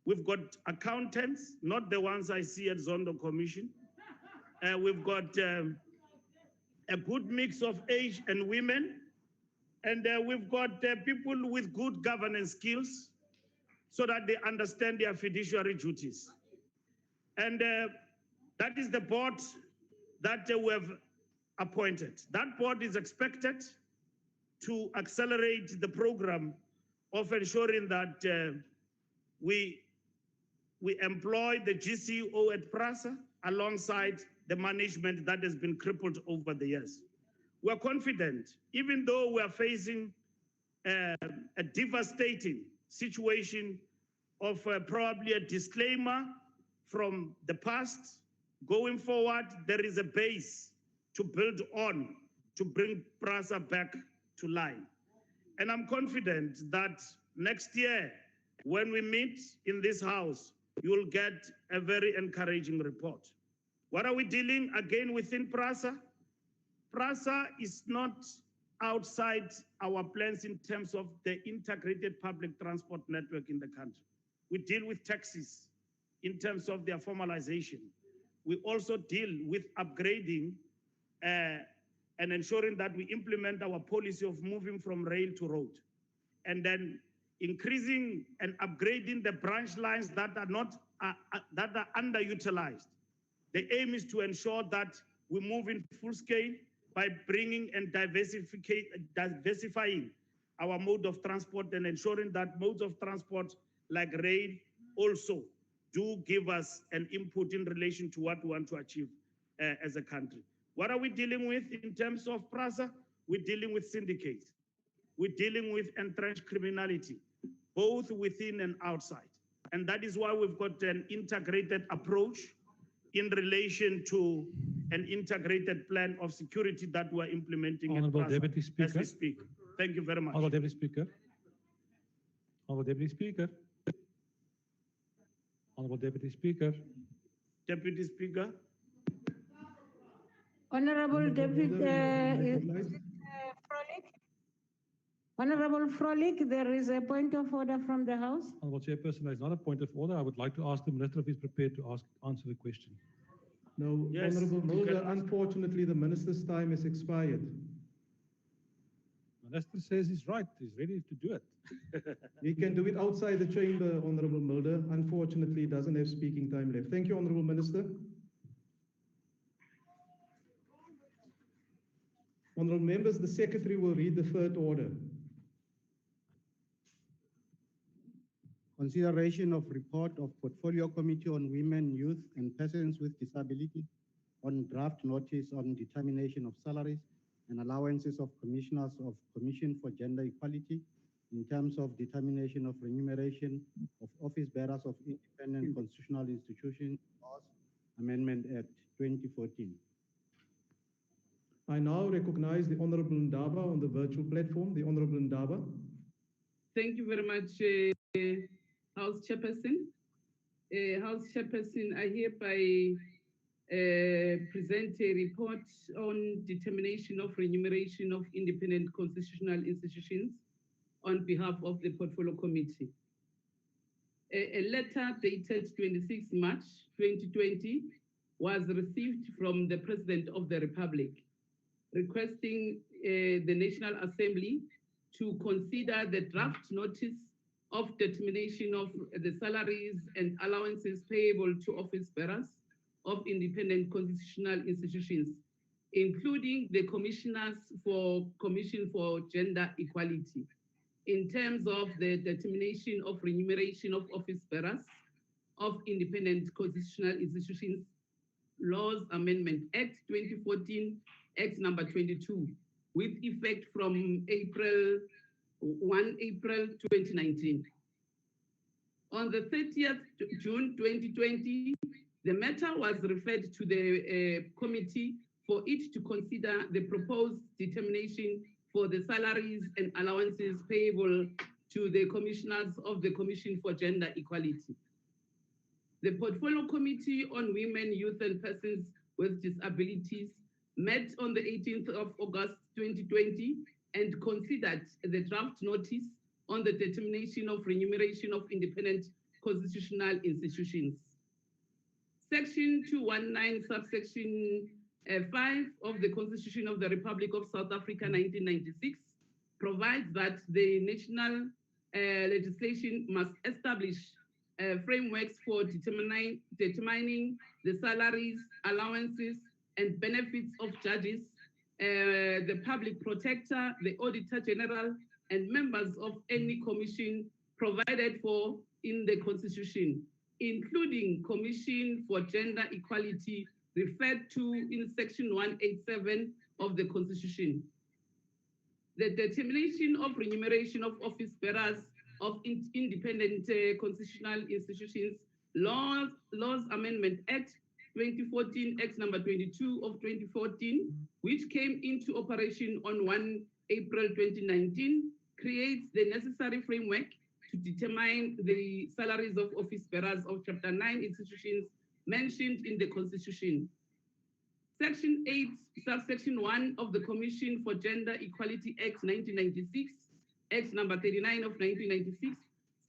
we've got accountants, not the ones I see at Zondo Commission. We've got a good mix of age and women, and we've got people with good governance skills so that they understand their fiduciary duties. And that is the board that we have appointed. That board is expected to accelerate the program of ensuring that we employ the GCO at PRASA alongside the management that has been crippled over the years. We're confident, even though we're facing a devastating situation of probably a disclaimer from the past, going forward, there is a base to build on to bring PRASA back to line. And I'm confident that next year, when we meet in this house, you'll get a very encouraging report. What are we dealing again within PRASA? PRASA is not outside our plans in terms of the integrated public transport network in the country. We deal with taxis in terms of their formalization. We also deal with upgrading and ensuring that we implement our policy of moving from rail to road. And then increasing and upgrading the branch lines that are underutilized. The aim is to ensure that we move in full scale by bringing and diversifying our mode of transport and ensuring that modes of transport like rail also do give us an input in relation to what we want to achieve as a country. What are we dealing with in terms of PRASA? We're dealing with syndicates. We're dealing with entrenched criminality, both within and outside. And that is why we've got an integrated approach in relation to an integrated plan of security that we're implementing Honorable in PRASA Deputy Speaker. as we speak. Thank you very much. Honorable Deputy Speaker. Honorable Deputy Speaker. Honorable Deputy Speaker. Deputy Speaker. Honorable Deputy Frolick. Honorable Frolick, there is a point of order from the House. Honorable Chairperson, there is not a point of order. I would like to ask the Minister if he's prepared to answer the question. No, Yes, Honorable you Mulder, can- unfortunately, the Minister's time has expired. The Minister says he's right. He's ready to do it. He can do it outside the chamber, Honorable Mulder. Unfortunately, he doesn't have speaking time left. Thank you, Honorable Minister. Honorable members, the Secretary will read the third order. Consideration of report of Portfolio Committee on Women, Youth and Persons with Disability on draft notice on determination of salaries and allowances of commissioners of Commission for Gender Equality in terms of determination of remuneration of office bearers of independent constitutional institutions, Amendment Act 2014. I now recognize the Honorable Ndaba on the virtual platform. The Honorable Ndaba. Thank you very much, House Chairperson. House Chairperson, I hereby present a report on determination of remuneration of independent constitutional institutions on behalf of the Portfolio Committee. A letter dated 26 March 2020 was received from the President of the Republic requesting the National Assembly to consider the draft notice of determination of the salaries and allowances payable to office bearers of independent constitutional institutions, including the Commission for Gender Equality, in terms of the determination of remuneration of office bearers of independent constitutional institutions, Laws Amendment Act 2014, Act number 22, with effect from 1 April 2019. On the 30th June 2020, the matter was referred to the committee for it to consider the proposed determination for the salaries and allowances payable to the commissioners of the Commission for Gender Equality. The Portfolio Committee on Women, Youth and Persons with Disabilities met on the 18th of August 2020 and considered the draft notice on the determination of remuneration of independent constitutional institutions. Section 219, subsection 5 of the Constitution of the Republic of South Africa 1996 provides that the national legislation must establish frameworks for determining the salaries, allowances, and benefits of judges, the public protector, the auditor general, and members of any commission provided for in the Constitution, including Commission for Gender Equality referred to in Section 187 of the Constitution. The determination of remuneration of office bearers of independent constitutional institutions, Laws Amendment Act 2014, Act number 22 of 2014, which came into operation on 1 April 2019, creates the necessary framework to determine the salaries of office bearers of Chapter 9 institutions mentioned in the Constitution. Section 8, subsection 1 of the Commission for Gender Equality Act 1996, Act number 39 of 1996,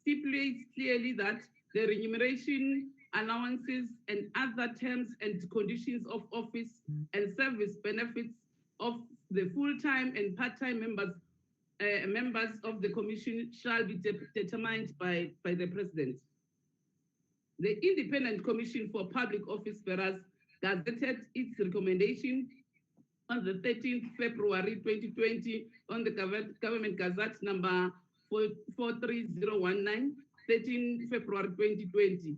stipulates clearly that the remuneration, allowances, and other terms and conditions of office and service benefits of the full-time and part-time members of the Commission shall be determined by the President. The Independent Commission for Public Office Bearers gazetted its recommendation on the 13th February 2020 on the Government Gazette number 43019, 13 February 2020.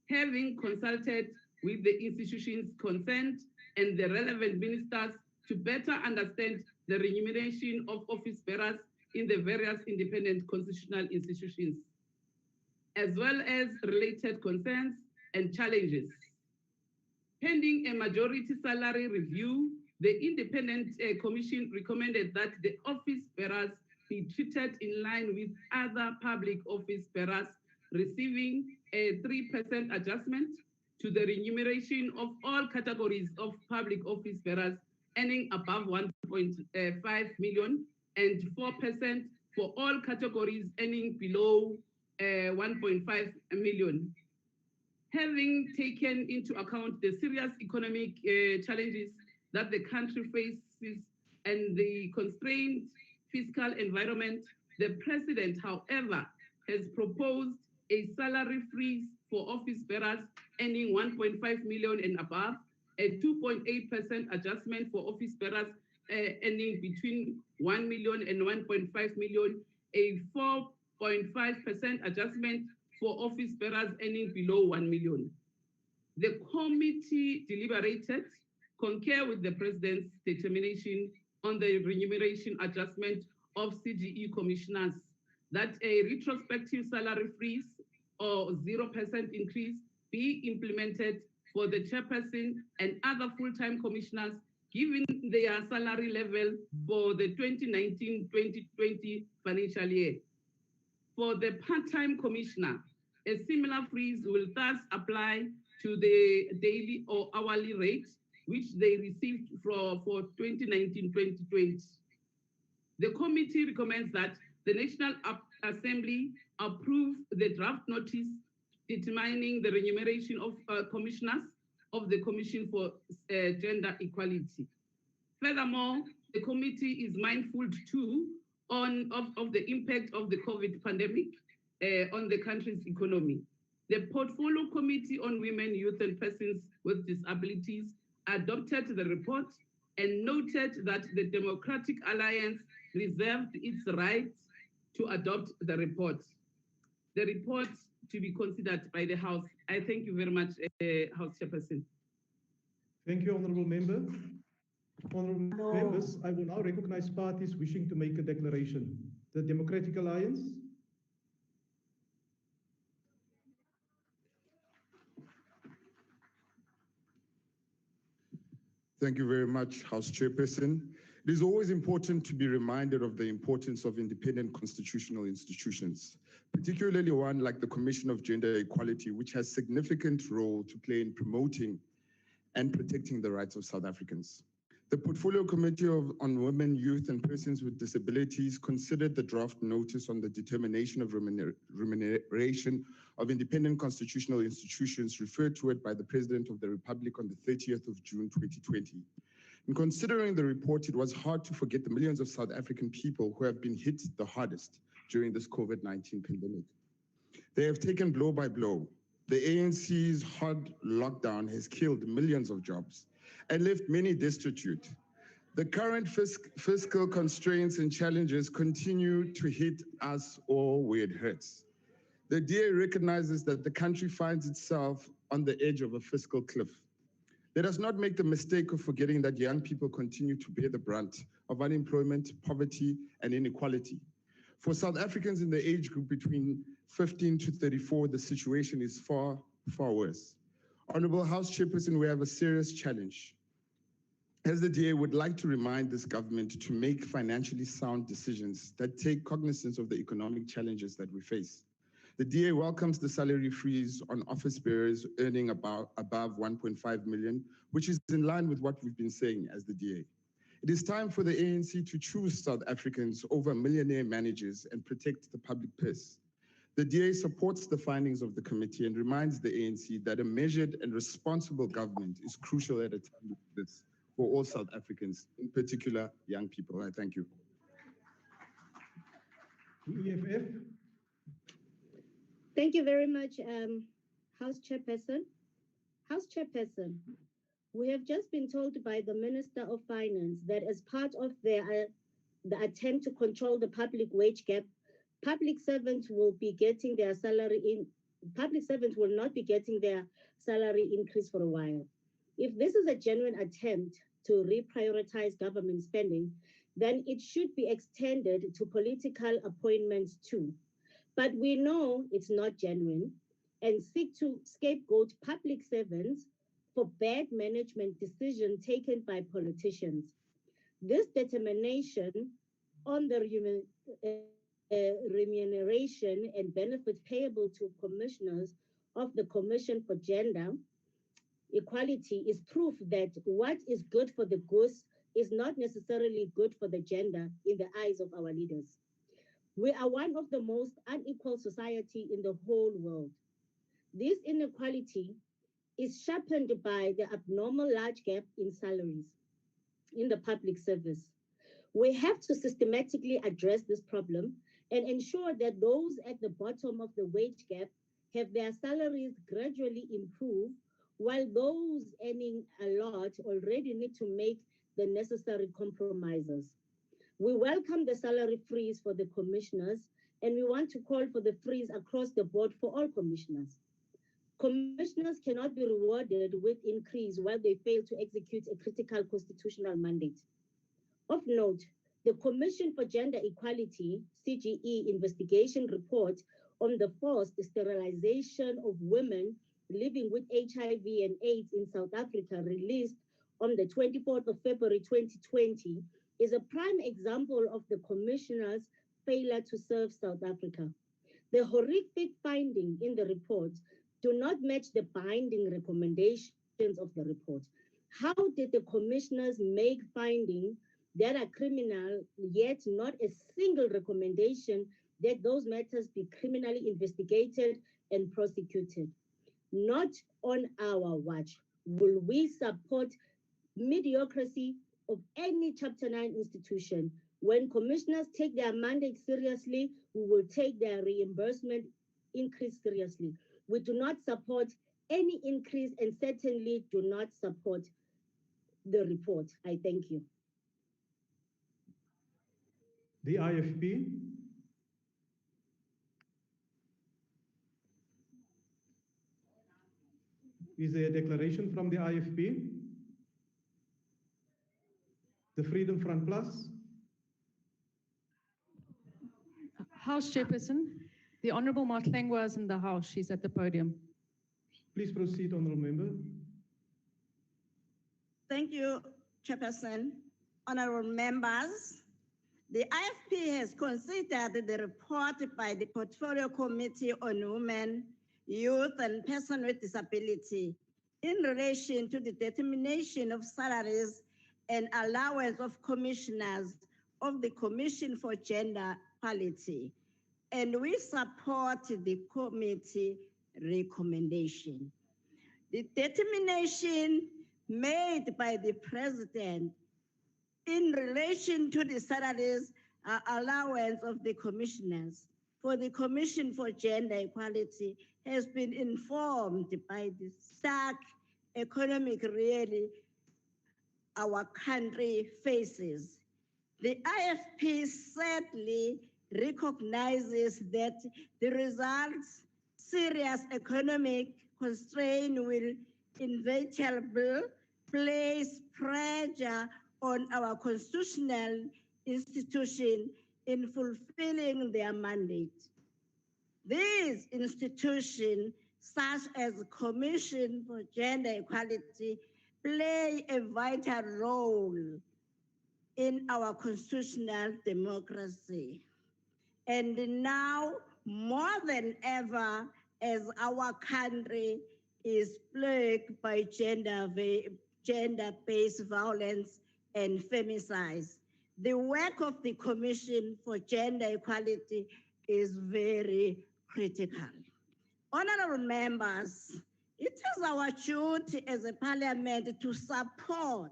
Having consulted with the institutions concerned and the relevant ministers to better understand the remuneration of office bearers in the various independent constitutional institutions, as well as related concerns and challenges. Pending a majority salary review, the Independent Commission recommended that the office bearers be treated in line with other public office bearers, receiving a 3% adjustment to the remuneration of all categories of public office bearers earning above 1.5 million and 4% for all categories earning below 1.5 million. Having taken into account the serious economic challenges that the country faces and the constrained fiscal environment, the President, however, has proposed a salary freeze for office bearers earning 1.5 million and above, a 2.8% adjustment for office bearers earning between 1 million and 1.5 million, a 4.5% adjustment for office bearers earning below 1 million. The committee deliberated, concur with the President's determination on the remuneration adjustment of CGE commissioners, that a retrospective salary freeze or 0% increase be implemented for the chairperson and other full-time commissioners given their salary level for the 2019-2020 financial year. For the part-time commissioner, a similar freeze will thus apply to the daily or hourly rates which they received for 2019-2020. The committee recommends that the National Assembly approve the draft notice determining the remuneration of commissioners of the Commission for Gender Equality. Furthermore, the committee is mindful too of the impact of the COVID pandemic on the country's economy. The Portfolio Committee on Women, Youth and Persons with Disabilities adopted the report and noted that the Democratic Alliance reserved its right to adopt the report. The report to be considered by the House. I thank you very much, House Chairperson. Thank you, Honourable Member. Honourable members, I will now recognize parties wishing to make a declaration. The Democratic Alliance. Thank you very much, House Chairperson. It is always important to be reminded of the importance of independent constitutional institutions, particularly one like the Commission of Gender Equality, which has significant role to play in promoting and protecting the rights of South Africans. The Portfolio Committee on Women, Youth and Persons with Disabilities considered the draft notice on the determination of remuneration of independent constitutional institutions referred to it by the President of the Republic on the 30th of June 2020. In considering the report, it was hard to forget the millions of South African people who have been hit the hardest during this COVID-19 pandemic. They have taken blow by blow. The ANC's hard lockdown has killed millions of jobs and left many destitute. The current fiscal constraints and challenges continue to hit us all where it hurts. The DA recognizes that the country finds itself on the edge of a fiscal cliff. Let us not make the mistake of forgetting that young people continue to bear the brunt of unemployment, poverty, and inequality. For South Africans in the age group between 15 to 34, the situation is far, far worse. Honorable House Chairperson, we have a serious challenge. As the DA would like to remind this government to make financially sound decisions that take cognizance of the economic challenges that we face. The DA welcomes the salary freeze on office bearers earning above 1.5 million, which is in line with what we've been saying as the DA. It is time for the ANC to choose South Africans over millionaire managers and protect the public purse. The DA supports the findings of the committee and reminds the ANC that a measured and responsible government is crucial at a time like this for all South Africans, in particular young people. I thank you. EFF. Thank you very much, House Chairperson. House Chairperson, we have just been told by the Minister of Finance that as part of the attempt to control the public wage gap, public servants will be getting their public servants will not be getting their salary increase for a while. If this is a genuine attempt to reprioritize government spending, then it should be extended to political appointments too. But we know it's not genuine and seek to scapegoat public servants for bad management decisions taken by politicians. This determination on the remuneration and benefits payable to commissioners of the Commission for Gender Equality is proof that what is good for the goose is not necessarily good for the gender in the eyes of our leaders. We are one of the most unequal society in the whole world. This inequality is sharpened by the abnormal large gap in salaries in the public service. We have to systematically address this problem and ensure that those at the bottom of the wage gap have their salaries gradually improve, while those earning a lot already need to make the necessary compromises. We welcome the salary freeze for the commissioners, and we want to call for the freeze across the board for all commissioners. Commissioners cannot be rewarded with increase while they fail to execute a critical constitutional mandate. Of note, the Commission for Gender Equality, CGE, investigation report on the forced sterilization of women living with HIV and AIDS in South Africa, released on the 24th of February 2020, is a prime example of the Commissioner's failure to serve South Africa. The horrific findings in the report do not match the binding recommendations of the report. How did the commissioners make findings that are criminal, yet not a single recommendation that those matters be criminally investigated and prosecuted? Not on our watch will we support mediocrity of any Chapter 9 institution. When commissioners take their mandate seriously, we will take their reimbursement increase seriously. We do not support any increase and certainly do not support the report. I thank you. The IFP. Is there a declaration from the IFP? The Freedom Front Plus. House Chairperson, the Honourable Matlengwa is in the House. She's at the podium. Please proceed, Honourable Member. Thank you, Chairperson. Honourable members, the IFP has considered the report by the Portfolio Committee on Women, Youth and Persons with Disability in relation to the determination of salaries and allowance of commissioners of the Commission for Gender Equality. And we support the committee recommendation. The determination made by the President in relation to the salaries allowance of the commissioners for the Commission for Gender Equality has been informed by the stark economic reality our country faces. The IFP sadly recognizes that the results serious economic constraint will inevitably place pressure on our constitutional institution in fulfilling their mandate. These institutions, such as the Commission for Gender Equality, play a vital role in our constitutional democracy. And now, more than ever, as our country is plagued by gender-based violence and femicides, the work of the Commission for Gender Equality is very critical. Honorable members, it is our duty as a parliament to support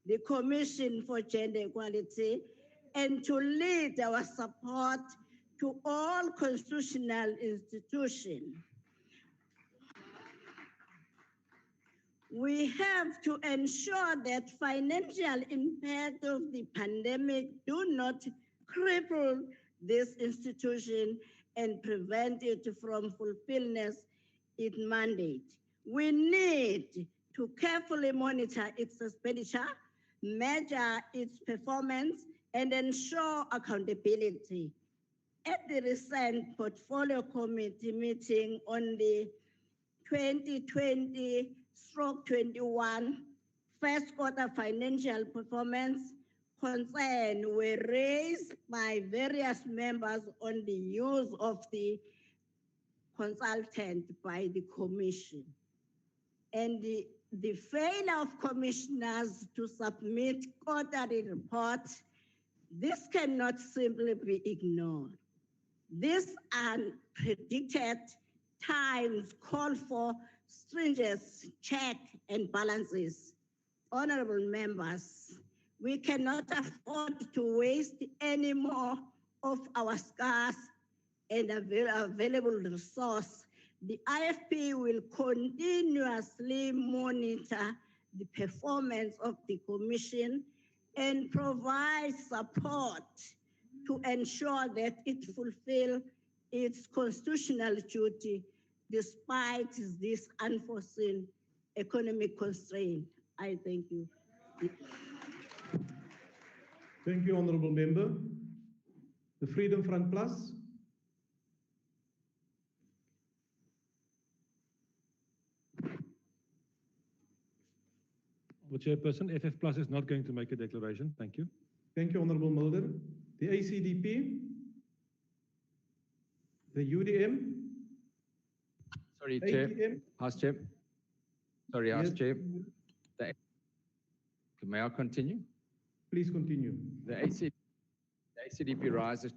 the Commission for Gender Equality and to lead our support to all constitutional institutions. We have to ensure that financial impact of the pandemic do not cripple this institution and prevent it from fulfilling its mandate. We need to carefully monitor its expenditure, measure its performance, and ensure accountability. At the recent Portfolio Committee meeting on the 2020/21 first quarter financial performance, concerns were raised by various members on the use of the consultant by the Commission. And the failure of commissioners to submit quarterly reports, this cannot simply be ignored. These unpredicted times call for stringent checks and balances. Honorable members, we cannot afford to waste any more of our scarce and available resource. The IFP will continuously monitor the performance of the Commission and provide support to ensure that it fulfills its constitutional duty despite this unforeseen economic constraint. I thank you. Thank you, Honorable Member. The Freedom Front Plus. The Chairperson, FF Plus is not going to make a declaration. Thank you. Thank you, Honorable Mulder. The ACDP. The UDM. Sorry, ADM. Chair. House Chair. Sorry, House Yes. Chair. May I continue? Please continue. The ACDP rises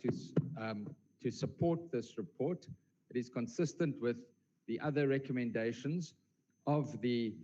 to support this report. It is consistent with the other recommendations of the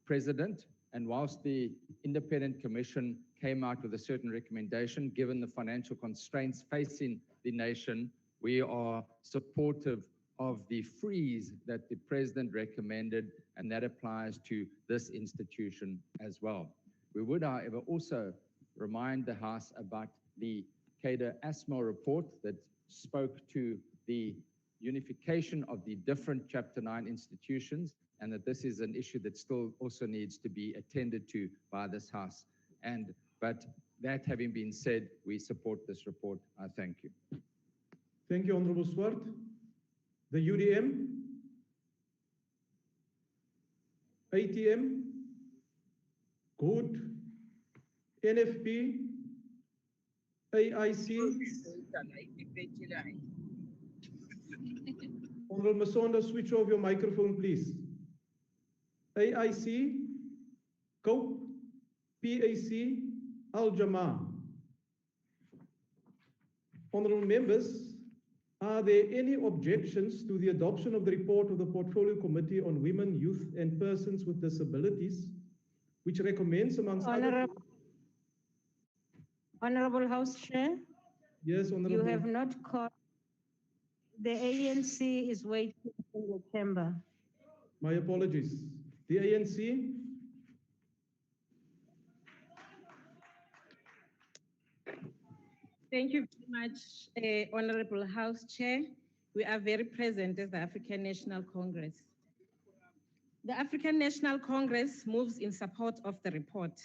President, and whilst the Independent Commission came out with a certain recommendation, given the financial constraints facing the nation, we are supportive of the freeze that the President recommended, and that applies to this institution as well. We would, however, also remind the House about the Kader Asmal report that spoke to the unification of the different Chapter 9 institutions, and that this is an issue that still also needs to be attended to by this House. But that having been said, we support this report. I thank you. Thank you, Honorable Swart. The UDM. ATM. Good. NFP. AIC. Honorable Masonda, switch off your microphone, please. AIC, COPE, PAC, Al-Jamaa. Honorable members, are there any objections to the adoption of the report of the Portfolio Committee on Women, Youth, and Persons with Disabilities, which recommends, amongst other... Honorable House Chair. Yes, Honorable. You have not called. The ANC is waiting in the chamber. My apologies. The ANC. Thank you very much, Honorable House Chair. We are very present as the African National Congress. The African National Congress moves in support of the report.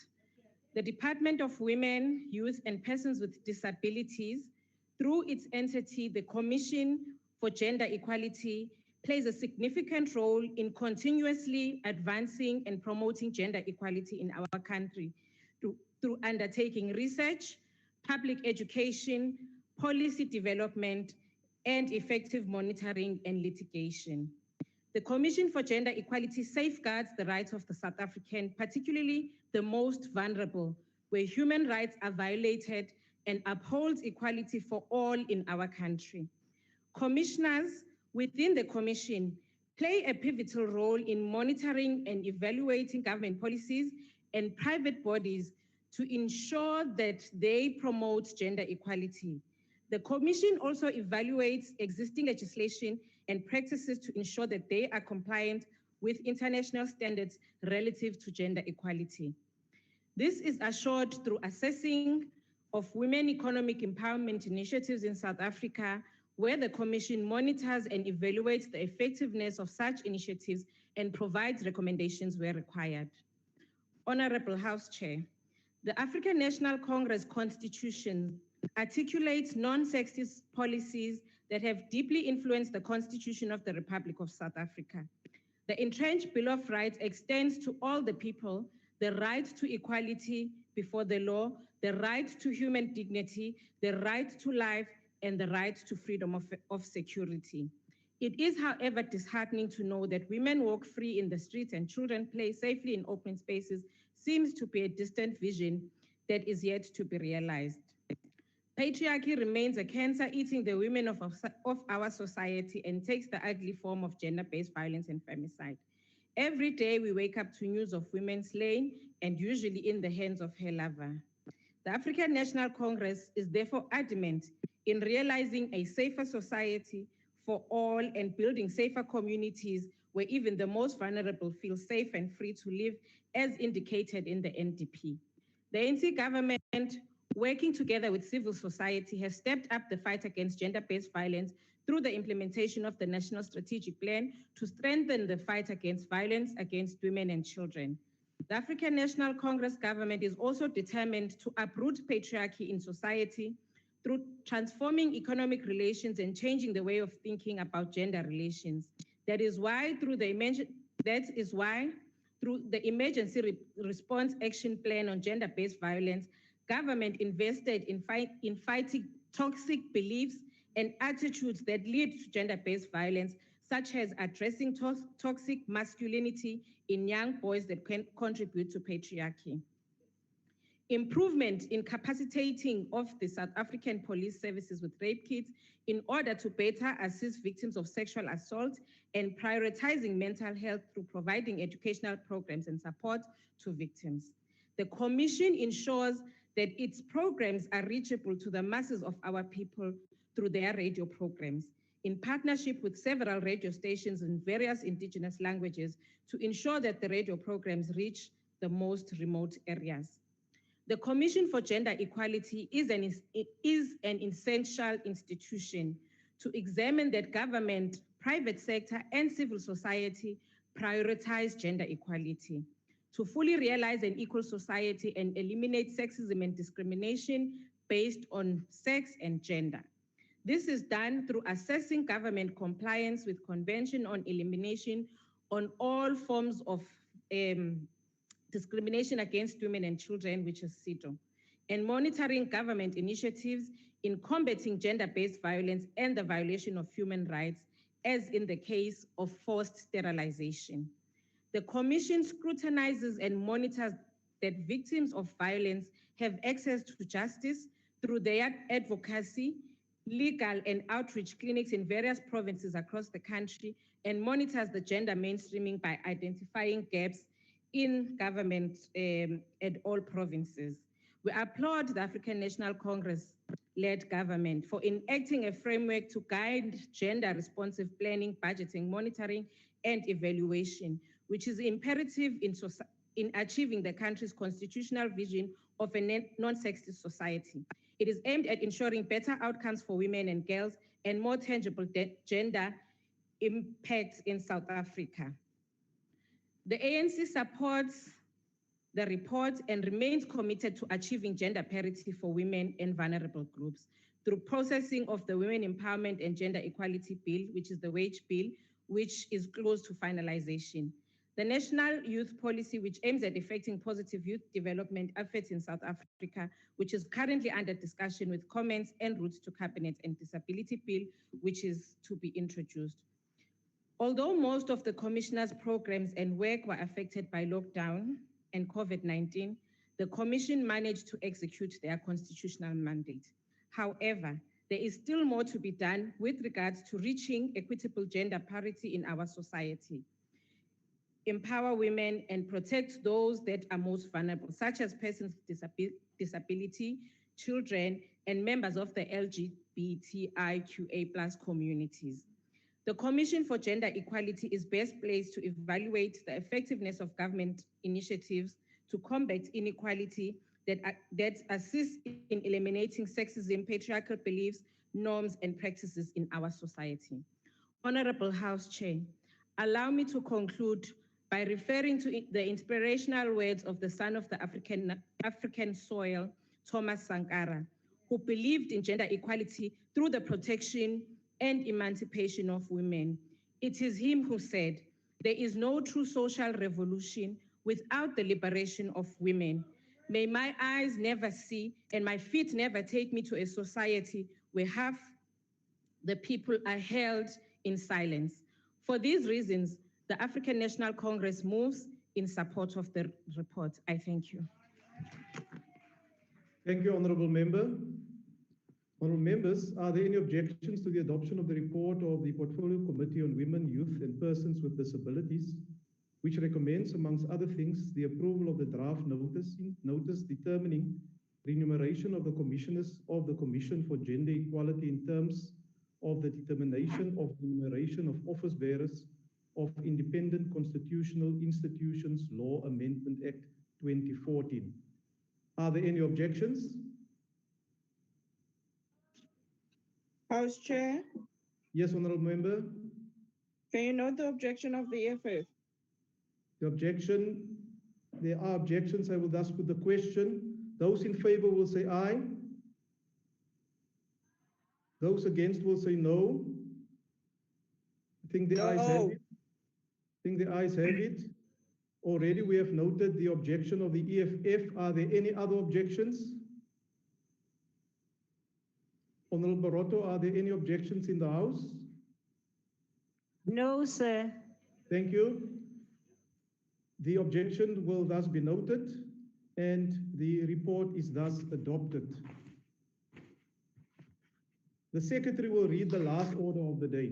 The Department of Women, Youth, and Persons with Disabilities, through its entity, the Commission for Gender Equality, plays a significant role in continuously advancing and promoting gender equality in our country through undertaking research, public education, policy development, and effective monitoring and litigation. The Commission for Gender Equality safeguards the rights of the South African, particularly the most vulnerable, where human rights are violated, and upholds equality for all in our country. Commissioners within the Commission play a pivotal role in monitoring and evaluating government policies and private bodies to ensure that they promote gender equality. The Commission also evaluates existing legislation and practices to ensure that they are compliant with international standards relative to gender equality. This is assured through assessing of women economic empowerment initiatives in South Africa, where the Commission monitors and evaluates the effectiveness of such initiatives and provides recommendations where required. Honorable House Chair, the African National Congress Constitution articulates non-sexist policies that have deeply influenced the Constitution of the Republic of South Africa. The entrenched Bill of Rights extends to all the people the right to equality before the law, the right to human dignity, the right to life, and the right to freedom of security. It is, however, disheartening to know that women walk free in the streets and children play safely in open spaces seems to be a distant vision that is yet to be realized. Patriarchy remains a cancer eating the women of our society and takes the ugly form of gender-based violence and femicide. Every day we wake up to news of women slain and usually in the hands of her lover. The African National Congress is therefore adamant in realizing a safer society for all and building safer communities where even the most vulnerable feel safe and free to live, as indicated in the NDP. The ANC government, working together with civil society, has stepped up the fight against gender-based violence through the implementation of the National Strategic Plan to strengthen the fight against violence against women and children. The African National Congress government is also determined to uproot patriarchy in society through transforming economic relations and changing the way of thinking about gender relations. That is why through the Emergency Response Action Plan on Gender-Based Violence, government invested in fighting toxic beliefs and attitudes that lead to gender-based violence, such as addressing toxic masculinity in young boys that can contribute to patriarchy. Improvement in capacitating of the South African police services with rape kits in order to better assist victims of sexual assault, and prioritizing mental health through providing educational programs and support to victims. The Commission ensures that its programs are reachable to the masses of our people through their radio programs, in partnership with several radio stations in various indigenous languages to ensure that the radio programs reach the most remote areas. The Commission for Gender Equality is an essential institution to examine that government, private sector, and civil society prioritize gender equality, to fully realize an equal society and eliminate sexism and discrimination based on sex and gender. This is done through assessing government compliance with Convention on Elimination on all forms of discrimination against women and children, which is CEDAW, and monitoring government initiatives in combating gender-based violence and the violation of human rights, as in the case of forced sterilization. The Commission scrutinizes and monitors that victims of violence have access to justice through their advocacy, legal and outreach clinics in various provinces across the country, and monitors the gender mainstreaming by identifying gaps in government at all provinces. We applaud the African National Congress-led government for enacting a framework to guide gender-responsive planning, budgeting, monitoring, and evaluation, which is imperative in achieving the country's constitutional vision of a non-sexist society. It is aimed at ensuring better outcomes for women and girls and more tangible gender impacts in South Africa. The ANC supports the report and remains committed to achieving gender parity for women and vulnerable groups through processing of the Women Empowerment and Gender Equality Bill, which is the wage bill, which is close to finalization. The National Youth Policy, which aims at effecting positive youth development efforts in South Africa, which is currently under discussion with comments en route to Cabinet, and Disability Bill, which is to be introduced. Although most of the Commissioner's programs and work were affected by lockdown and COVID-19, the Commission managed to execute their constitutional mandate. However, there is still more to be done with regards to reaching equitable gender parity in our society, empower women, and protect those that are most vulnerable, such as persons with disability, children, and members of the LGBTIQA+ communities. The Commission for Gender Equality is best placed to evaluate the effectiveness of government initiatives to combat inequality that assist in eliminating sexism, patriarchal beliefs, norms, and practices in our society. Honorable House Chair, allow me to conclude by referring to the inspirational words of the son of the African soil, Thomas Sankara, who believed in gender equality through the protection and emancipation of women. It is him who said, "There is no true social revolution without the liberation of women. May my eyes never see and my feet never take me to a society where half the people are held in silence." For these reasons, the African National Congress moves in support of the report. I thank you. Thank you, Honorable Member. Honorable members, are there any objections to the adoption of the report of the Portfolio Committee on Women, Youth, and Persons with Disabilities, which recommends, amongst other things, the approval of the draft notice determining remuneration of the commissioners of the Commission for Gender Equality in terms of the determination of remuneration of office bearers of Independent Constitutional Institutions Law Amendment Act 2014. Are there any objections? House Chair, Yes, Honorable Member. can you note the objection of the EFF? The objection, there are objections. I will thus put the question. Those in favor will say aye. Those against will say no. I think the ayes have it. I think the ayes have it. Already we have noted the objection of the EFF. Are there any other objections? Honorable Barotto, are there any objections in the House? No, sir. Thank you. The objection will thus be noted and the report is thus adopted. The Secretary will read the last order of the day.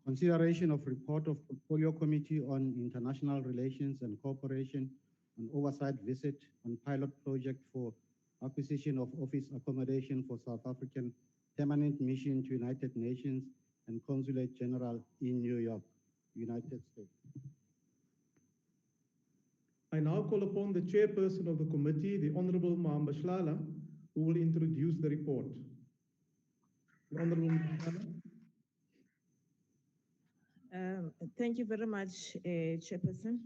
Consideration of report of Portfolio Committee on International Relations and Cooperation on Oversight Visit on Pilot Project for Acquisition of Office Accommodation for South African Permanent Mission to United Nations and Consulate General in New York, United States. I now call upon the chairperson of the committee, the Honorable Mahamba Shlala, who will introduce the report. The Honorable Shlala. Thank you very much, Chairperson.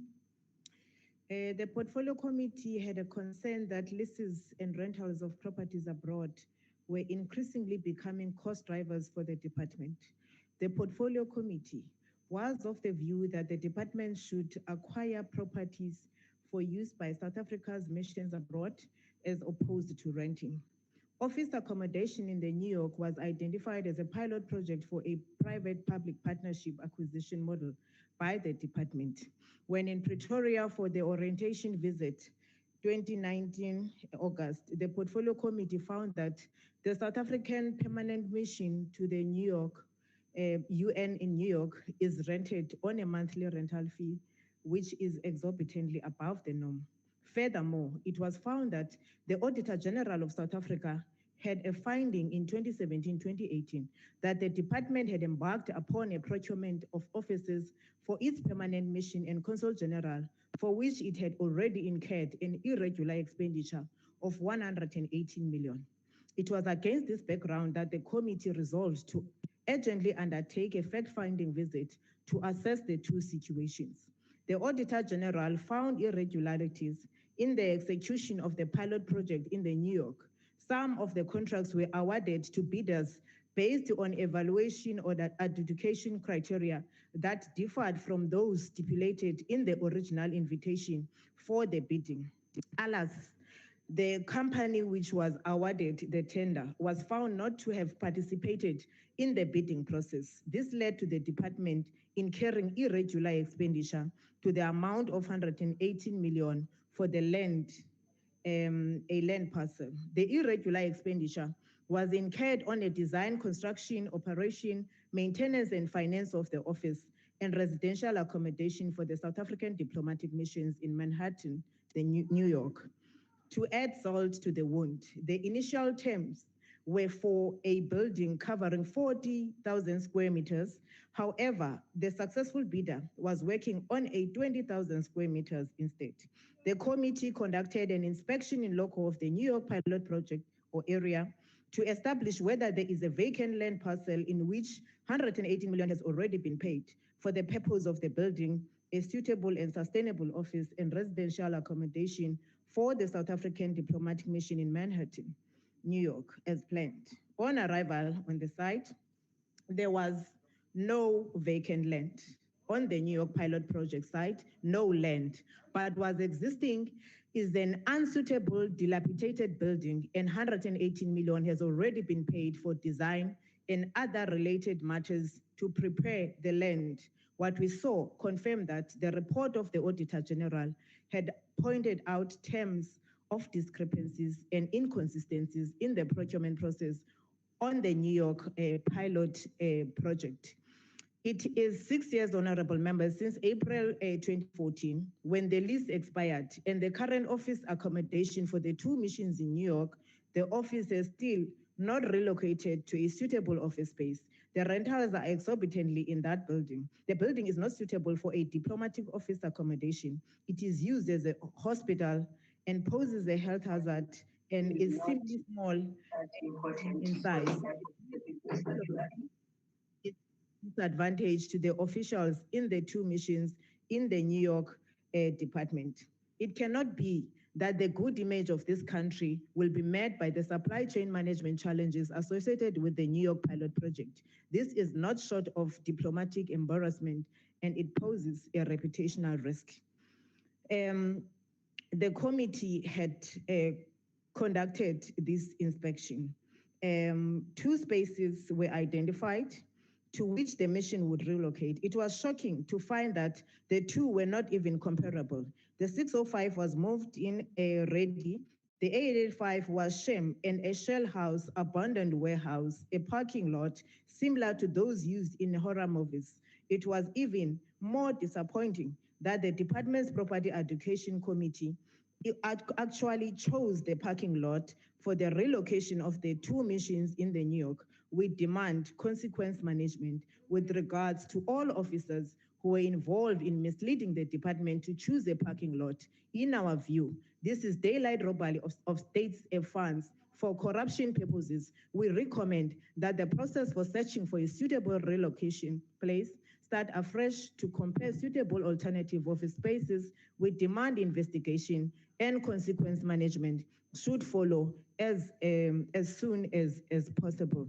The Portfolio Committee had a concern that leases and rentals of properties abroad were increasingly becoming cost drivers for the department. The Portfolio Committee was of the view that the department should acquire properties for use by South Africa's missions abroad as opposed to renting. Office accommodation in New York was identified as a pilot project for a private-public partnership acquisition model by the department. When in Pretoria for the orientation visit, 2019 August, the Portfolio Committee found that the South African Permanent Mission to the New York, UN in New York, is rented on a monthly rental fee, which is exorbitantly above the norm. Furthermore, it was found that the Auditor General of South Africa had a finding in 2017-2018 that the department had embarked upon a procurement of offices for its permanent mission and Consul General, for which it had already incurred an irregular expenditure of 118 million. It was against this background that the committee resolved to urgently undertake a fact-finding visit to assess the two situations. The Auditor General found irregularities in the execution of the pilot project in New York. Some of the contracts were awarded to bidders based on evaluation or that adjudication criteria that differed from those stipulated in the original invitation for the bidding. Alas, the company which was awarded the tender was found not to have participated in the bidding process. This led to the department incurring irregular expenditure to the amount of 118 million for the land, a land parcel. The irregular expenditure was incurred on a design, construction, operation, maintenance, and finance of the office and residential accommodation for the South African diplomatic missions in Manhattan, New York. To add salt to the wound, the initial terms were for a building covering 40,000 square meters. However, the successful bidder was working on a 20,000 square meters instead. The committee conducted an inspection in loco of the New York pilot project or area to establish whether there is a vacant land parcel in which 180 million has already been paid for the purpose of the building, a suitable and sustainable office and residential accommodation for the South African diplomatic mission in Manhattan, New York, as planned. On arrival on the site, there was no vacant land. On the New York pilot project site, no land, but was existing is an unsuitable, dilapidated building, and 118 million has already been paid for design and other related matters to prepare the land. What we saw confirmed that the report of the Auditor General had pointed out terms of discrepancies and inconsistencies in the procurement process on the New York pilot project. It is 6 years, honorable members, since April 2014, when the lease expired and the current office accommodation for the two missions in New York, the office is still not relocated to a suitable office space. The rentals are exorbitantly in that building. The building is not suitable for a diplomatic office accommodation. It is used as a hospital and poses a health hazard and is simply small in size. Disadvantage to the officials in the two missions in the New York department. It cannot be that the good image of this country will be met by the supply chain management challenges associated with the New York pilot project. This is not short of diplomatic embarrassment, and it poses a reputational risk. The committee had conducted this inspection. Two spaces were identified to which the mission would relocate. It was shocking to find that the two were not even comparable. The 605 was moved in ready. The 885 was sham and a shell house, abandoned warehouse, a parking lot similar to those used in horror movies. It was even more disappointing that the department's property education committee actually chose the parking lot for the relocation of the two missions in the New York. We demand consequence management with regards to all officers who were involved in misleading the department to choose a parking lot. In our view, this is daylight robbery of states' funds for corruption purposes. We recommend that the process for searching for a suitable relocation place start afresh to compare suitable alternative office spaces. We demand investigation and consequence management should follow as soon as possible.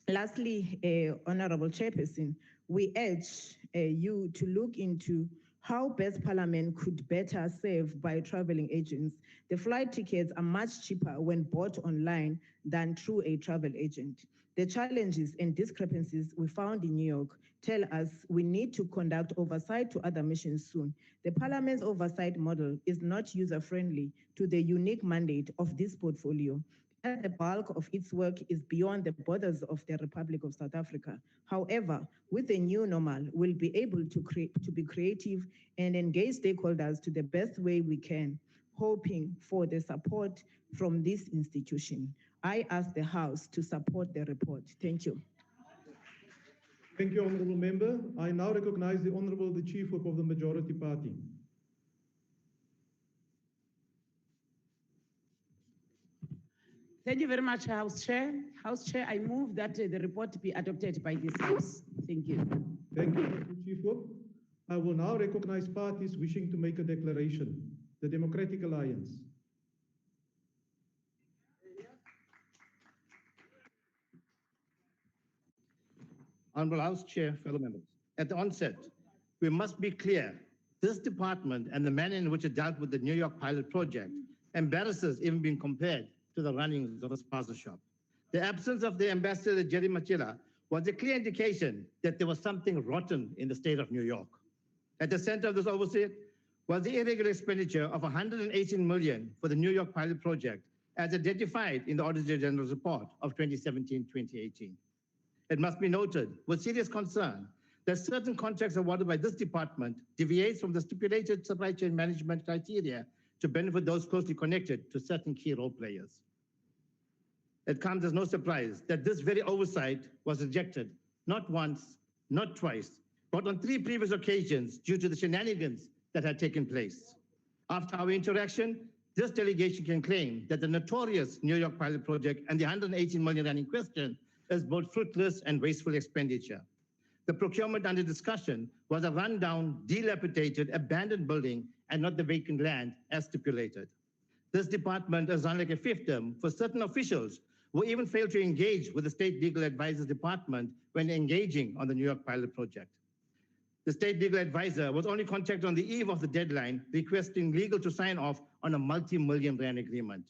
Lastly, Honorable Chairperson, we urge you to look into how best Parliament could better serve by traveling agents. The flight tickets are much cheaper when bought online than through a travel agent. The challenges and discrepancies we found in New York tell us we need to conduct oversight to other missions soon. The Parliament's oversight model is not user-friendly to the unique mandate of this portfolio, and the bulk of its work is beyond the borders of the Republic of South Africa. However, with the new normal, we'll be able to be creative and engage stakeholders to the best way we can, hoping for the support from this institution. I ask the House to support the report. Thank you. Thank you, Honourable Member. I now recognize the Chief Whip of the Majority Party. Thank you very much, House Chair. House Chair, I move that the report be adopted by this House. Thank you. Thank you, Mr. Chief Whip. I will now recognize parties wishing to make a declaration. The Democratic Alliance. Honorable House Chair, fellow members. At the onset, we must be clear. This department and the manner in which it dealt with the New York pilot project embarrasses even being compared to the runnings of a spaza shop. The absence of the ambassador, Jerry Machila, was a clear indication that there was something rotten in the state of New York. At the center of this oversight was the irregular expenditure of $118 million for the New York pilot project, as identified in the Auditor General's report of 2017-2018. It must be noted with serious concern that certain contracts awarded by this department deviate from the stipulated supply chain management criteria to benefit those closely connected to certain key role players. It comes as no surprise that this very oversight was rejected not once, not twice, but on 3 previous occasions due to the shenanigans that had taken place. After our interaction, this delegation can claim that the notorious New York pilot project and the $118 million in question is both fruitless and wasteful expenditure. The procurement under discussion was a rundown, dilapidated, abandoned building and not the vacant land as stipulated. This department is unlike a fiefdom for certain officials who even failed to engage with the State Legal Advisors Department when engaging on the New York pilot project. The State Legal Advisor was only contacted on the eve of the deadline, requesting legal to sign off on a multi-million rand agreement.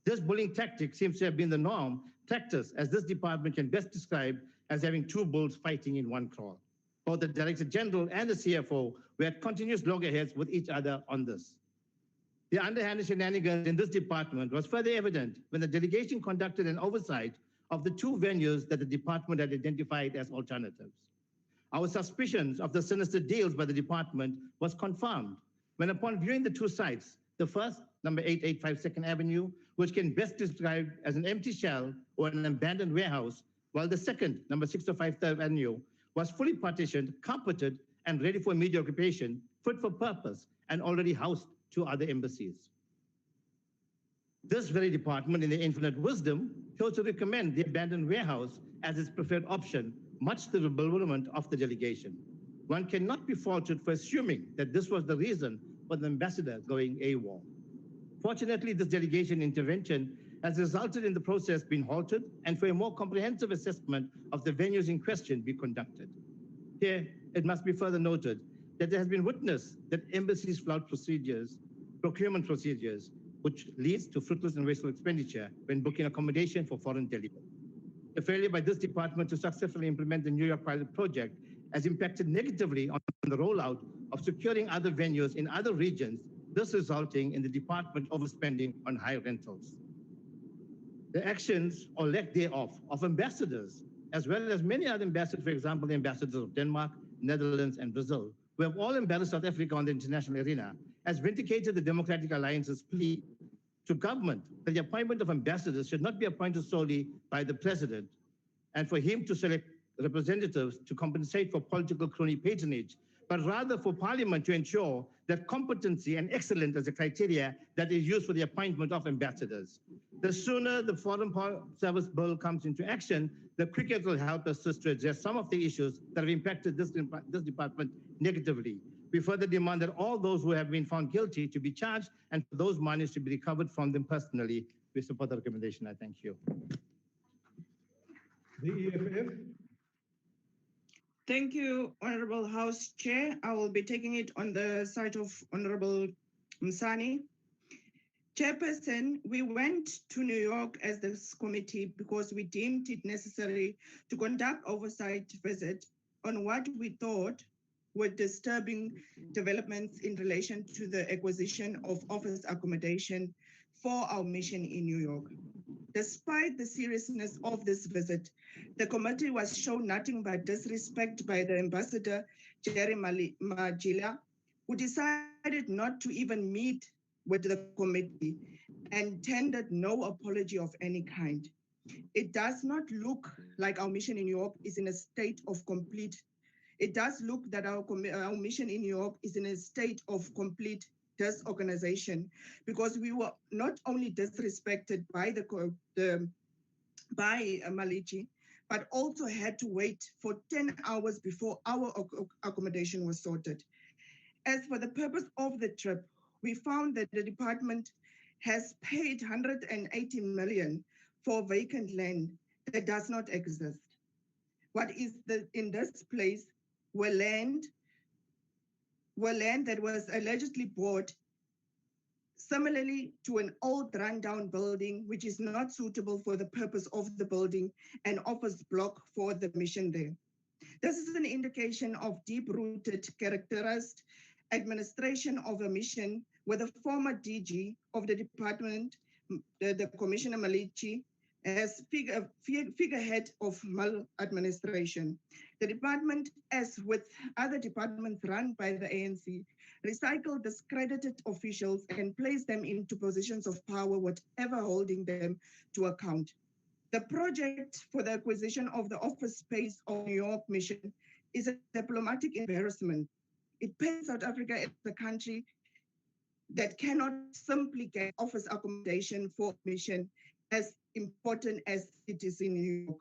This bullying tactic seems to have been the norm practice, as this department can best describe as having 2 bulls fighting in one crawl. Both the Director General and the CFO were at continuous loggerheads with each other on this. The underhanded shenanigans in this department was further evident when the delegation conducted an oversight of the 2 venues that the department had identified as alternatives. Our suspicions of the sinister deals by the department was confirmed when, upon viewing the 2 sites, the first, number 885 Second Avenue, which can best described as an empty shell or an abandoned warehouse, while the second, number 605 Third Avenue, was fully partitioned, carpeted, and ready for immediate occupation, fit for purpose, and already housed 2 other embassies. This very department, in their infinite wisdom, chose to recommend the abandoned warehouse as its preferred option, much to the bewilderment of the delegation. One cannot be faulted for assuming that this was the reason for the ambassador going AWOL. Fortunately, this delegation intervention has resulted in the process being halted and for a more comprehensive assessment of the venues in question be conducted. Here, it must be further noted that there has been witness that embassies flout procedures, procurement procedures, which leads to fruitless and wasteful expenditure when booking accommodation for foreign delegates. The failure by this department to successfully implement the New York pilot project has impacted negatively on the rollout of securing other venues in other regions, thus resulting in the department overspending on high rentals. The actions or lack thereof of ambassadors, as well as many other ambassadors, for example, the ambassadors of Denmark, Netherlands, and Brazil, who have all embarrassed South Africa on the international arena, has vindicated the Democratic Alliance's plea to government that the appointment of ambassadors should not be appointed solely by the president, and for him to select representatives to compensate for political crony patronage, but rather for Parliament to ensure that competency and excellence is a criteria that is used for the appointment of ambassadors. The sooner the Foreign Service Bill comes into action, the quicker it will help us to address some of the issues that have impacted this department negatively. We further demand that all those who have been found guilty to be charged and for those monies to be recovered from them personally. We support the recommendation. I thank you. The EFF. Thank you, Honorable House Chair. I will be taking it on the side of Honorable Msani. Chairperson, we went to New York as this committee because we deemed it necessary to conduct oversight visit on what we thought were disturbing developments in relation to the acquisition of office accommodation for our mission in New York. Despite the seriousness of this visit, the committee was shown nothing but disrespect by the Ambassador Jerry Machila, who decided not to even meet with the committee and tendered no apology of any kind. It does not look like our mission in New York is in a state of complete. It does look that our mission in New York is in a state of complete disorganization, because we were not only disrespected by Malichi, but also had to wait for 10 hours before our accommodation was sorted. As for the purpose of the trip, we found that the department has paid 180 million for vacant land that does not exist. what is in this place were land that was allegedly bought similarly to an old rundown building, which is not suitable for the purpose of the building and offers block for the mission there. This is an indication of deep-rooted characterized administration of a mission where the former DG of the department, the Commissioner Malichi, as figurehead of maladministration. The department, as with other departments run by the ANC, recycle discredited officials and place them into positions of power, whatever holding them to account. The project for the acquisition of the office space of New York Mission is a diplomatic embarrassment. It paints South Africa as a country that cannot simply get office accommodation for mission as important as it is in New York.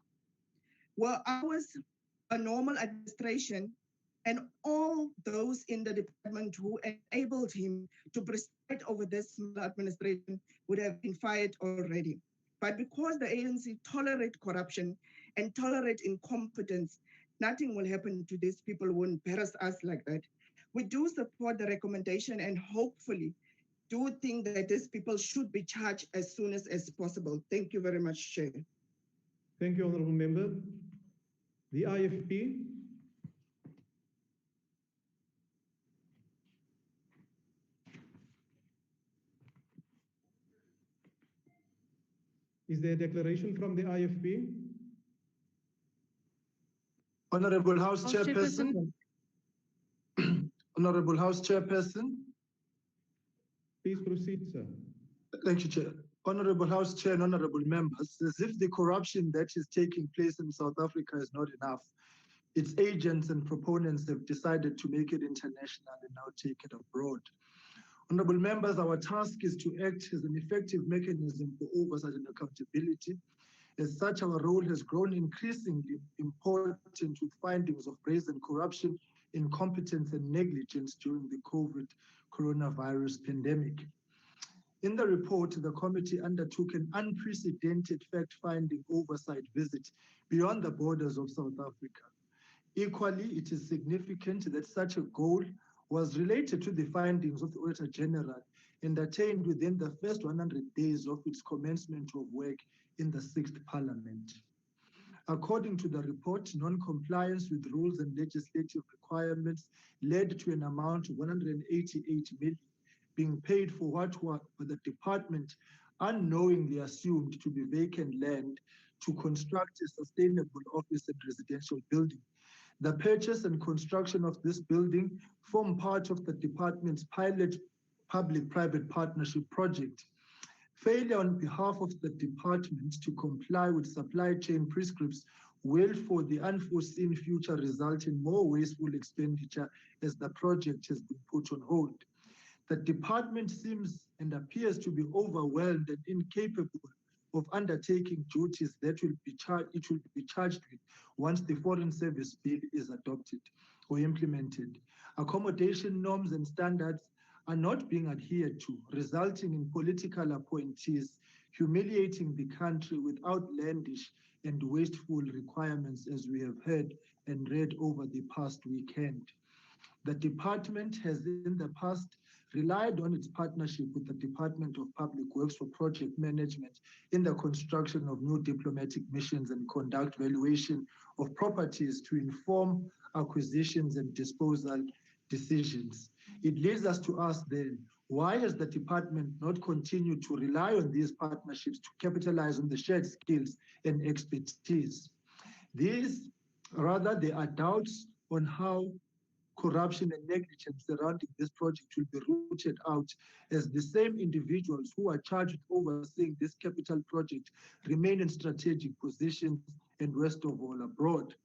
Were ours a normal administration, and all those in the department who enabled him to preside over this administration would have been fired already. But because the ANC tolerate corruption and tolerate incompetence, nothing will happen to these people who embarrass us like that. We do support the recommendation and hopefully do think that these people should be charged as soon as possible. Thank you very much, Chair. Thank you, Honorable Member. The IFP. Is there a declaration from the IFP? Honorable House Chairperson. Honorable House Chairperson. Please proceed, sir. Thank you, Chair. Honorable House Chair and honorable members, as if the corruption that is taking place in South Africa is not enough, its agents and proponents have decided to make it international and now take it abroad. Honorable members, our task is to act as an effective mechanism for oversight and accountability. As such, our role has grown increasingly important with findings of brazen corruption, incompetence, and negligence during the COVID coronavirus pandemic. In the report, the committee undertook an unprecedented fact-finding oversight visit beyond the borders of South Africa. Equally, it is significant that such a goal was related to the findings of the Auditor General and attained within the first 100 days of its commencement of work in the 6th Parliament. According to the report, non-compliance with rules and legislative requirements led to an amount of 188 million being paid for what the department unknowingly assumed to be vacant land to construct a sustainable office and residential building. The purchase and construction of this building form part of the department's pilot public-private partnership project. Failure on behalf of the department to comply with supply chain prescripts will, for the unforeseen future, result in more wasteful expenditure as the project has been put on hold. The department seems and appears to be overwhelmed and incapable of undertaking duties that it will be charged with once the Foreign Service Bill is adopted or implemented. Accommodation norms and standards are not being adhered to, resulting in political appointees humiliating the country with outlandish and wasteful requirements, as we have heard and read over the past weekend. The department has in the past relied on its partnership with the Department of Public Works for project management in the construction of new diplomatic missions and conduct valuation of properties to inform acquisitions and disposal decisions. It leads us to ask then, why has the department not continued to rely on these partnerships to capitalize on the shared skills and expertise? There are doubts on how corruption and negligence surrounding this project will be rooted out, as the same individuals who are charged with overseeing this capital project remain in strategic positions and worst of all abroad.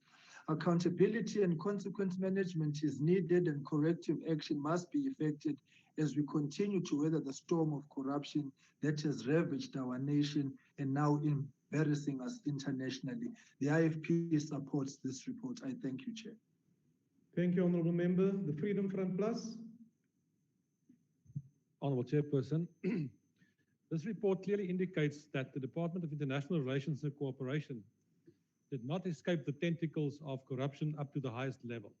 Accountability and consequence management is needed, and corrective action must be effected as we continue to weather the storm of corruption that has ravaged our nation and now embarrassing us internationally. The IFP supports this report. I thank you, Chair. Thank you, Honourable Member. The Freedom Front Plus. Honourable Chairperson, this report clearly indicates that the Department of International Relations and Cooperation did not escape the tentacles of corruption up to the highest level.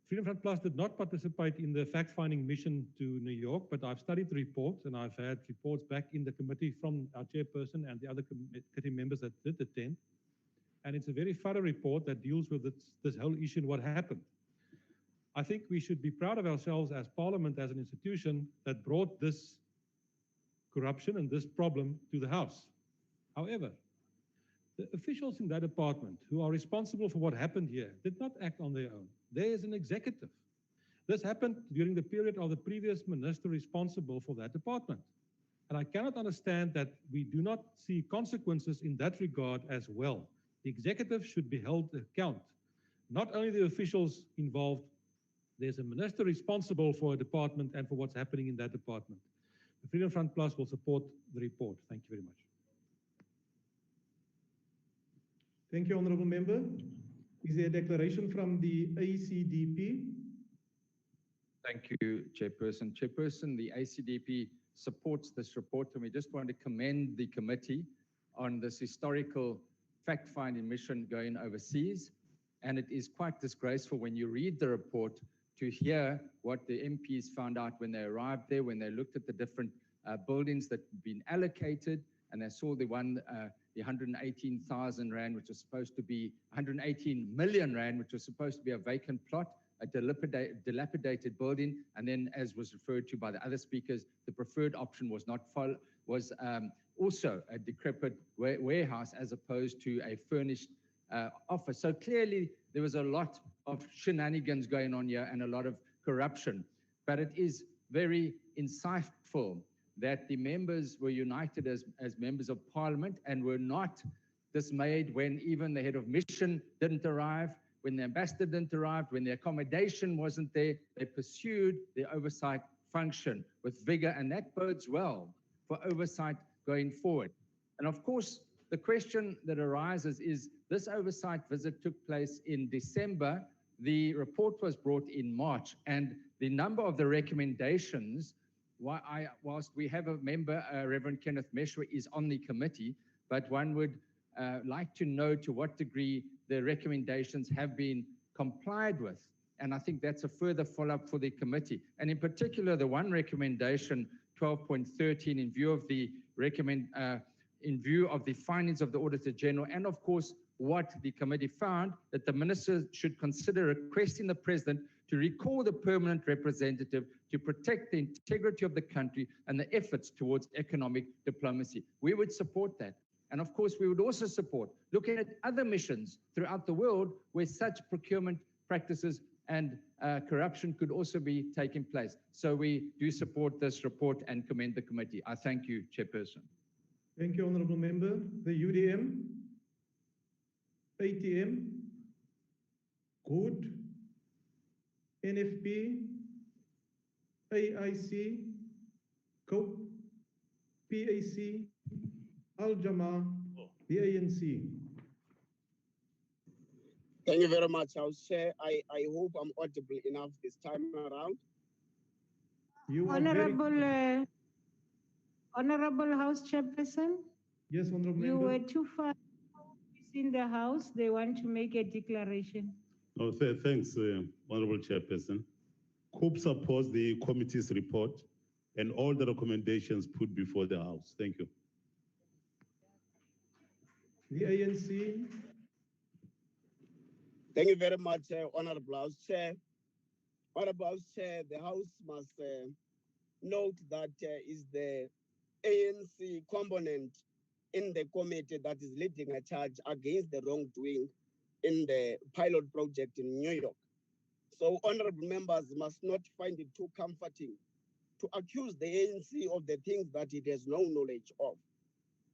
Freedom Front Plus did not participate in the fact-finding mission to New York, but I've studied the reports and I've had reports back in the committee from our chairperson and the other committee members that did attend. And it's a very thorough report that deals with this whole issue and what happened. I think we should be proud of ourselves as Parliament, as an institution that brought this corruption and this problem to the House. However, the officials in that department who are responsible for what happened here did not act on their own. There is an executive. This happened during the period of the previous minister responsible for that department. And I cannot understand that we do not see consequences in that regard as well. The executive should be held to account. Not only the officials involved, there's a minister responsible for a department and for what's happening in that department. The Freedom Front Plus will support the report. Thank you very much. Thank you, Honourable Member. Is there a declaration from the ACDP? Thank you, Chairperson. Chairperson, the ACDP supports this report, and we just want to commend the committee on this historical fact-finding mission going overseas. And it is quite disgraceful when you read the report to hear what the MPs found out when they arrived there, when they looked at the different buildings that had been allocated, and they saw the one, the 118,000 Rand, which was supposed to be 118 million Rand, which was supposed to be a vacant plot, a dilapidated building, and then, as was referred to by the other speakers, the preferred option was also a decrepit warehouse as opposed to a furnished office. So clearly there was a lot of shenanigans going on here and a lot of corruption. But it is very insightful that the members were united as members of parliament and were not dismayed when even the head of mission didn't arrive, when the ambassador didn't arrive, when the accommodation wasn't there. They pursued the oversight function with vigor, and that bodes well for oversight going forward. And of course, the question that arises is, this oversight visit took place in December. The report was brought in March, and the number of the recommendations, whilst we have a member, Reverend Kenneth Meshwa, is on the committee, but one would like to know to what degree the recommendations have been complied with. And I think that's a further follow-up for the committee. And in particular, the one recommendation, 12.13, in view of the findings of the Auditor General, and of course, what the committee found, that the minister should consider requesting the president to recall the permanent representative to protect the integrity of the country and the efforts towards economic diplomacy. We would support that. And of course, we would also support looking at other missions throughout the world where such procurement practices and corruption could also be taking place. So we do support this report and commend the committee. I thank you, Chairperson. Thank you, Honourable Member. The UDM, ATM, Good, NFP, AIC, COPE, PAC, Al-Jama, the ANC. Thank you very much, House Chair. I hope I'm audible enough this time around. Honorable House Chairperson. Yes, Honorable You Member. were too far in the House. They want to make a declaration. Oh, thanks, Honorable Chairperson. COPE supports the committee's report and all the recommendations put before the House. Thank you. The ANC. Thank you very much, Honorable House Chair. Honorable House Chair, the House must note that is the ANC component in the committee that is leading a charge against the wrongdoing in the pilot project in New York. So honorable members must not find it too comforting to accuse the ANC of the things that it has no knowledge of.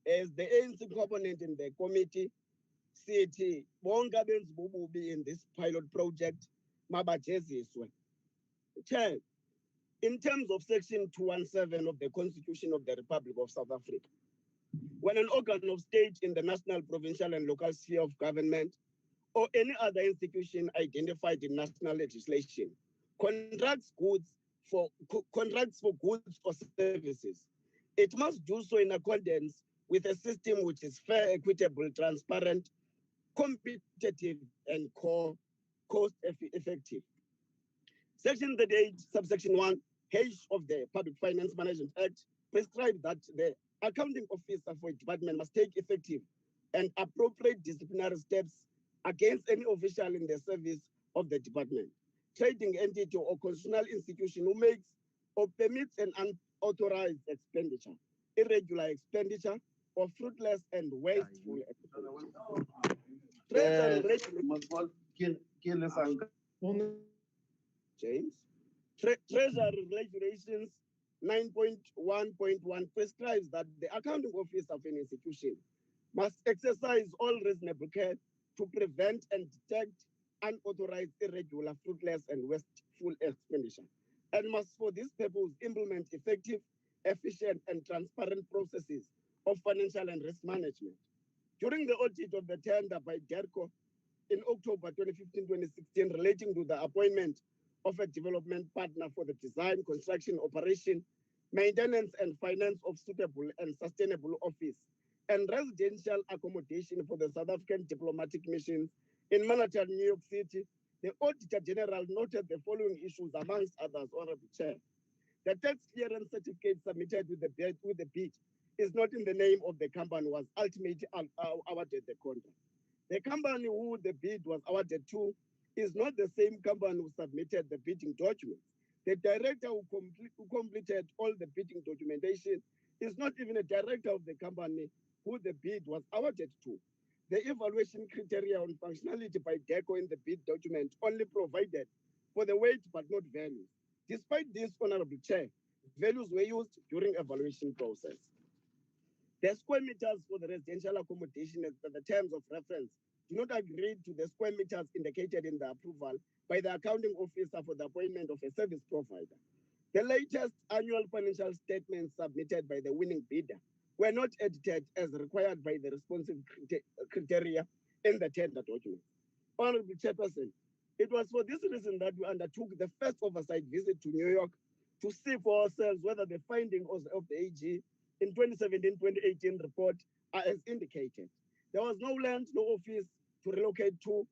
As the ANC component in the committee, CT, bonga benzi bububi in this pilot project, mabajeziswe. Chair, in terms of section 217 of the Constitution of the Republic of South Africa, when an organ of state in the national, provincial, and local sphere of government or any other institution identified in national legislation contracts for goods or services, it must do so in accordance with a system which is fair, equitable, transparent, competitive and cost-effective. Section 38, subsection 1, H of the Public Finance Management Act prescribes that the accounting officer for a department must take effective and appropriate disciplinary steps against any official in the service of the department, trading entity or constitutional institution who makes or permits an unauthorized expenditure, irregular expenditure, or fruitless and wasteful James. Treasury Regulations 9.1.1 prescribes that the accounting officer of an institution must exercise all reasonable care to prevent and detect unauthorized, irregular, fruitless, and wasteful expenditure, and must for this purpose implement effective, efficient, and transparent processes of financial and risk management. During the audit of the tender by DERCO in October 2015-2016 relating to the appointment of a development partner for the design, construction, operation, maintenance, and finance of suitable and sustainable office and residential accommodation for the South African diplomatic missions in Manhattan, New York City, the Auditor General noted the following issues, amongst others, Honorable Chair. The tax clearance certificate submitted with the bid is not in the name of the company was ultimately awarded the contract. The company who the bid was awarded to is not the same company who submitted the bidding documents. The director who completed all the bidding documentation is not even a director of the company who the bid was awarded to. The evaluation criteria on functionality by DERCO in the bid document only provided for the weight but not values. Despite this, Honorable Chair, values were used during evaluation process. The square meters for the residential accommodation as per the terms of reference do not agree to the square meters indicated in the approval by the accounting officer for the appointment of a service provider. The latest annual financial statements submitted by the winning bidder were not edited as required by the responsive criteria in the tender document. Honorable Chairperson, it was for this reason that we undertook the first oversight visit to New York to see for ourselves whether the findings of the AG in 2017-2018 report are as indicated. There was no land, no office to relocate to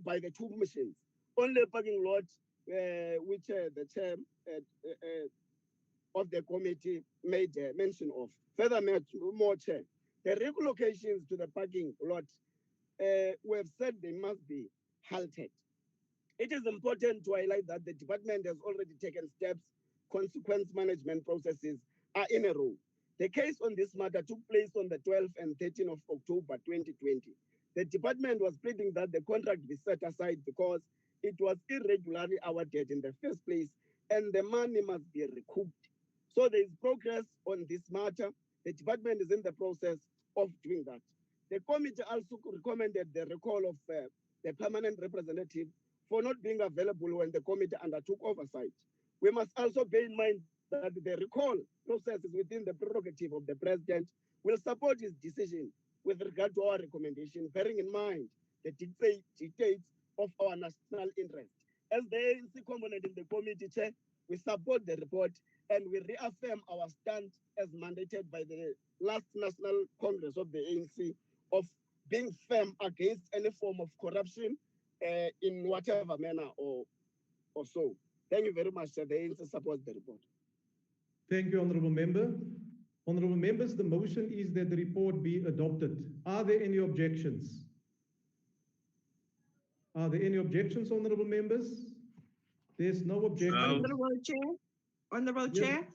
by the two missions. Only a parking lot, which the chair of the committee made mention of. Furthermore, Chair, the relocations to the parking lot we have said they must be halted. It is important to highlight that the department has already taken steps. Consequence management processes are in a row. The case on this matter took place on the 12th and 13th of October 2020. The department was pleading that the contract be set aside because it was irregularly awarded in the first place and the money must be recouped. So there is progress on this matter. The department is in the process of doing that. The committee also recommended the recall of the permanent representative for not being available when the committee undertook oversight. We must also bear in mind that the recall process is within the prerogative of the president, will support his decision with regard to our recommendation, bearing in mind the dictates of our national interest. As the ANC component in the committee, Chair, we support the report and we reaffirm our stand as mandated by the last National Congress of the ANC of being firm against any form of corruption in whatever manner or so. Thank you very much, sir. The ANC supports the report. Thank you, Honorable Member. Honorable Members, the motion is that the report be adopted. Are there any objections? Are there any objections, Honorable Members? There's no objection. Honorable Chair. Honorable Chair.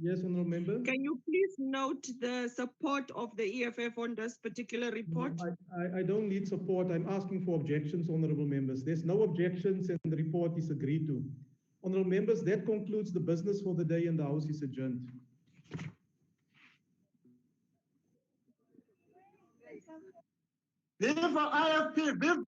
Yes, Honorable Member. Can you please note the support of the EFF on this particular report? I don't need support. I'm asking for objections, Honorable Members. There's no objections and the report is agreed to. Honorable Members, that concludes the business for the day and the House is adjourned. Viva IFP, viva!